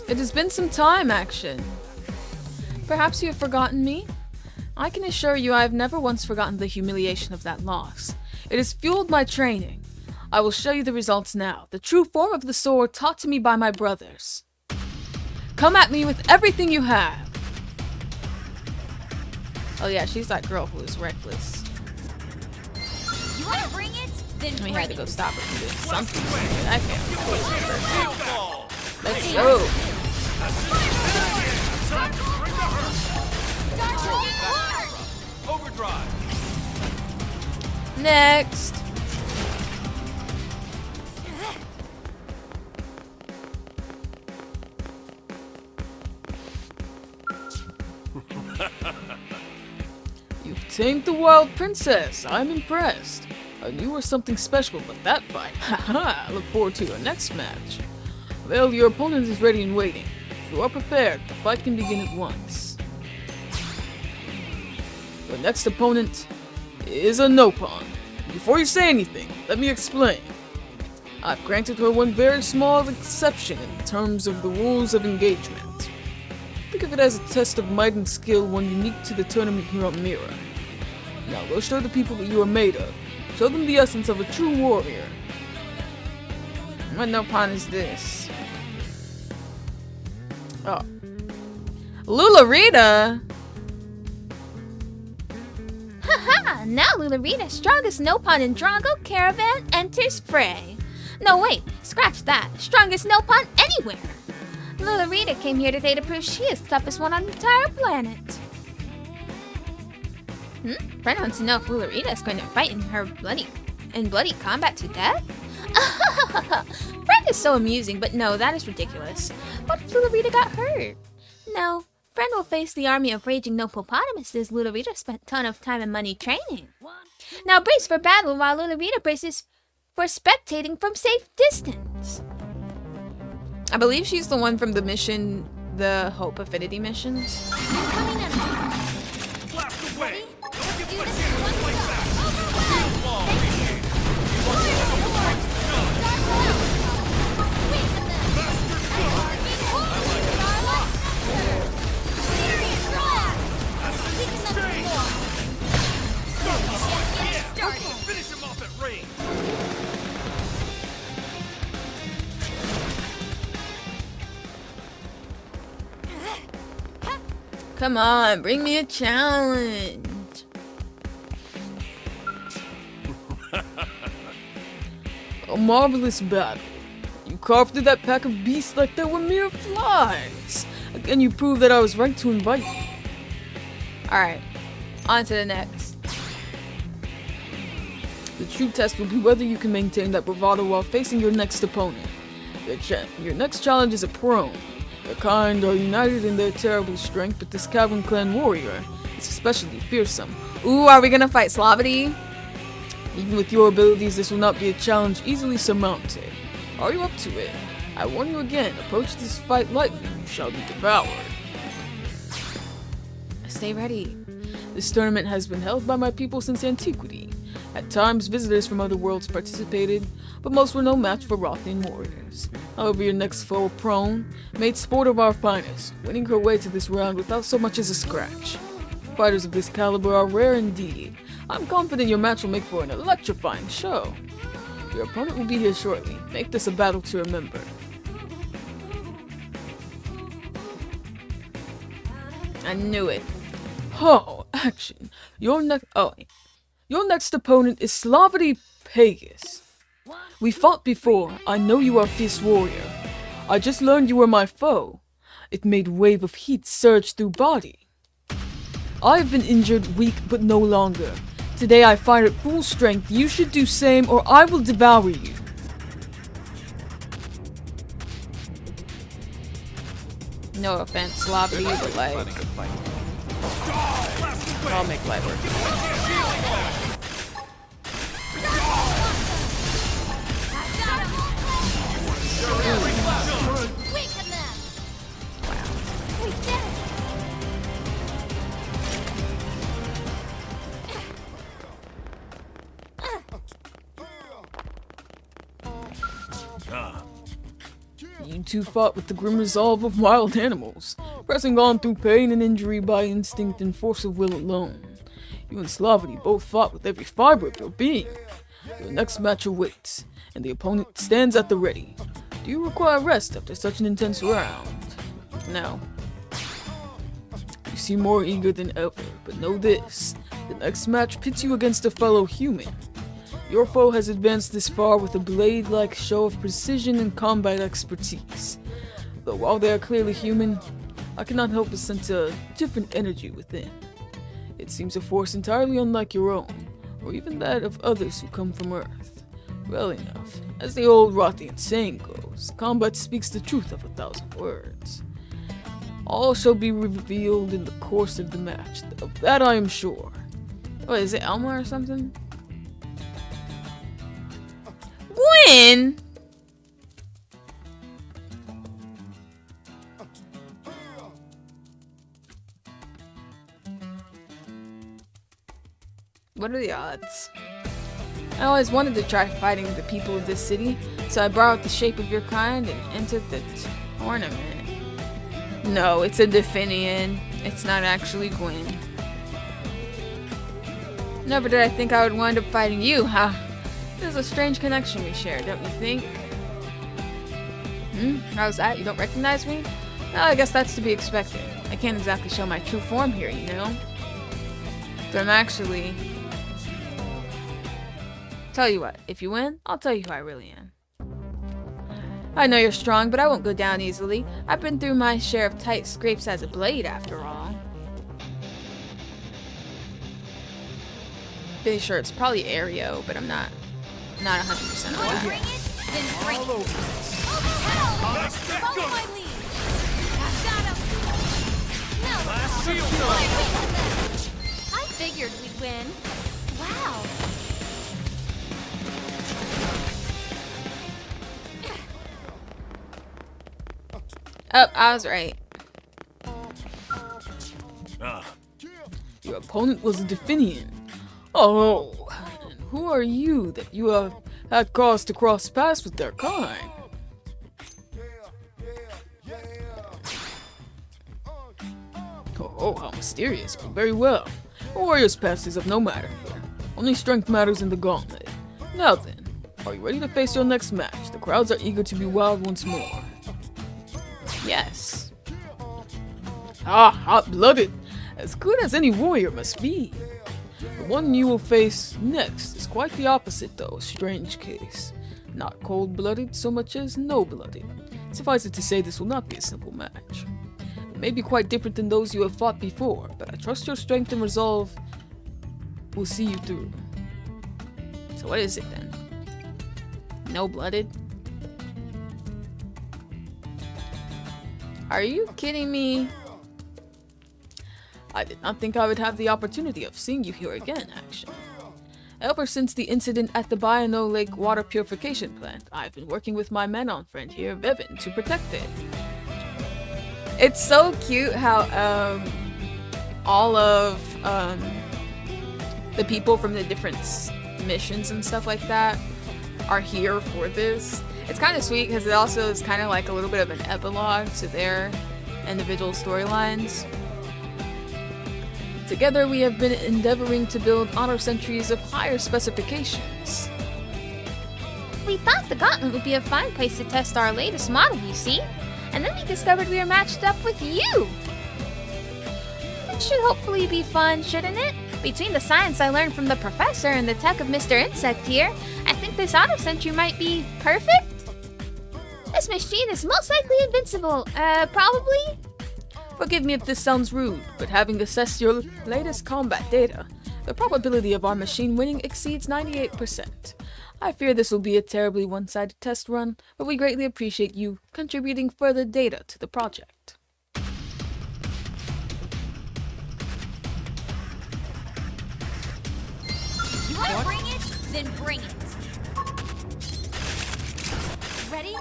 It has been some time, Action. Perhaps you have forgotten me? I can assure you I have never once forgotten the humiliation of that loss. It has fueled my training. I will show you the results now, the true form of the sword taught to me by my brothers. Come at me with everything you have. Oh yeah, she's that girl who is reckless. You want to bring it? Then We bring had to it. go stop her from doing something. I can't Ball. Let's go. Overdrive. Next. You've tamed the wild princess. I'm impressed. I knew you were something special, but that fight, haha, I look forward to your next match. Well, your opponent is ready and waiting. If you are prepared, the fight can begin at once. Your next opponent is a no-pawn. Before you say anything, let me explain. I've granted her one very small exception in terms of the rules of engagement. Think of it as a test of might and skill, one unique to the tournament here on Mira. Now go show the people what you are made of. Show them the essence of a true warrior. What no pawn is this? Oh. Lularita? Haha! Now Lularita, strongest Nopon in Drago Caravan, enters fray. No wait, scratch that. Strongest no pun anywhere. Lulurita came here today to prove she is the toughest one on the entire planet. Friend wants to know if Lulurita is going to fight in bloody combat to death? Friend is so amusing, but no, that is ridiculous. What if Lulurita got hurt? No, Friend will face the army of raging hippopotamuses Lulurita spent a ton of time and money training. Now brace for battle while Lulurita braces for spectating from safe distance. I believe she's the one from the mission, the Hope Affinity missions. Blast away! Don't give my this chance in one to fight shot. back! Override! Law initiated. You want to know what makes the gun? Weaken them! Master gun! Serious rock! Weaken them some more! Yeah! Finish him off at range! Come on, bring me a challenge. A marvelous battle. You carved through that pack of beasts like they were mere flies. Again, you proved that I was right to invite you. Alright, on to the next. The true test will be whether you can maintain that bravado while facing your next opponent. Your next challenge is a prone. Their kind are united in their terrible strength, but this Cavern Clan warrior is especially fearsome. Ooh, are we gonna fight Slavity? Even with your abilities, this will not be a challenge easily surmounted. Are you up to it? I warn you again, approach this fight lightly, you shall be devoured. Stay ready. This tournament has been held by my people since antiquity. At times, visitors from other worlds participated, but most were no match for Rothian warriors. However, your next foe, Prone, made sport of our finest, winning her way to this round without so much as a scratch. Fighters of this caliber are rare indeed. I'm confident your match will make for an electrifying show. Your opponent will be here shortly. Make this a battle to remember. I knew it. Oh, action. Your next opponent is Slavity Pegasus. We fought before. I know you are a fierce warrior. I just learned you were my foe. It made a wave of heat surge through body. I have been injured, weak, but no longer. Today I fight at full strength. You should do same or I will devour you. No offense, Slavity, but like, Planning to fight. I'll make light work. Weaken them! We did it! You two fought with the grim resolve of wild animals, pressing on through pain and injury by instinct and force of will alone. You and Slavity both fought with every fiber of your being. Your next match awaits, and the opponent stands at the ready. Do you require rest after such an intense round? No. You seem more eager than ever, but know this. The next match pits you against a fellow human. Your foe has advanced this far with a blade-like show of precision and combat expertise. Though while they are clearly human, I cannot help but sense a different energy within. It seems a force entirely unlike your own, or even that of others who come from Earth. Well enough, as the old Rothian saying goes, combat speaks the truth of 1,000 words. All shall be revealed in the course of the match, of that I am sure. What, is it Elma or something? Gwen! What are the odds? I always wanted to try fighting the people of this city, so I borrowed the shape of your kind and entered the tournament. No, it's a Definian. It's not actually Gwen. Never did I think I would wind up fighting you, huh? There's a strange connection we share, don't you think? How's that? You don't recognize me? Well, I guess that's to be expected. I can't exactly show my true form here, you know? But I'm actually... Tell you what, if you win, I'll tell you who I really am. I know you're strong, but I won't go down easily. I've been through my share of tight scrapes as a blade, after all. Pretty sure it's probably Aereo, but I'm not 100% on that. Bring it, then bring it. Follow my lead. Got him. Now Last shield I figured we'd win. Wow. Oh, I was right. Your opponent was a Definian. Oh, and who are you that you have had cause to cross paths with their kind? Oh, how mysterious, but very well. A warrior's past is of no matter here. Only strength matters in the gauntlet. Now then, are you ready to face your next match? The crowds are eager to be wild once more. Yes. Ah, hot-blooded. As good as any warrior must be. The one you will face next is quite the opposite, though, a strange case. Not cold-blooded so much as no-blooded. Suffice it to say, this will not be a simple match. It may be quite different than those you have fought before, but I trust your strength and resolve will see you through. So what is it then? No-blooded? Are you kidding me? I did not think I would have the opportunity of seeing you here again, actually. Ever since the incident at the Bayano Lake water purification plant, I've been working with my Manon friend here, Vivin, to protect it. It's so cute how all of the people from the different missions and stuff like that are here for this. It's kind of sweet because it also is kind of like a little bit of an epilogue to their individual storylines. Together we have been endeavoring to build honor sentries of higher specifications. We thought the gauntlet would be a fine place to test our latest model, you see. And then we discovered we were matched up with you. It should hopefully be fun, shouldn't it? Between the science I learned from the professor and the tech of Mr. Insect here, I think this auto sentry might be perfect. This machine is most likely invincible, probably. Forgive me if this sounds rude, but having assessed your latest combat data, the probability of our machine winning exceeds 98%. I fear this will be a terribly one-sided test run, but we greatly appreciate you contributing further data to the project. You want to bring it? Then bring it. Ready?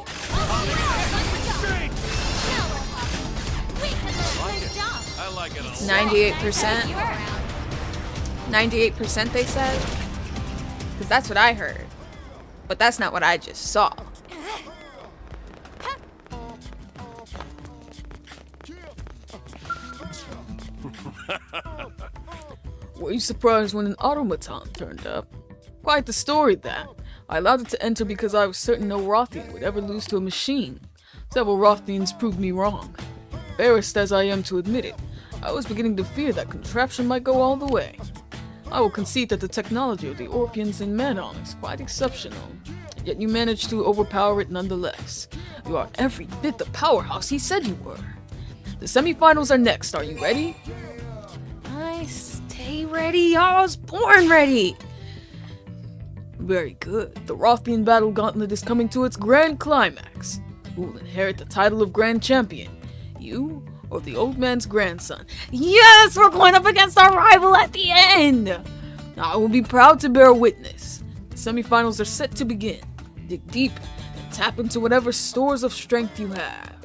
I like it a lot. 98%? 98% they said? Because that's what I heard. But that's not what I just saw. Were you surprised when an automaton turned up? Quite the story, that. I allowed it to enter because I was certain no Rothian would ever lose to a machine. Several Rothians proved me wrong. Embarrassed as I am to admit it, I was beginning to fear that contraption might go all the way. I will concede that the technology of the Orpians in Manon is quite exceptional, and yet you managed to overpower it nonetheless. You are every bit the powerhouse he said you were. The semifinals are next, are you ready? I stay ready. I was born ready. Very good. The Rothian Battle Gauntlet is coming to its grand climax. Who will inherit the title of Grand Champion? You or the old man's grandson? Yes, we're going up against our rival at the end. I will be proud to bear witness. The semifinals are set to begin. Dig deep and tap into whatever stores of strength you have.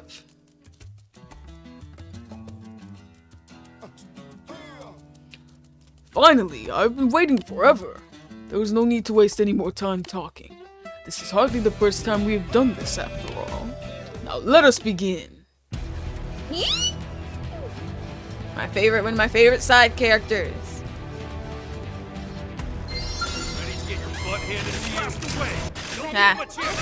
Finally, I've been waiting forever. There was no need to waste any more time talking. This is hardly the first time we have done this, after all. Now let us begin. One of my favorite side characters. Ready to get your butt handed to you? Blast away! Don't Nah. give him a chance.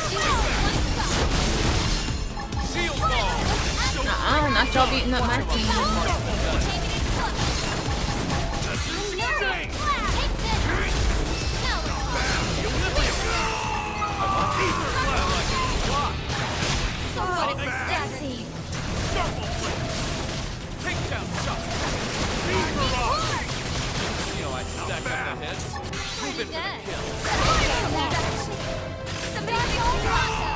Shield ball! Not y'all beating up my team. What an ecstasy! Takedown shot! You know I stack up the heads. Move in for the kill. Somebody call Bronco!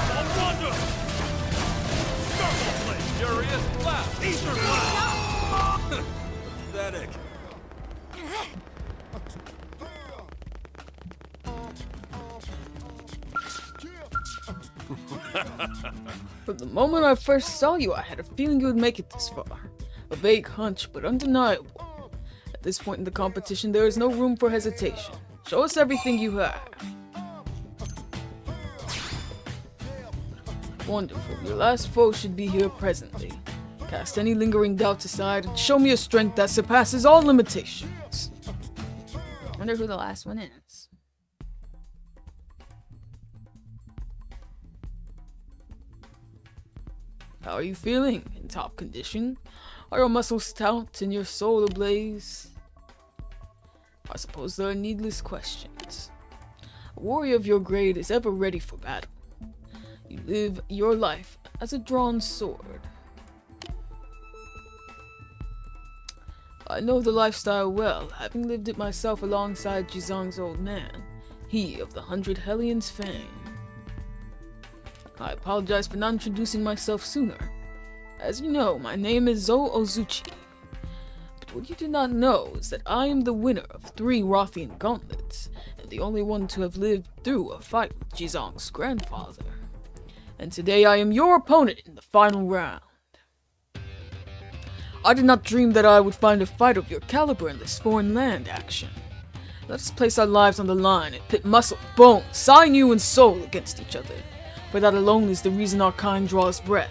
I'll wander! Circle blade! Furious blast! Ether blast! Pathetic. From the moment I first saw you, I had a feeling you would make it this far. A vague hunch, but undeniable. At this point in the competition, there is no room for hesitation. Show us everything you have. Wonderful. Your last foe should be here presently. Cast any lingering doubts aside and show me a strength that surpasses all limitations. Wonder who the last one is. How are you feeling? In top condition? Are your muscles stout and your soul ablaze? I suppose there are needless questions. A warrior of your grade is ever ready for battle. You live your life as a drawn sword. I know the lifestyle well, having lived it myself alongside Jizang's old man, he of the 100 Hellions fame. I apologize for not introducing myself sooner. As you know, my name is Zo Ozuchi. But what you do not know is that I am the winner of 3 Rothian gauntlets, and the only one to have lived through a fight with Jizang's grandfather. And today I am your opponent in the final round. I did not dream that I would find a fight of your caliber in this foreign land action. Let us place our lives on the line and pit muscle, bone, sinew, and soul against each other. For that alone is the reason our kind draws breath.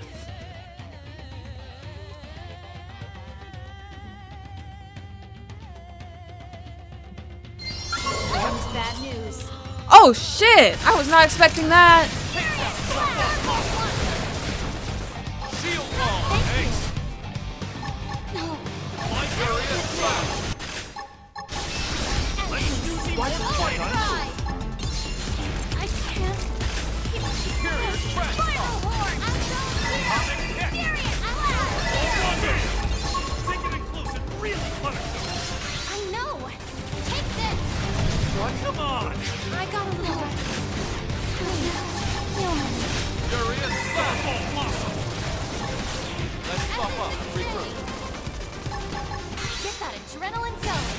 Comes bad news. Oh shit! I was not expecting that. Shield wall! Ace! My furious blast! I can't. Superior trash talk! Atomic kick! Take it close and really punish them! I know. Take this. What? Come on! I got a little. Furious blast! Awesome! Let's buff up and regroup. Get that adrenaline going.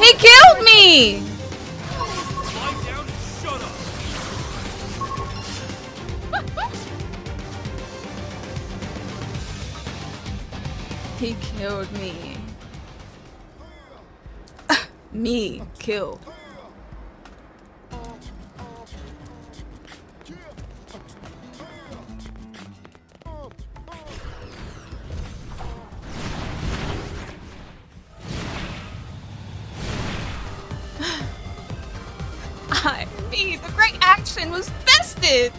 He killed me! Lie down and shut up! He killed me. Me kill. The great action was bested!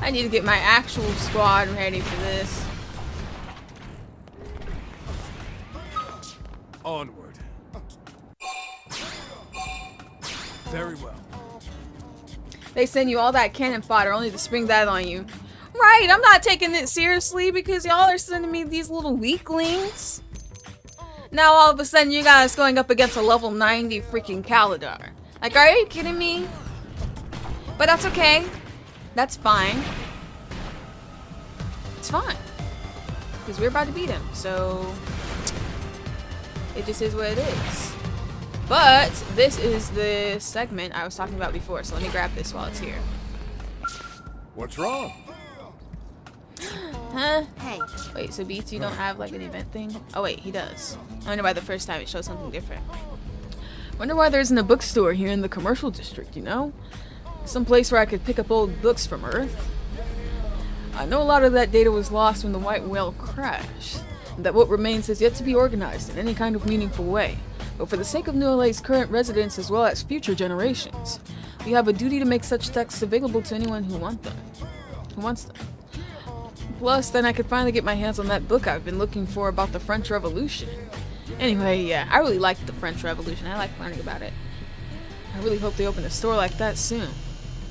I need to get my actual squad ready for this. Onward. Very well. They send you all that cannon fodder only to spring that on you. Right, I'm not taking it seriously because y'all are sending me these little weaklings. Now all of a sudden you guys going up against a level 90 freaking Kalidar. Like, are you kidding me? But that's okay. That's fine. It's fine. Because we're about to beat him, so it just is what it is. But this is the segment I was talking about before, so let me grab this while it's here. What's wrong? Huh? Hey. Wait, so B2 don't have like an event thing? Oh wait, he does. I wonder why the first time it shows something different. Wonder why there isn't a bookstore here in the commercial district, you know? Some place where I could pick up old books from Earth. I know a lot of that data was lost when the white whale crashed, and that what remains has yet to be organized in any kind of meaningful way. But for the sake of New LA's current residents as well as future generations, we have a duty to make such texts available to anyone who wants them. Plus, then I could finally get my hands on that book I've been looking for about the French Revolution. Anyway, yeah, I really liked the French Revolution. I like learning about it. I really hope they open a store like that soon.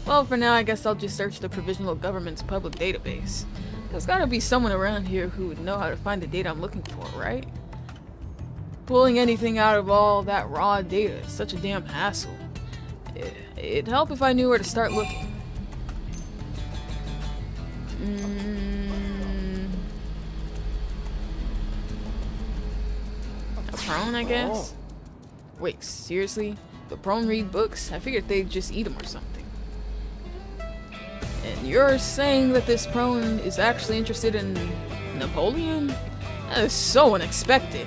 Well, for now, I guess I'll just search the provisional government's public database. There's gotta be someone around here who would know how to find the data I'm looking for, right? Pulling anything out of all that raw data is such a damn hassle. It'd help if I knew where to start looking. A prone, I guess? Wait, seriously? The prone read books? I figured they'd just eat them or something. And you're saying that this prone is actually interested in Napoleon? That is so unexpected.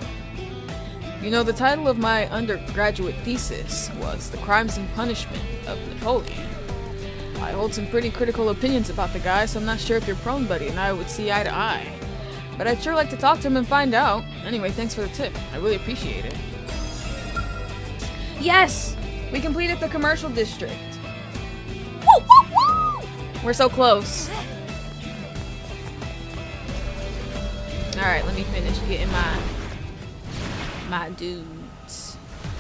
You know, the title of my undergraduate thesis was The Crimes and Punishment of Napoleon. I hold some pretty critical opinions about the guy, so I'm not sure if your prone buddy and I would see eye to eye. But I'd sure like to talk to him and find out. Anyway, thanks for the tip. I really appreciate it. Yes! We completed the commercial district. Woo, woo, woo! We're so close. Alright, let me finish getting my dudes.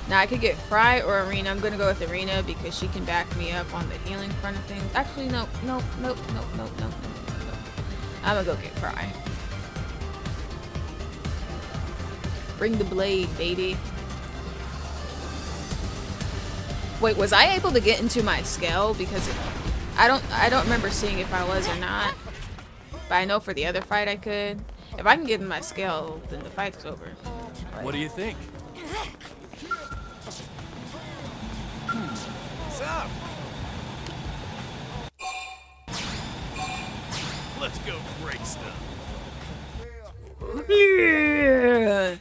Now I could get Fry or Arena. I'm gonna go with Arena because she can back me up on the healing front of things. Actually, no. I'm gonna go get Fry. Bring the blade, baby. Wait, was I able to get into my scale? Because I don't remember seeing if I was or not. But I know for the other fight I could. If I can get in my scale, then the fight's over. What do you think? What's up? Let's go break stuff. Yeah.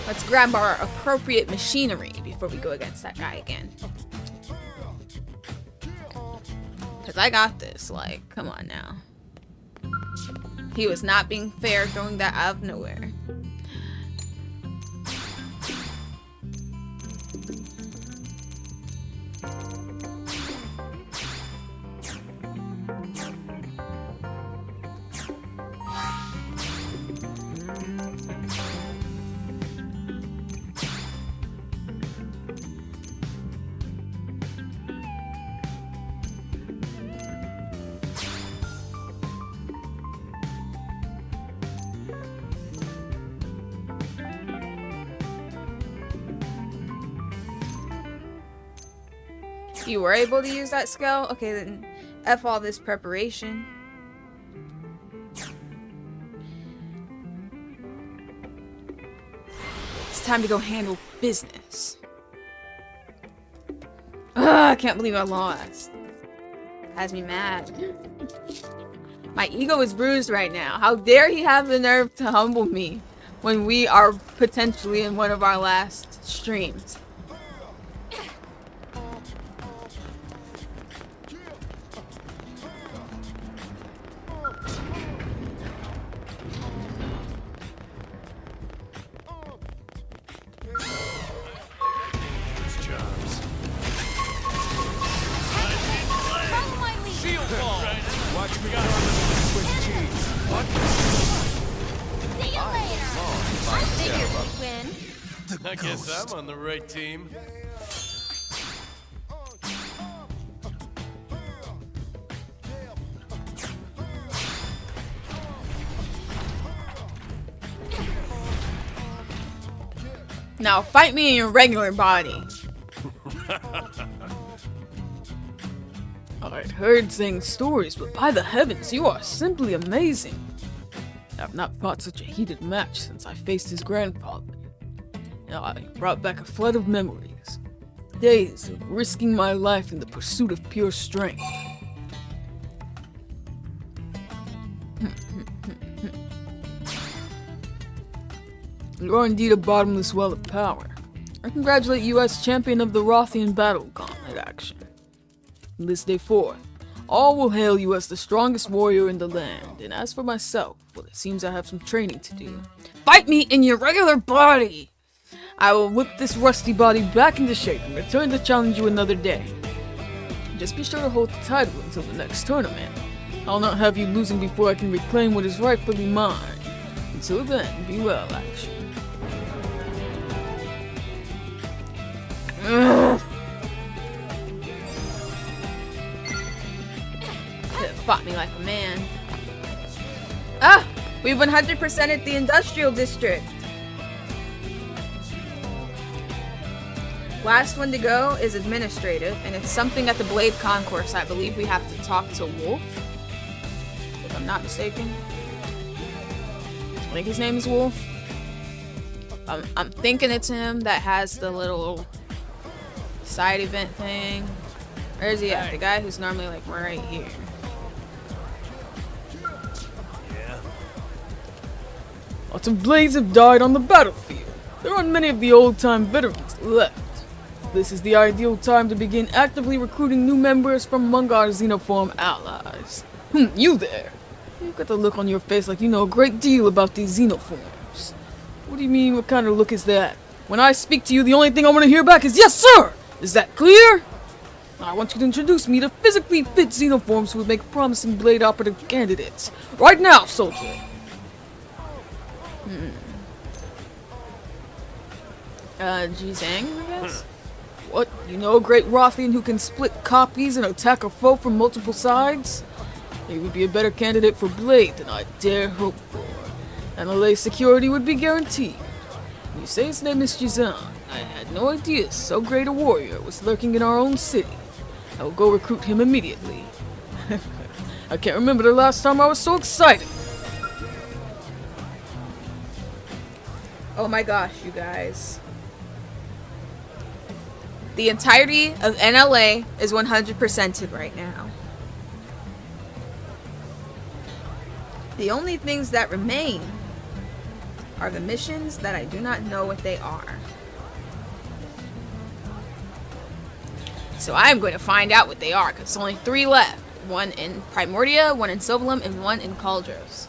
Let's grab our appropriate machinery before we go against that guy again. Because I got this, like, come on now. He was not being fair throwing that out of nowhere. You were able to use that skill? Okay, then F all this preparation. It's time to go handle business. Ugh, I can't believe I lost. Has me mad. My ego is bruised right now. How dare he have the nerve to humble me when we are potentially in one of our last streams. I guess I'm on the right team. Now fight me in your regular body. I'd heard saying stories, but by the heavens, you are simply amazing. I've not fought such a heated match since I faced his grandfather. Now I brought back a flood of memories. Days of risking my life in the pursuit of pure strength. You're indeed a bottomless well of power. I congratulate you as champion of the Rothian battle gauntlet action. From this day forth, all will hail you as the strongest warrior in the land, and as for myself, well, it seems I have some training to do. Fight me in your regular body! I will whip this rusty body back into shape and return to challenge you another day. Just be sure to hold the title until the next tournament. I'll not have you losing before I can reclaim what is rightfully mine. Until then, be well, action. Ugh. Could've fought me like a man. Ah! We've 100%ed the industrial district. Last one to go is administrative, and it's something at the Blade Concourse. I believe we have to talk to Wolf, if I'm not mistaken. I think his name is Wolf. I'm thinking it's him that has the little side event thing. Where is he at? The guy who's normally like right here. Yeah. Lots of blades have died on the battlefield. There aren't many of the old-time veterans left. This is the ideal time to begin actively recruiting new members from among our xenoform allies. You there? You've got the look on your face like you know a great deal about these xenoforms. What do you mean, what kind of look is that? When I speak to you, the only thing I want to hear back is yes, sir! Is that clear? I want you to introduce me to physically fit xenoforms who would make promising blade operative candidates. Right now, soldier! Jizang, I guess? What? You know a great Rothian who can split copies and attack a foe from multiple sides? He would be a better candidate for Blade than I dare hope for. MLA security would be guaranteed. You say his name is Jizang. I had no idea so great a warrior was lurking in our own city. I will go recruit him immediately. I can't remember the last time I was so excited. Oh my gosh, you guys. The entirety of NLA is 100%ed right now. The only things that remain are the missions that I do not know what they are. So I am going to find out what they are, because there's only 3 left. 1 in Primordia, 1 in Silvalum, and 1 in Cauldros.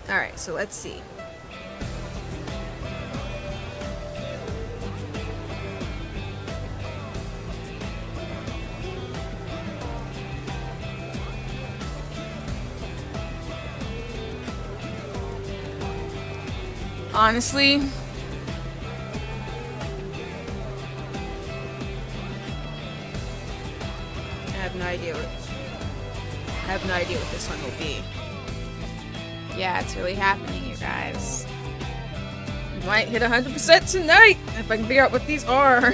Alright, so let's see. Honestly, I have no idea what this one will be. Yeah, it's really happening, you guys. We might hit 100% tonight if I can figure out what these are.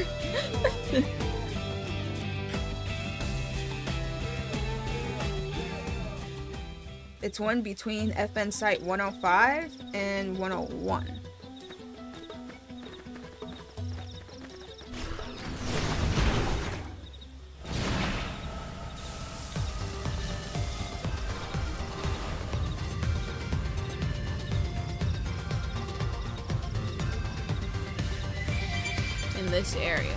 It's one between FN Site 105 and 101. In this area.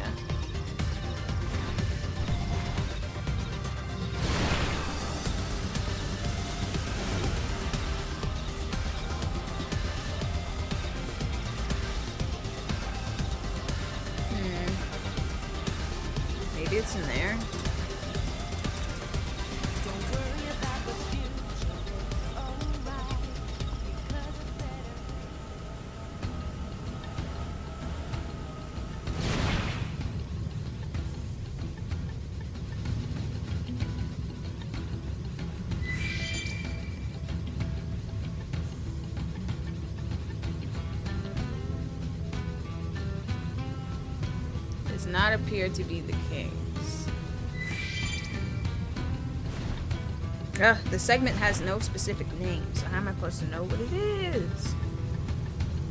Maybe it's in there. Does not appear to be the case. Ugh, the segment has no specific name, so how am I supposed to know what it is?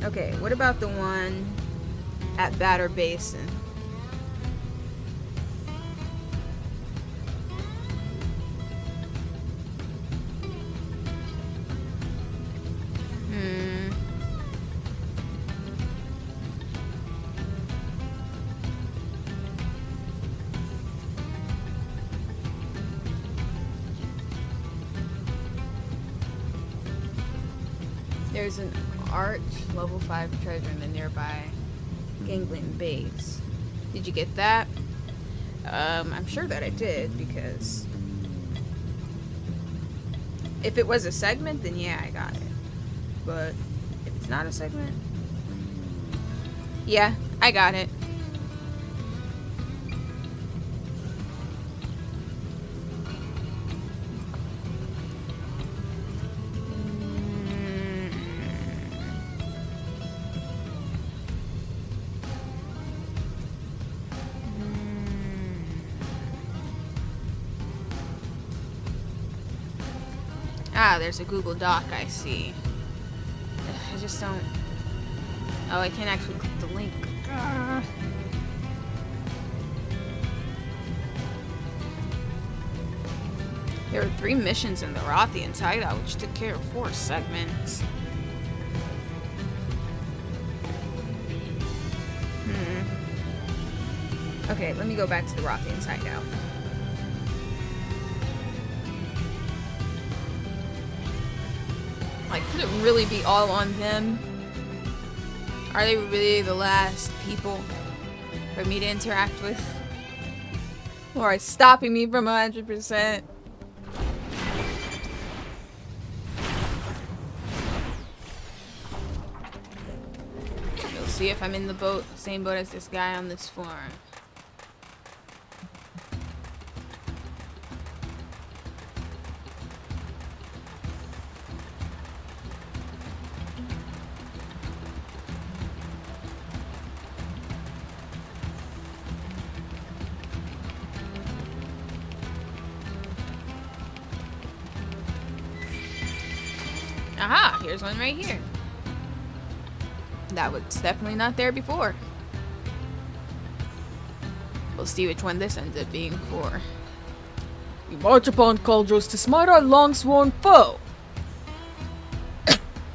Okay, what about the one at Batter Basin? There's an Arch level 5 treasure in the nearby Ganglion base. Did you get that? I'm sure that I did, because If it was a segment, then yeah, I got it. But if it's not a segment, yeah, I got it. Ah, there's a Google Doc, I see. Ugh, I just don't... Oh, I can't actually click the link. There were 3 missions in the Rothian hideout, which took care of 4 segments. Okay, let me go back to the Rothian hideout. Like, could it really be all on them? Are they really the last people for me to interact with? Or is stopping me from 100%? We'll see if I'm in the boat, same boat as this guy on this farm. Aha, here's one right here. That was definitely not there before. We'll see which one this ends up being for. We march upon Cauldros to smite our long-sworn foe.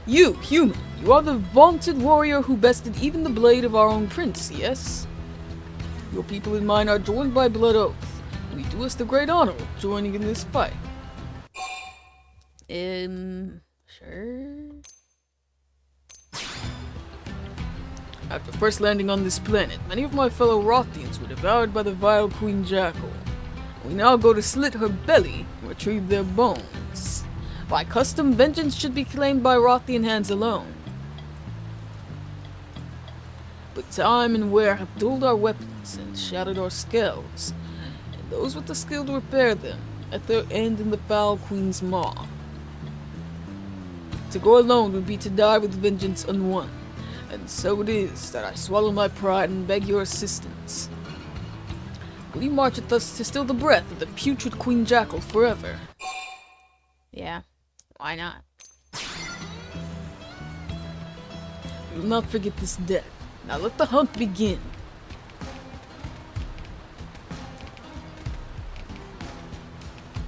You, human, you are the vaunted warrior who bested even the blade of our own prince, yes? Your people and mine are joined by blood oath. We do us the great honor of joining in this fight. Sure. After first landing on this planet, many of my fellow Rothians were devoured by the vile Queen Jackal. We now go to slit her belly and retrieve their bones. By custom, vengeance should be claimed by Rothian hands alone. But time and wear have dulled our weapons and shattered our scales, and those with the skill to repair them at their end in the foul Queen's maw. To go alone would be to die with vengeance unwon, and so it is that I swallow my pride and beg your assistance. Will you march with us to still the breath of the putrid Queen Jackal forever? Yeah, why not? We will not forget this debt. Now let the hunt begin.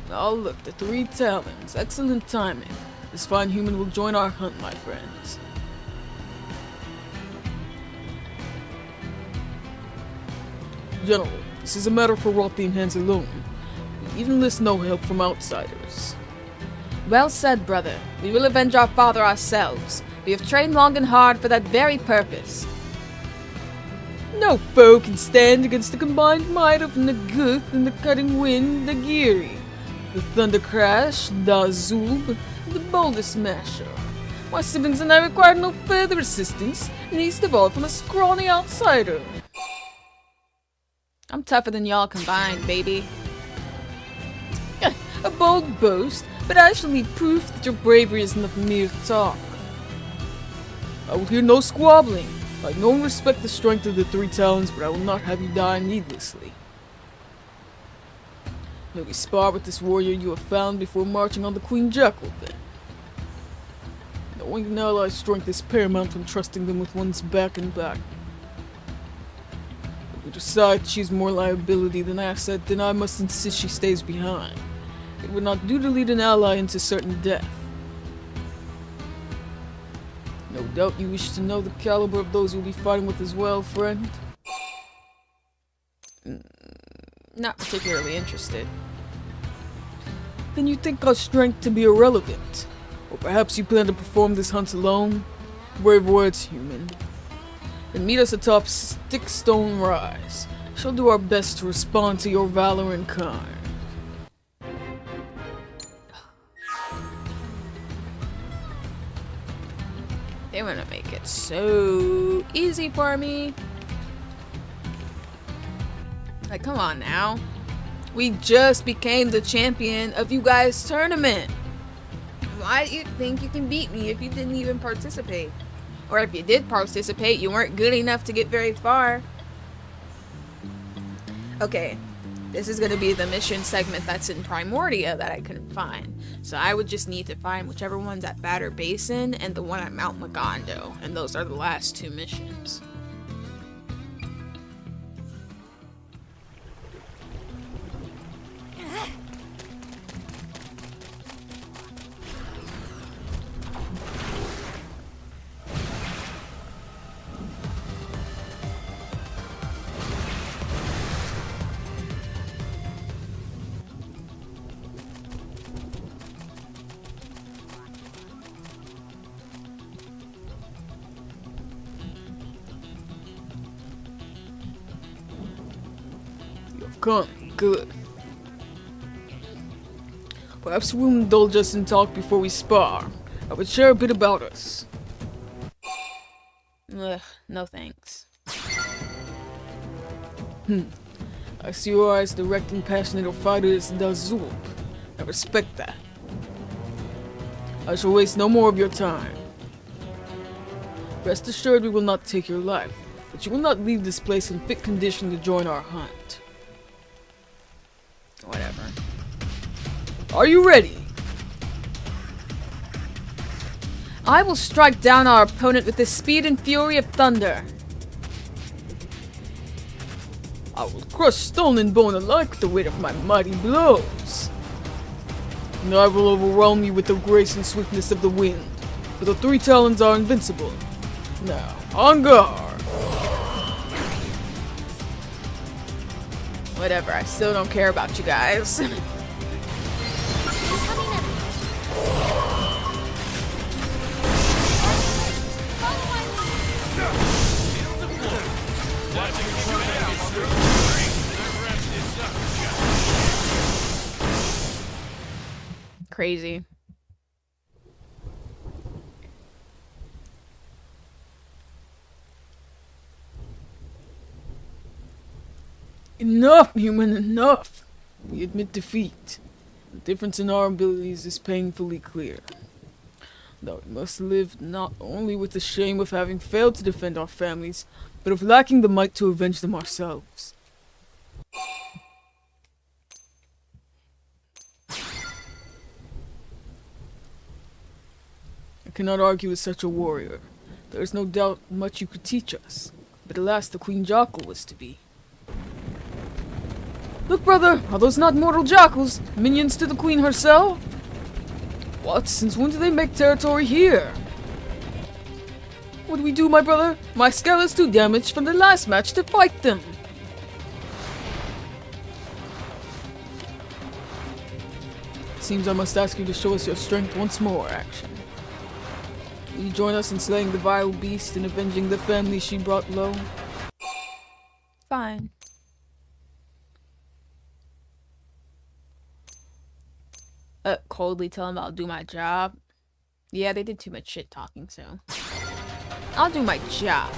Oh look, the 3 talons. Excellent timing. This fine human will join our hunt, my friends. General, this is a matter for Rothian hands alone. We even enlist no help from outsiders. Well said, brother. We will avenge our father ourselves. We have trained long and hard for that very purpose. No foe can stand against the combined might of Naguth and the cutting wind, the Giri, the thunder crash, the Zub, the boulder smasher. My siblings and I require no further assistance, least of all from a scrawny outsider. I'm tougher than y'all combined, baby. A bold boast, but I shall need proof that your bravery is not mere talk. I will hear no squabbling. I know and respect the strength of the 3 talons, but I will not have you die needlessly. May we spar with this warrior you have found before marching on the Queen Jackal, then. Knowing an ally's strength is paramount when trusting them with one's back and back. If we decide she's more liability than asset, then I must insist she stays behind. It would not do to lead an ally into certain death. No doubt you wish to know the caliber of those you'll be fighting with as well, friend? Not particularly interested. Then you think our strength to be irrelevant. Or perhaps you plan to perform this hunt alone? Brave words, human. Then meet us atop Stickstone Rise. Shall do our best to respond to your valor and kind. They want to make it so easy for me. Like, come on now. We just became the champion of you guys' tournament. Why do you think you can beat me if you didn't even participate? Or if you did participate, you weren't good enough to get very far. Okay, this is going to be the mission segment that's in Primordia that I couldn't find. So I would just need to find whichever one's at Batter Basin and the one at Mount Magondo. And those are the last 2 missions. Come, good. Perhaps we'll indulge us in talk before we spar. I would share a bit about us. Ugh, no thanks. I see you are as direct and passionate a fighter as Dazul. I respect that. I shall waste no more of your time. Rest assured we will not take your life, but you will not leave this place in fit condition to join our hunt. Whatever. Are you ready? I will strike down our opponent with the speed and fury of thunder. I will crush stone and bone alike with the weight of my mighty blows. And I will overwhelm you with the grace and swiftness of the wind, for the 3 talons are invincible. Now, on guard! Whatever, I still don't care about you guys. Crazy. Enough, human, enough! We admit defeat. The difference in our abilities is painfully clear. Though we must live not only with the shame of having failed to defend our families, but of lacking the might to avenge them ourselves. I cannot argue with such a warrior. There is no doubt much you could teach us, but alas, the Queen Jackal was to be. Look, brother, are those not mortal jackals? Minions to the Queen herself? What? Since when do they make territory here? What do we do, my brother? My scale is too damaged from the last match to fight them. Seems I must ask you to show us your strength once more, Action. Will you join us in slaying the vile beast and avenging the family she brought low? Fine. Coldly tell him I'll do my job. Yeah, they did too much shit talking, so I'll do my job.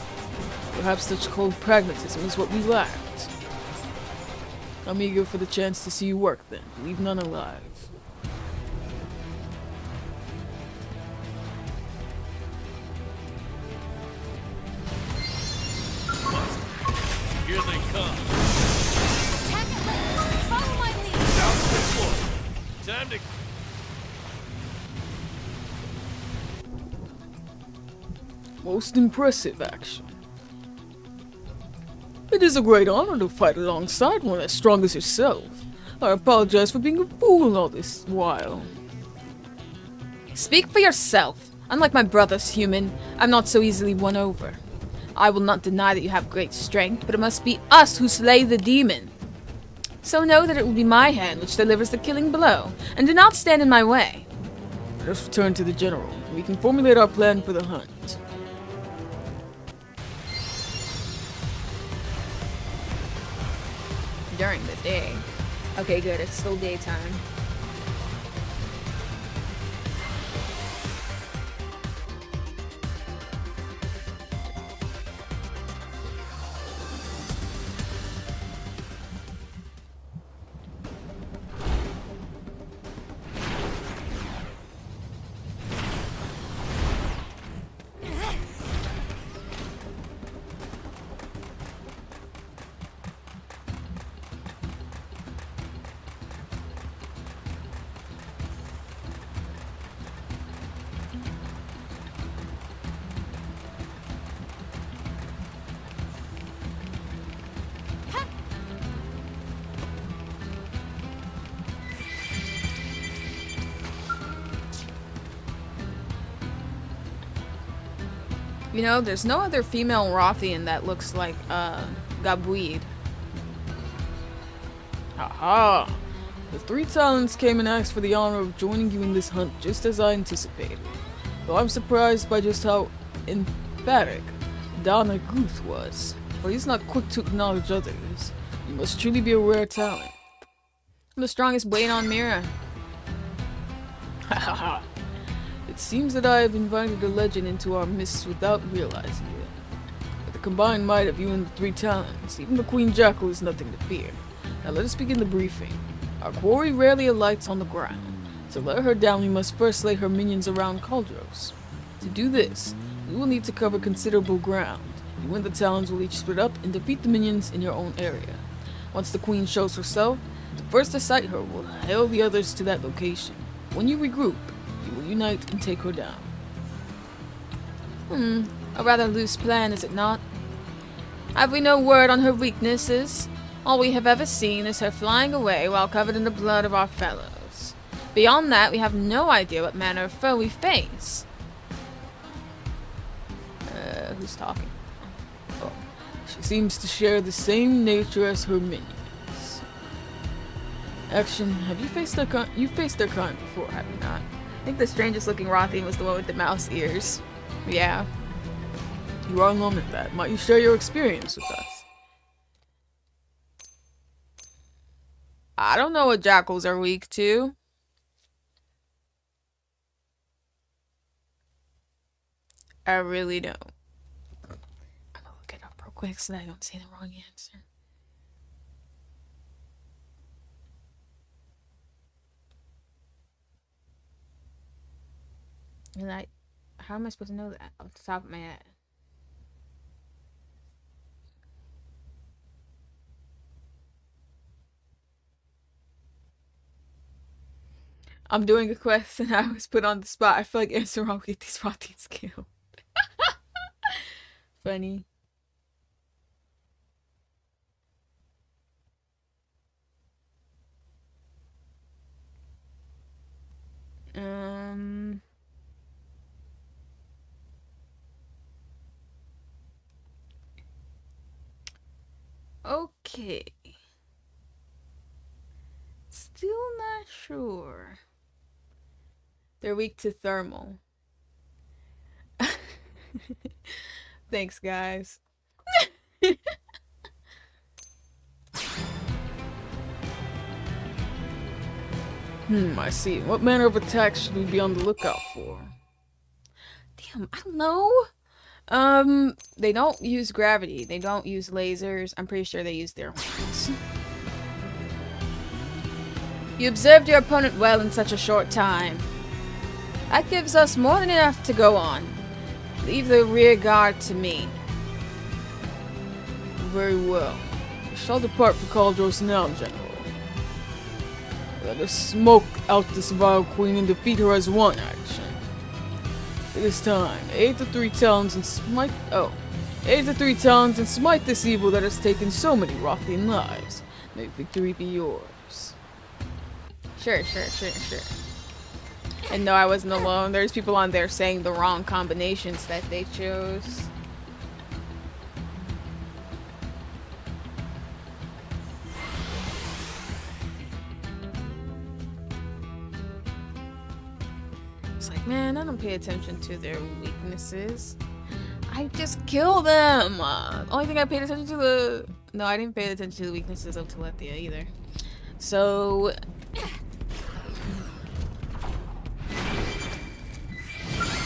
Perhaps such cold pragmatism is what we lacked. I'm eager for the chance to see you work then. Leave none alive. Here they come. Attack at left. Follow my lead. Down to the floor. Time to... Most impressive action. It is a great honor to fight alongside one as strong as yourself. I apologize for being a fool all this while. Speak for yourself. Unlike my brothers, human, I'm not so easily won over. I will not deny that you have great strength, but it must be us who slay the demon. So know that it will be my hand which delivers the killing blow, and do not stand in my way. Let us return to the general. We can formulate our plan for the hunt. During the day. Okay, good. It's still daytime. You know, there's no other female Rothian that looks like, Gabuid. Haha! The three talents came and asked for the honor of joining you in this hunt just as I anticipated. Though I'm surprised by just how emphatic Donna Guth was. But he's not quick to acknowledge others. You must truly be a rare talent. I'm the strongest Wayne on Mira. Hahaha. It seems that I have invited a legend into our midst without realizing it. With the combined might of you and the three talents, even the Queen Jackal is nothing to fear. Now let us begin the briefing. Our quarry rarely alights on the ground. To let her down, we must first lay her minions around Cauldros. To do this, we will need to cover considerable ground. You and the talons will each split up and defeat the minions in your own area. Once the queen shows herself, the first to sight her will hail the others to that location. When you regroup, you will unite and take her down. A rather loose plan, is it not? Have we no word on her weaknesses? All we have ever seen is her flying away while covered in the blood of our fellows. Beyond that, we have no idea what manner of foe we face. Who's talking? Oh, she seems to share the same nature as her minions. Action, have you faced their kind? You've faced their kind before, have you not? I think the strangest looking Rothian was the one with the mouse ears. Yeah. You are alone at that. Might you share your experience with us? I don't know what jackals are weak to. I really don't. I'm gonna look it up real quick so that I don't say the wrong answer. And how am I supposed to know that off the top of my head? I'm doing a quest and I was put on the spot. I feel like answering wrong with these Rothians killed. Funny. Okay. Still not sure. They're weak to thermal. Thanks, guys. I see. What manner of attack should we be on the lookout for? Damn, I don't know. They don't use gravity. They don't use lasers. I'm pretty sure they use their horns. You observed your opponent well in such a short time. That gives us more than enough to go on. Leave the rear guard to me. Very well. We shall depart for Cauldros now, General. Let us smoke out this vile queen and defeat her as one action. It is time. Aid the three talons and smite. Oh. Aid the three talons and smite this evil that has taken so many Rothian lives. May victory be yours. Sure. And no, I wasn't alone. There's people on there saying the wrong combinations that they chose. It's like, man, I don't pay attention to their weaknesses. I just kill them. Only thing I paid attention to the... No, I didn't pay attention to the weaknesses of Telethia either. So...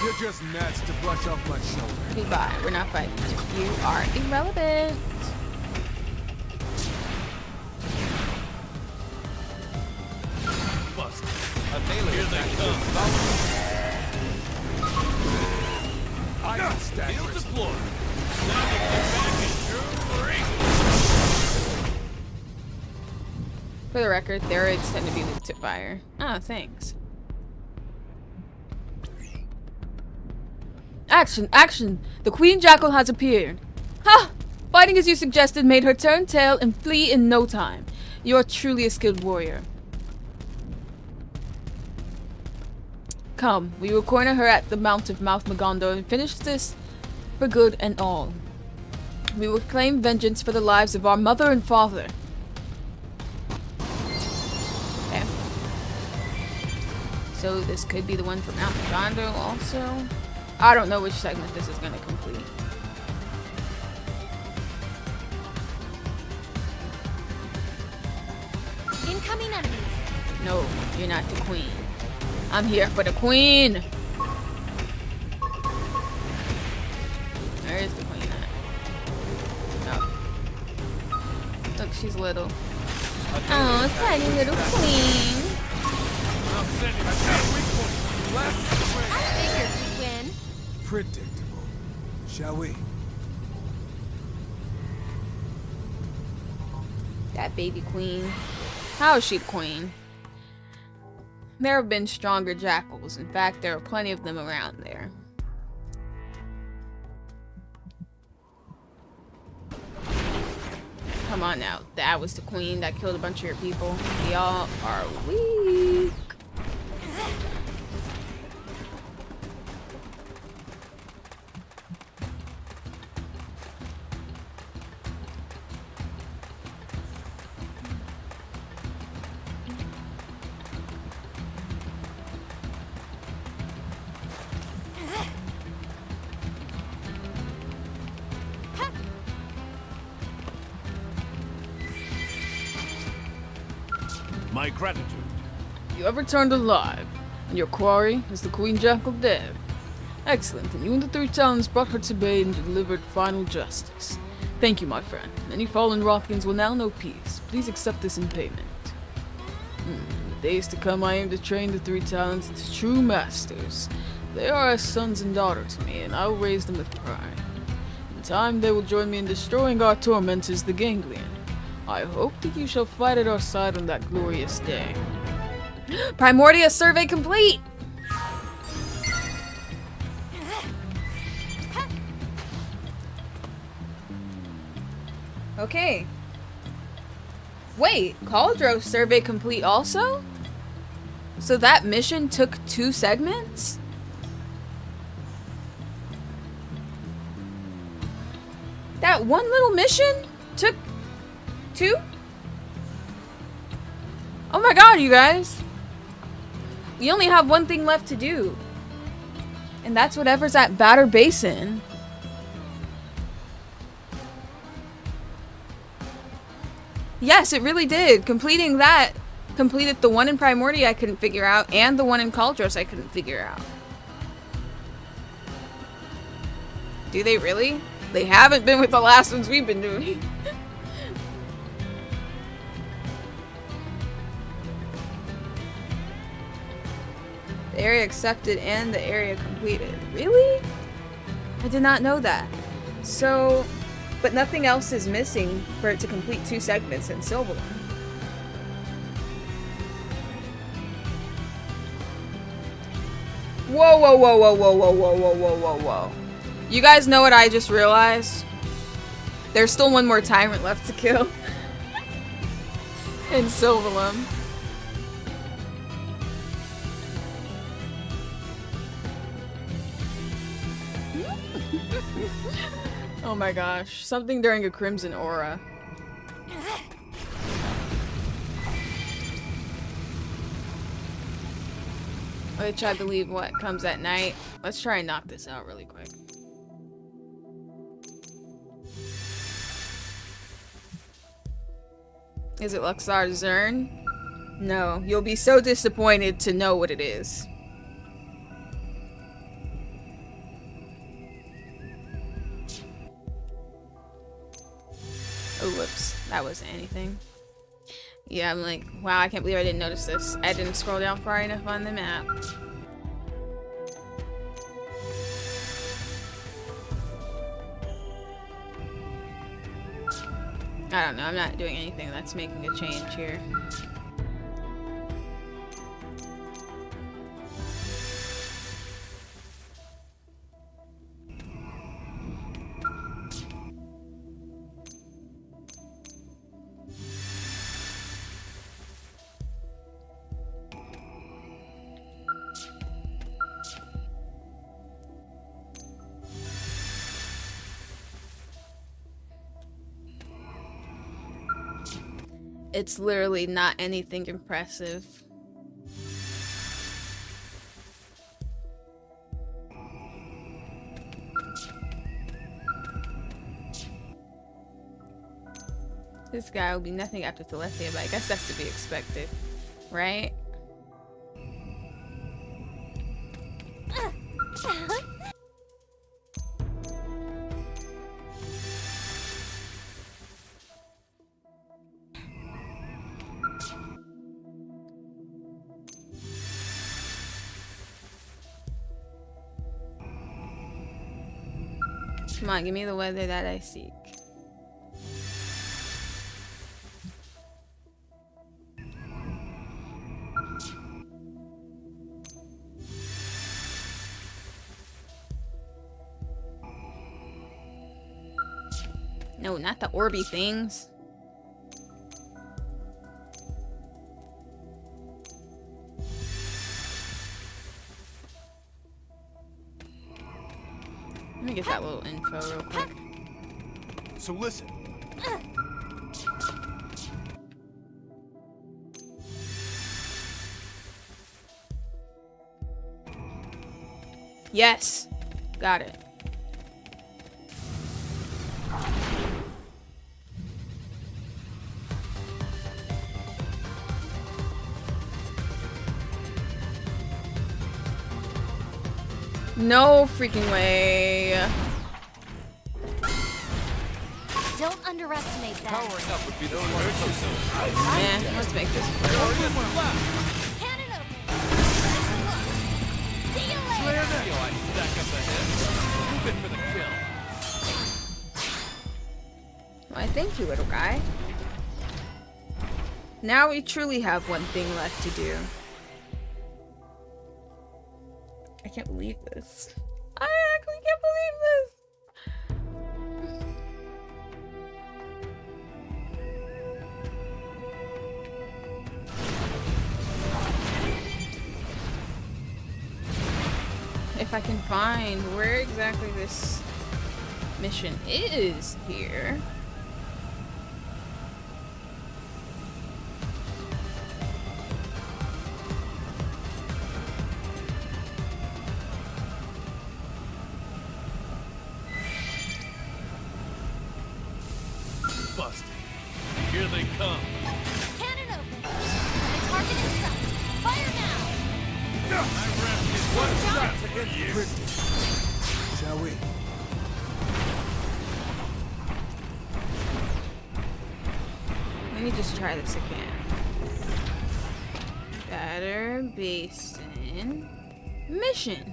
You're just nuts to brush off my shoulder. Goodbye. We're not fighting. You are irrelevant. Busted. A melee attack is I can stack Field deployed. Now to get back in your ring. For the record, steroids tend to be weak to fire. Oh, thanks. Action! The Queen Jackal has appeared. Ha! Fighting as you suggested made her turn tail and flee in no time. You are truly a skilled warrior. Come, we will corner her at the Mount of Mouth Magondo and finish this for good and all. We will claim vengeance for the lives of our mother and father. Okay. So this could be the one from Mount Gondo also. I don't know which segment this is going to complete. Incoming enemies. No, you're not the queen. I'm here for the queen. Where is the queen at? Oh. Look, she's little. Oh, tiny little queen. I'm sending a weak point. Left way. Figured we'd win. Predictable. Shall we? That baby queen. How is she the queen? There have been stronger jackals. In fact, there are plenty of them around there. Come on now. That was the queen that killed a bunch of your people. Y'all are weak. My gratitude. You have returned alive, and your quarry is the Queen Jackal dead. Excellent, and you and the three talents brought her to bay and delivered final justice. Thank you, my friend. Any fallen Rothkins will now know peace. Please accept this in payment. In the days to come, I aim to train the three talents into true masters. They are as sons and daughters to me, and I will raise them with pride. In time, they will join me in destroying our tormentors, the Ganglion. I hope that you shall fight at our side on that glorious day. Primordia survey complete! Okay. Wait, Cauldro survey complete also? So that mission took 2 segments? That one little mission took 2? Oh my god, you guys. We only have one thing left to do. And that's whatever's at Batter Basin. Yes, it really did. Completing that completed the one in Primordia I couldn't figure out, and the one in Cauldros I couldn't figure out. Do they really? They haven't been with the last ones we've been doing. The area accepted and the area completed. Really? I did not know that. So, but nothing else is missing for it to complete 2 segments in Silverland. Whoa, whoa, whoa, whoa, whoa, whoa, whoa, whoa, whoa, whoa, whoa. You guys know what I just realized? There's still one more tyrant left to kill. In Silverland. Oh my gosh. Something during a Crimson Aura. I tried to leave what comes at night. Let's try and knock this out really quick. Is it Luxar Zern? No. You'll be so disappointed to know what it is. Oh, whoops. That wasn't anything. Yeah, I'm like, wow, I can't believe I didn't notice this. I didn't scroll down far enough on the map. I don't know, I'm not doing anything that's making a change here. it's literally not anything impressive. This guy will be nothing after Celestia, but I guess that's to be expected, right? Come on, give me the weather that I seek. No, not the Orby things. Let me get that little info real quick. So listen. Yes, got it. No freaking way. Don't underestimate that. Powering up would be the smart choice. Man, let's make this work. Cannon open. See you later. Feel I stack up the head. Move it for the kill. Why, thank you, little guy. Now we truly have one thing left to do. I can't believe this. I actually can't believe this. If I can find where exactly this mission is here. Busted. Here they come. Cannon open. The target in sight. Fire now. I wrapped his one shots against you. Shall we? Let me just try this again. Batter Basin mission.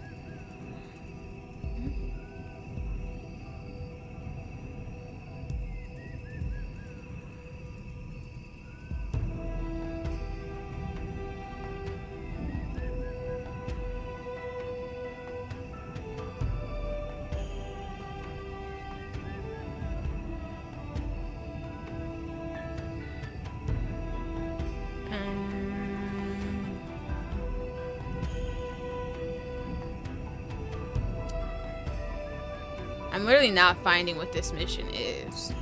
I'm literally not finding what this mission is.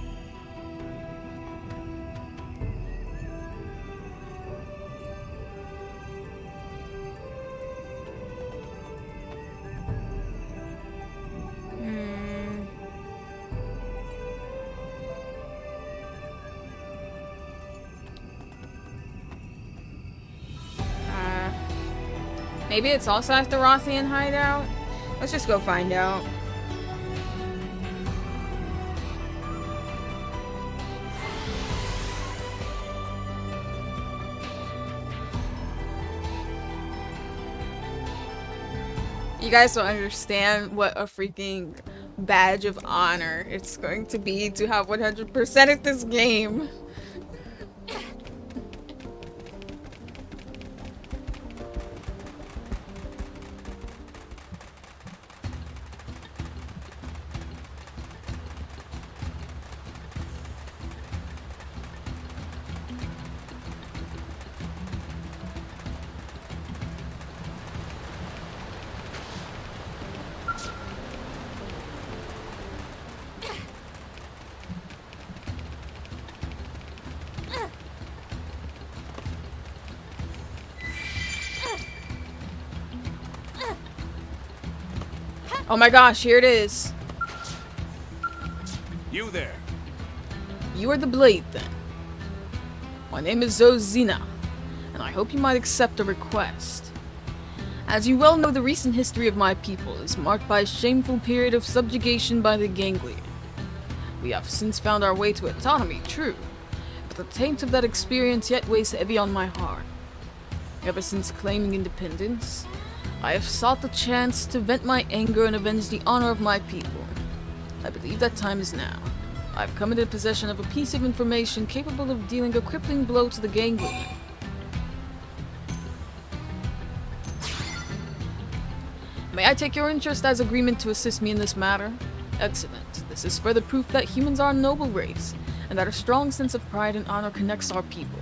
Maybe it's also at the Rothian hideout? Let's just go find out. You guys don't understand what a freaking badge of honor it's going to be to have 100% at this game. Oh my gosh, here it is. You there. You are the Blade, then. My name is Zozina, and I hope you might accept a request. As you well know, the recent history of my people is marked by a shameful period of subjugation by the Ganglion. We have since found our way to autonomy, true, but the taint of that experience yet weighs heavy on my heart. Ever since claiming independence, I have sought the chance to vent my anger and avenge the honor of my people. I believe that time is now. I've come into possession of a piece of information capable of dealing a crippling blow to the Ganglion. May I take your interest as agreement to assist me in this matter? Excellent. This is further proof that humans are a noble race, and that a strong sense of pride and honor connects our people.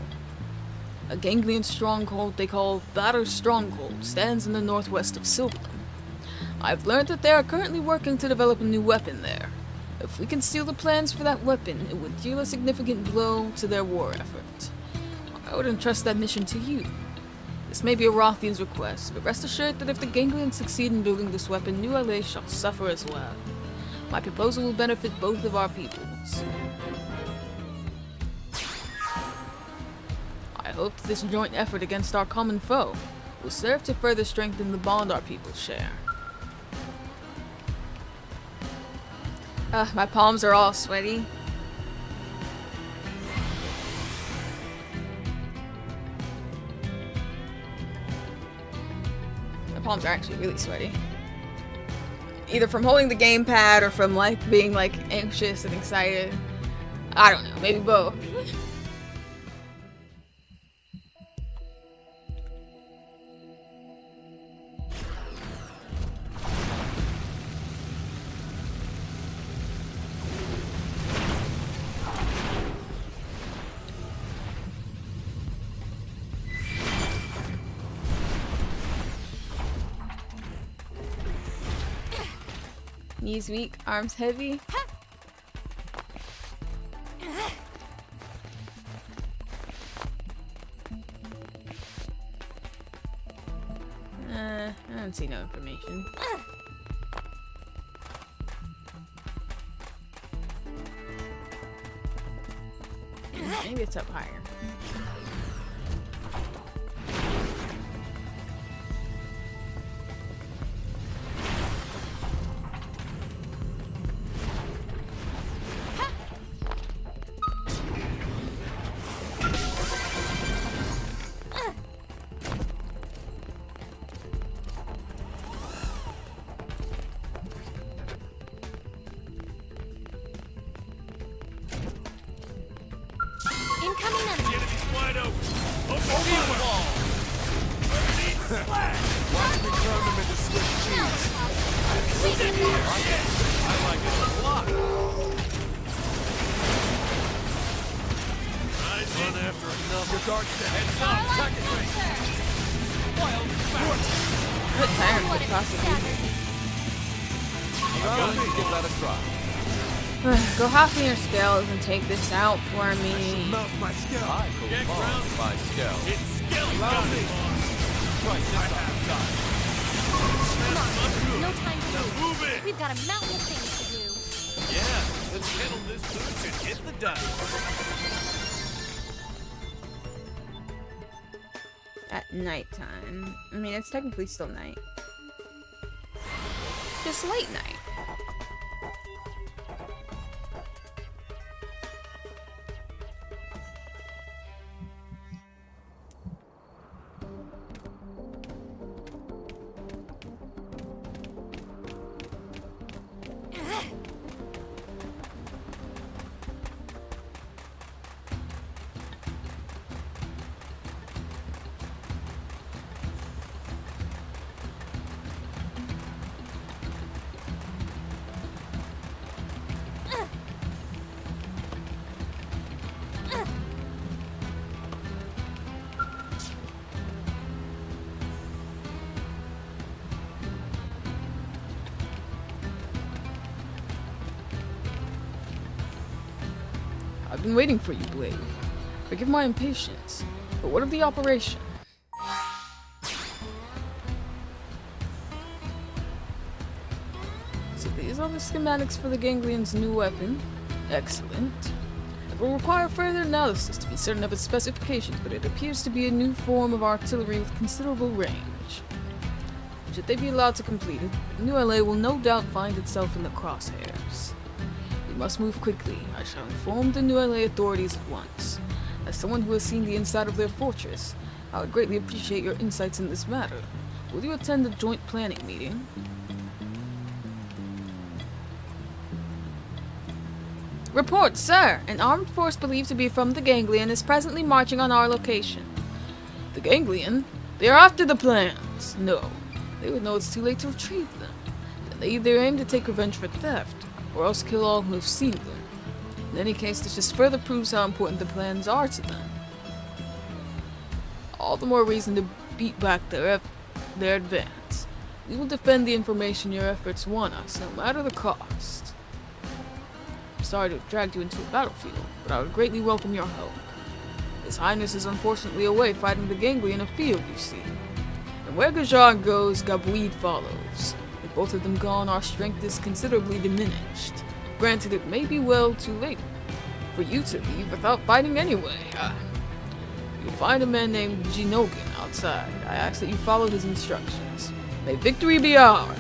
A Ganglion stronghold they call Batter's Stronghold stands in the northwest of Sylvan. I've learned that they are currently working to develop a new weapon there. If we can steal the plans for that weapon, it would deal a significant blow to their war effort. I would entrust that mission to you. This may be a Rothian's request, but rest assured that if the Ganglions succeed in building this weapon, New LA shall suffer as well. My proposal will benefit both of our peoples. I hope that this joint effort against our common foe will serve to further strengthen the bond our peoples share. My palms are all sweaty. My palms are actually really sweaty. Either from holding the gamepad or from like being like anxious and excited. I don't know, maybe both. Knees weak, arms heavy. I don't see no information. Maybe it's up higher. Incoming enemy. Enemy's wide open. Open wall. Watch me turn them into Swiss cheese. I like it a lot. Nice run after enough. Your dark head. Starlight filter. Wild fast. I'm a bit tired of the process. Well, give that a try. Go half in your scales and take this out for me. Mount my scalp. I go Get long grounded. with my scale. It's skelly time, boss. Right, this time. No time to lose. Move it. We've got a mountain of things to do. Yeah, let's handle this boots and hit the dice. At nighttime. I mean, it's technically still night. Just late night. I've been waiting for you, Blade. Forgive my impatience, but what of the operation? saw the schematics for the Ganglian's new weapon. Excellent. It will require further analysis to be certain of its specifications, but it appears to be a new form of artillery with considerable range. Should they be allowed to complete it, the new LA will no doubt find itself in the crosshairs. We must move quickly. I shall inform the new LA authorities at once. As someone who has seen the inside of their fortress, I would greatly appreciate your insights in this matter. Will you attend the joint planning meeting? Report, sir! An armed force believed to be from the Ganglion is presently marching on our location. The Ganglion? They are after the plans. No. They would know it's too late to retrieve them. Then they either aim to take revenge for theft, or else kill all who have seen them. In any case, this just further proves how important the plans are to them. All the more reason to beat back their advance. We will defend the information your efforts won us, no matter the cost. Sorry to have dragged you into a battlefield, but I would greatly welcome your help. His Highness is unfortunately away fighting the Ganglion afield, you see. And where Gajar goes, Gabuid follows. With both of them gone, our strength is considerably diminished. Granted, it may be well too late for you to leave without fighting anyway. You'll find a man named Xenoblade outside. I ask that you follow his instructions. May victory be ours!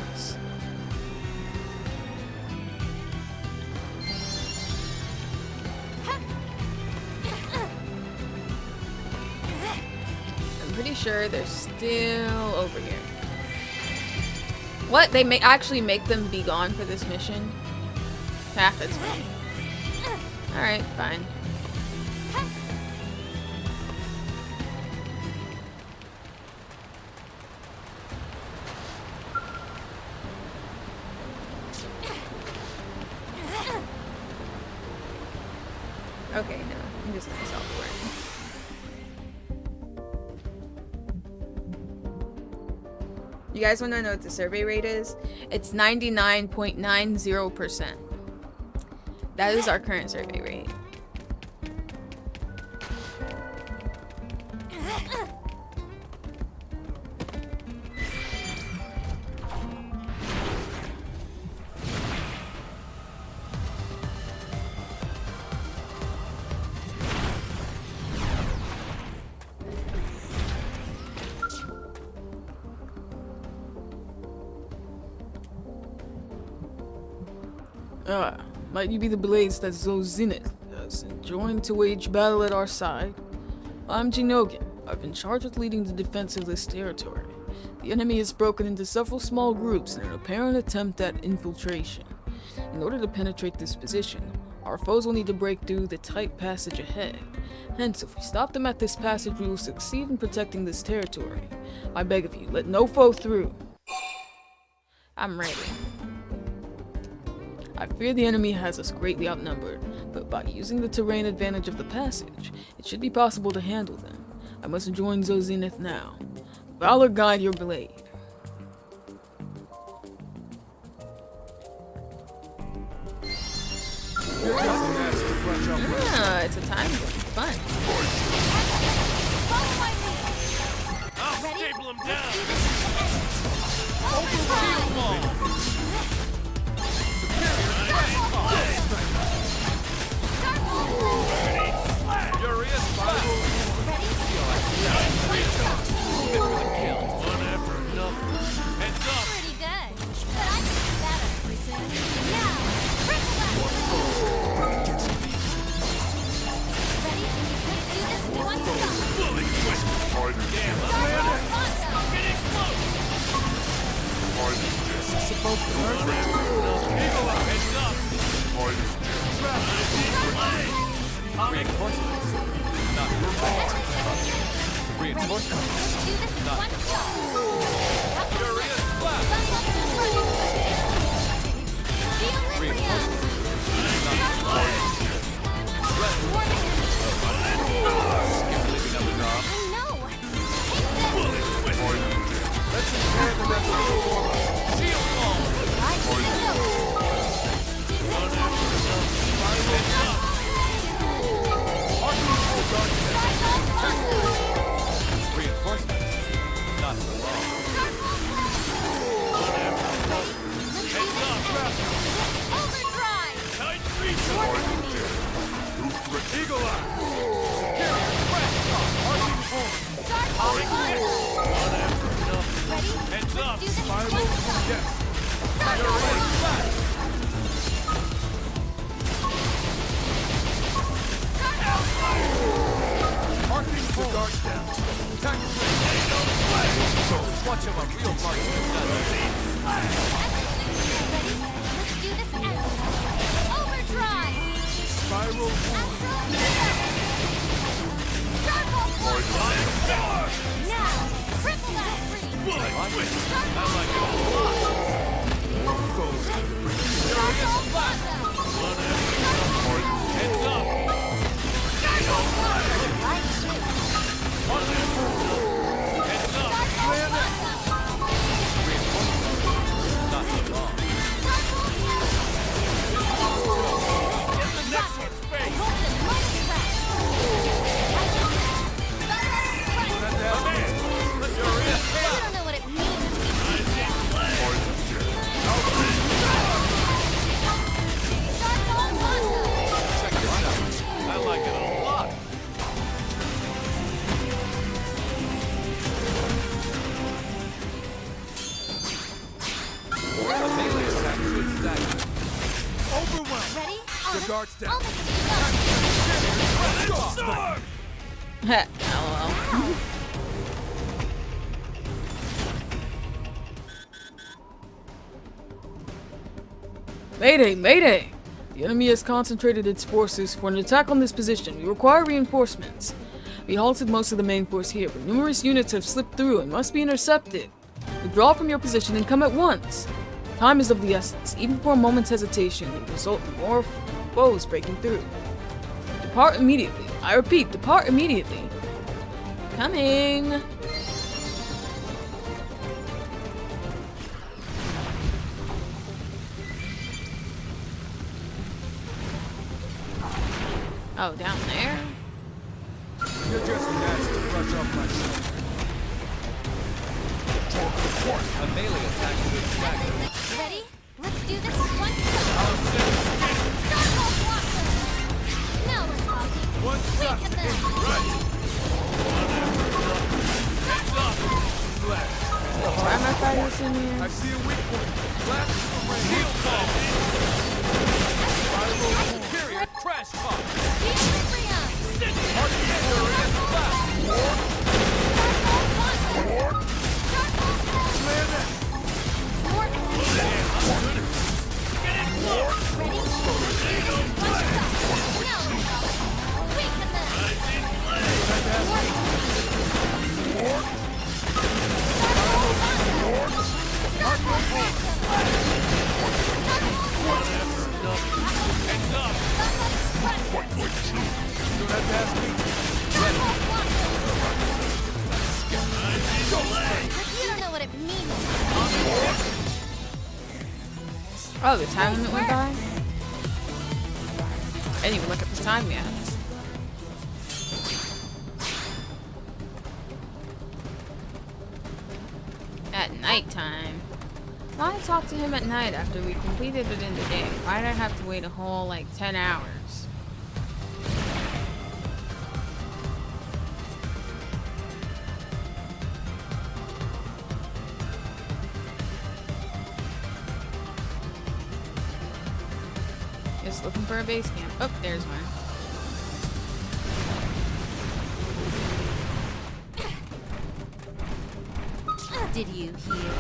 Pretty sure they're still over here. What? They may actually make them be gone for this mission? Ah, that's fine. Alright, fine. Okay, no. I'm just gonna self-work. You guys want to know what the survey rate is? It's 99.90%. That is our current survey rate. Might you be the blades that Zenith has joined to wage battle at our side? I'm Jinogen. I've been charged with leading the defense of this territory. The enemy is broken into several small groups in an apparent attempt at infiltration. In order to penetrate this position, our foes will need to break through the tight passage ahead. Hence, if we stop them at this passage, we will succeed in protecting this territory. I beg of you, let no foe through. I'm ready. I fear the enemy has us greatly outnumbered, but by using the terrain advantage of the passage, it should be possible to handle them. I must join Zenith now. Valor guide your blade. Ah, it's a time for fun. I'll staple him down! Overkill them all! Furious fire! One after another. Heads up! Pretty good. But I can do better. Now, triple blast. Ready? Let's do this in one shot. Fully twisted! Damn, I'm getting close! This is supposed to hurt. People up! Heads up! Reinforcements. Not your fault. Reinforcements. Let's do this in one shot. Furious blast! Reinforcements. Not your fault. Skip leaving up the job. I know. Take this. Let's prepare the rest of the performance. Shield wall! Reinforcements. Not for long. Heads up! Guards down. Attack your friend. Watch how a real marksman does it. Ready? Let's do this out. Overdrive! Spiral. Starfall now! Triple that freeze! Starfall Heads up! Heads up! Not so long. Get the next one's face! You don't know what it means. Check this out. I like it a lot. A melee attack should stagger. Overwhelmed. Ready? The guards down. Almost Storm! LOL. Mayday! Mayday! The enemy has concentrated its forces for an attack on this position. We require reinforcements. We halted most of the main force here, but numerous units have slipped through and must be intercepted. Withdraw from your position and come at once. Time is of the essence. Even for a moment's hesitation will result in more foes breaking through. Depart immediately. I repeat, depart immediately. Coming! Oh, down there? You're just gnats to brush off my shoulder. A melee attack should stagger. ready? Let's do this one Starfall Blossom! Now we're talking. One shot Weaken to them. hit right. Why am I fighting this in here? I see a weak point. Blast the rain. Heal Superior crash pop! Equilibrium! Starfall Blossom! Ready? One shot. Now we're talking. Weaken them. You don't know what it means. Oh, the time limit went by? I didn't even look at the time yet. At nighttime. Why talk to him at night after we completed it in the day? Why'd I have to wait a whole, like, 10 hours? Just looking for a base camp. Oh, there's one. Did you hear?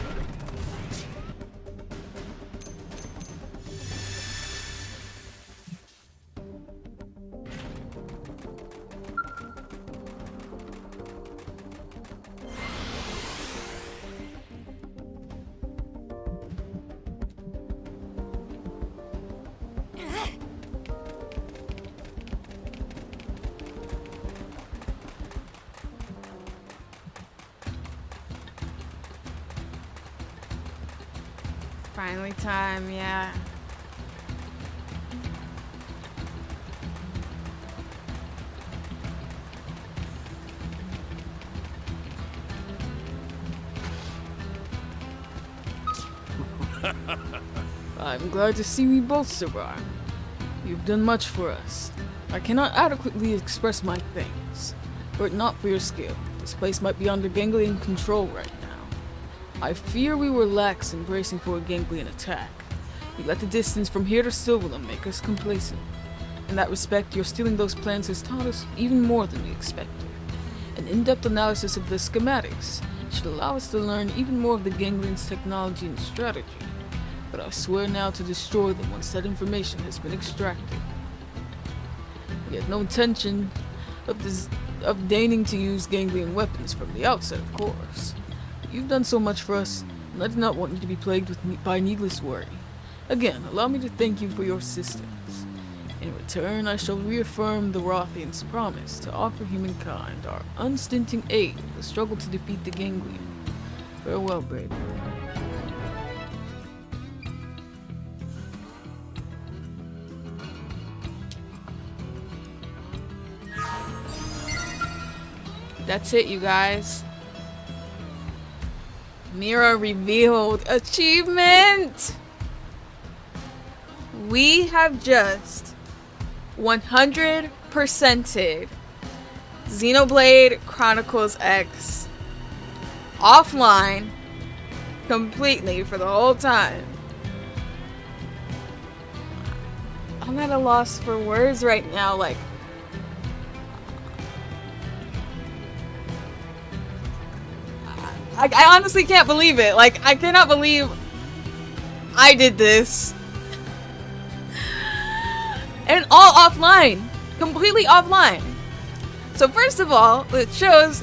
Finally time, yeah. I'm glad to see we both survive. You've done much for us. I cannot adequately express my thanks. Were it not for your skill, this place might be under Ganglion control right now. I fear we were lax in bracing for a Ganglion attack. We let the distance from here to Silverland make us complacent. In that respect, your stealing those plans has taught us even more than we expected. An in-depth analysis of the schematics. It should allow us to learn even more of the ganglion's technology and strategy. But I swear now to destroy them once that information has been extracted. We had no intention of deigning to use ganglion weapons from the outset, of course. But you've done so much for us, and I do not want you to be plagued by needless worry. Again, allow me to thank you for your assistance. In return, I shall reaffirm the Rothian's promise to offer humankind our unstinting aid in the struggle to defeat the ganglion. Farewell, brave boy. That's it, you guys. Mira revealed achievement! We have just 100%ed Xenoblade Chronicles X offline completely for the whole time. I'm at a loss for words right now, like, I honestly can't believe it. Like, I cannot believe I did this. And all offline. Completely offline. So first of all, it shows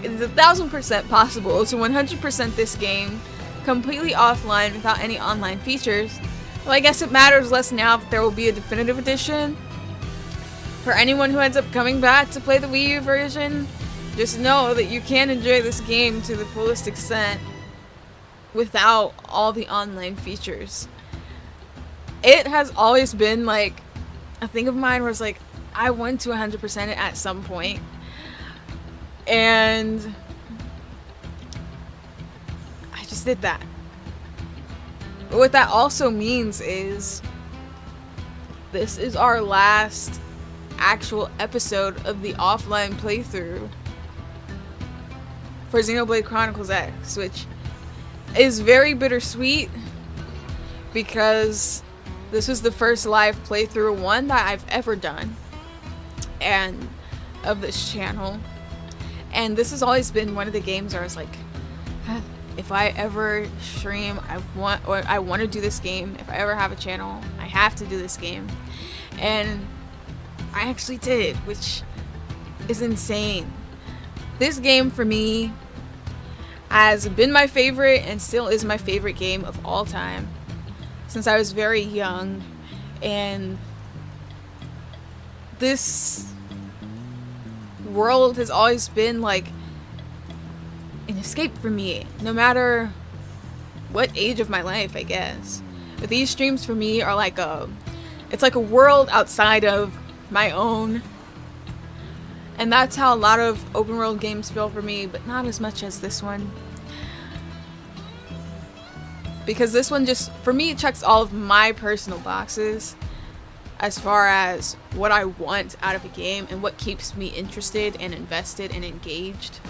it is 1000% possible to 100% this game completely offline without any online features. Well, I guess it matters less now that there will be a definitive edition. For anyone who ends up coming back to play the Wii U version, just know that you can enjoy this game to the fullest extent without all the online features. It has always been like a thing of mine where it's like, I want to 100% it at some point. And I just did that. But what that also means is this is our last actual episode of the offline playthrough for Xenoblade Chronicles X, which is very bittersweet because this was the first live playthrough one that I've ever done and of this channel, and this has always been one of the games where I was like, if I ever stream, I want to do this game. If I ever have a channel, I have to do this game. And I actually did, which is insane. This game for me has been my favorite and still is my favorite game of all time since I was very young, and this world has always been like an escape for me, no matter what age of my life, I guess. But these streams for me are like it's like a world outside of my own. And that's how a lot of open world games feel for me, but not as much as this one. Because this one just, for me, it checks all of my personal boxes as far as what I want out of a game and what keeps me interested and invested and engaged.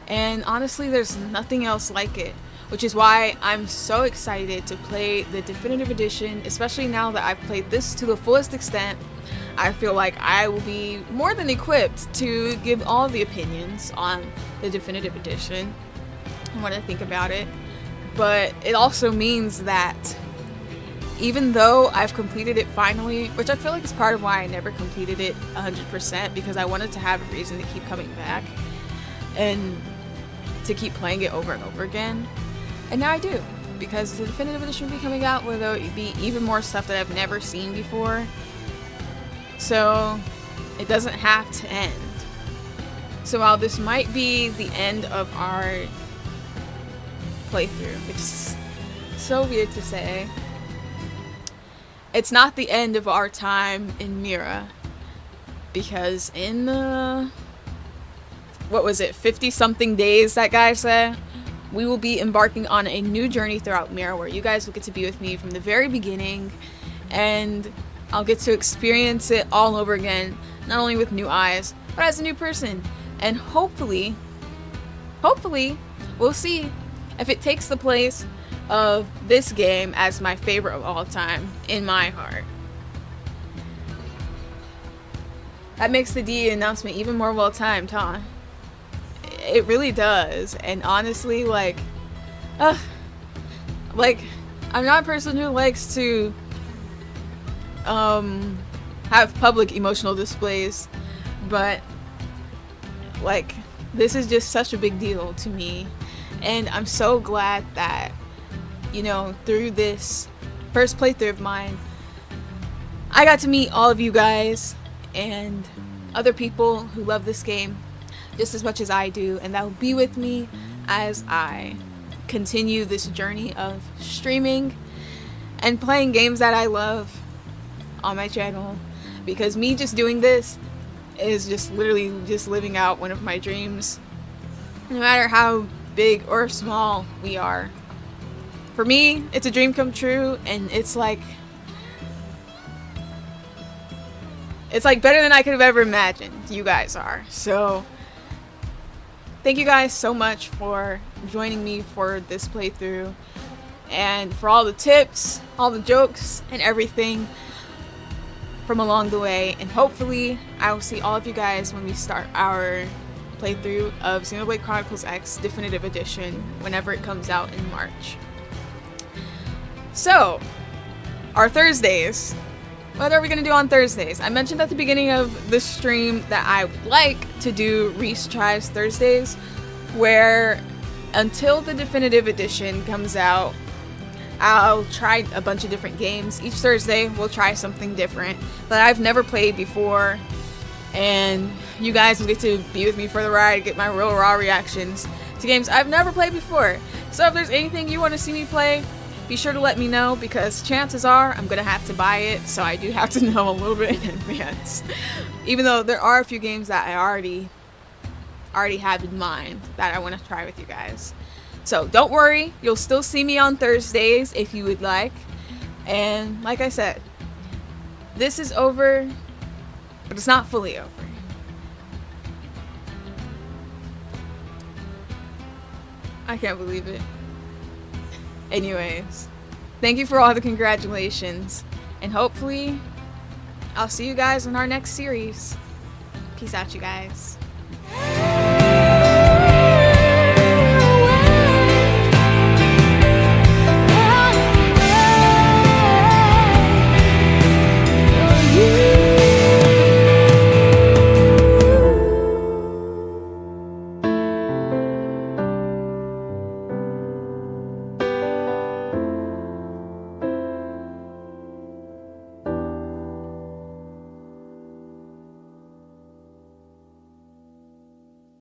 And honestly, there's nothing else like it, which is why I'm so excited to play the definitive edition, especially now that I've played this to the fullest extent. I feel like I will be more than equipped to give all the opinions on the definitive edition and what I think about it. But it also means that even though I've completed it finally, which I feel like is part of why I never completed it 100%, because I wanted to have a reason to keep coming back and to keep playing it over and over again. And now I do, because the definitive edition will be coming out where there will be even more stuff that I've never seen before. So it doesn't have to end. So while this might be the end of our playthrough, which is so weird to say, it's not the end of our time in Mira, because in the, what was it, 50 something days that guy said, we will be embarking on a new journey throughout Mira where you guys will get to be with me from the very beginning, and I'll get to experience it all over again, not only with new eyes, but as a new person. And hopefully, we'll see if it takes the place of this game as my favorite of all time in my heart. That makes the D announcement even more well-timed, huh? It really does. And honestly, like I'm not a person who likes to have public emotional displays, but like this is just such a big deal to me, and I'm so glad that, you know, through this first playthrough of mine, I got to meet all of you guys and other people who love this game just as much as I do, and that will be with me as I continue this journey of streaming and playing games that I love on my channel, because me just doing this is just literally just living out one of my dreams, no matter how big or small we are. For me, it's a dream come true, and it's like better than I could have ever imagined. You guys are. So thank you guys so much for joining me for this playthrough, and for all the tips, all the jokes, and everything from along the way. And hopefully I will see all of you guys when we start our playthrough of Xenoblade Chronicles X Definitive Edition whenever it comes out in March. So, our Thursdays. What are we going to do on Thursdays? I mentioned at the beginning of the stream that I would like to do Reese Tries Thursdays, where until the Definitive Edition comes out, I'll try a bunch of different games. Each Thursday, we'll try something different that I've never played before, and you guys will get to be with me for the ride, get my real raw reactions to games I've never played before. So if there's anything you want to see me play, be sure to let me know, because chances are I'm gonna have to buy it, so I do have to know a little bit in advance. Even though there are a few games that I already have in mind that I want to try with you guys. So don't worry, you'll still see me on Thursdays if you would like. And like I said, this is over, but it's not fully over. I can't believe it. Anyways, thank you for all the congratulations, and hopefully I'll see you guys in our next series. Peace out, you guys.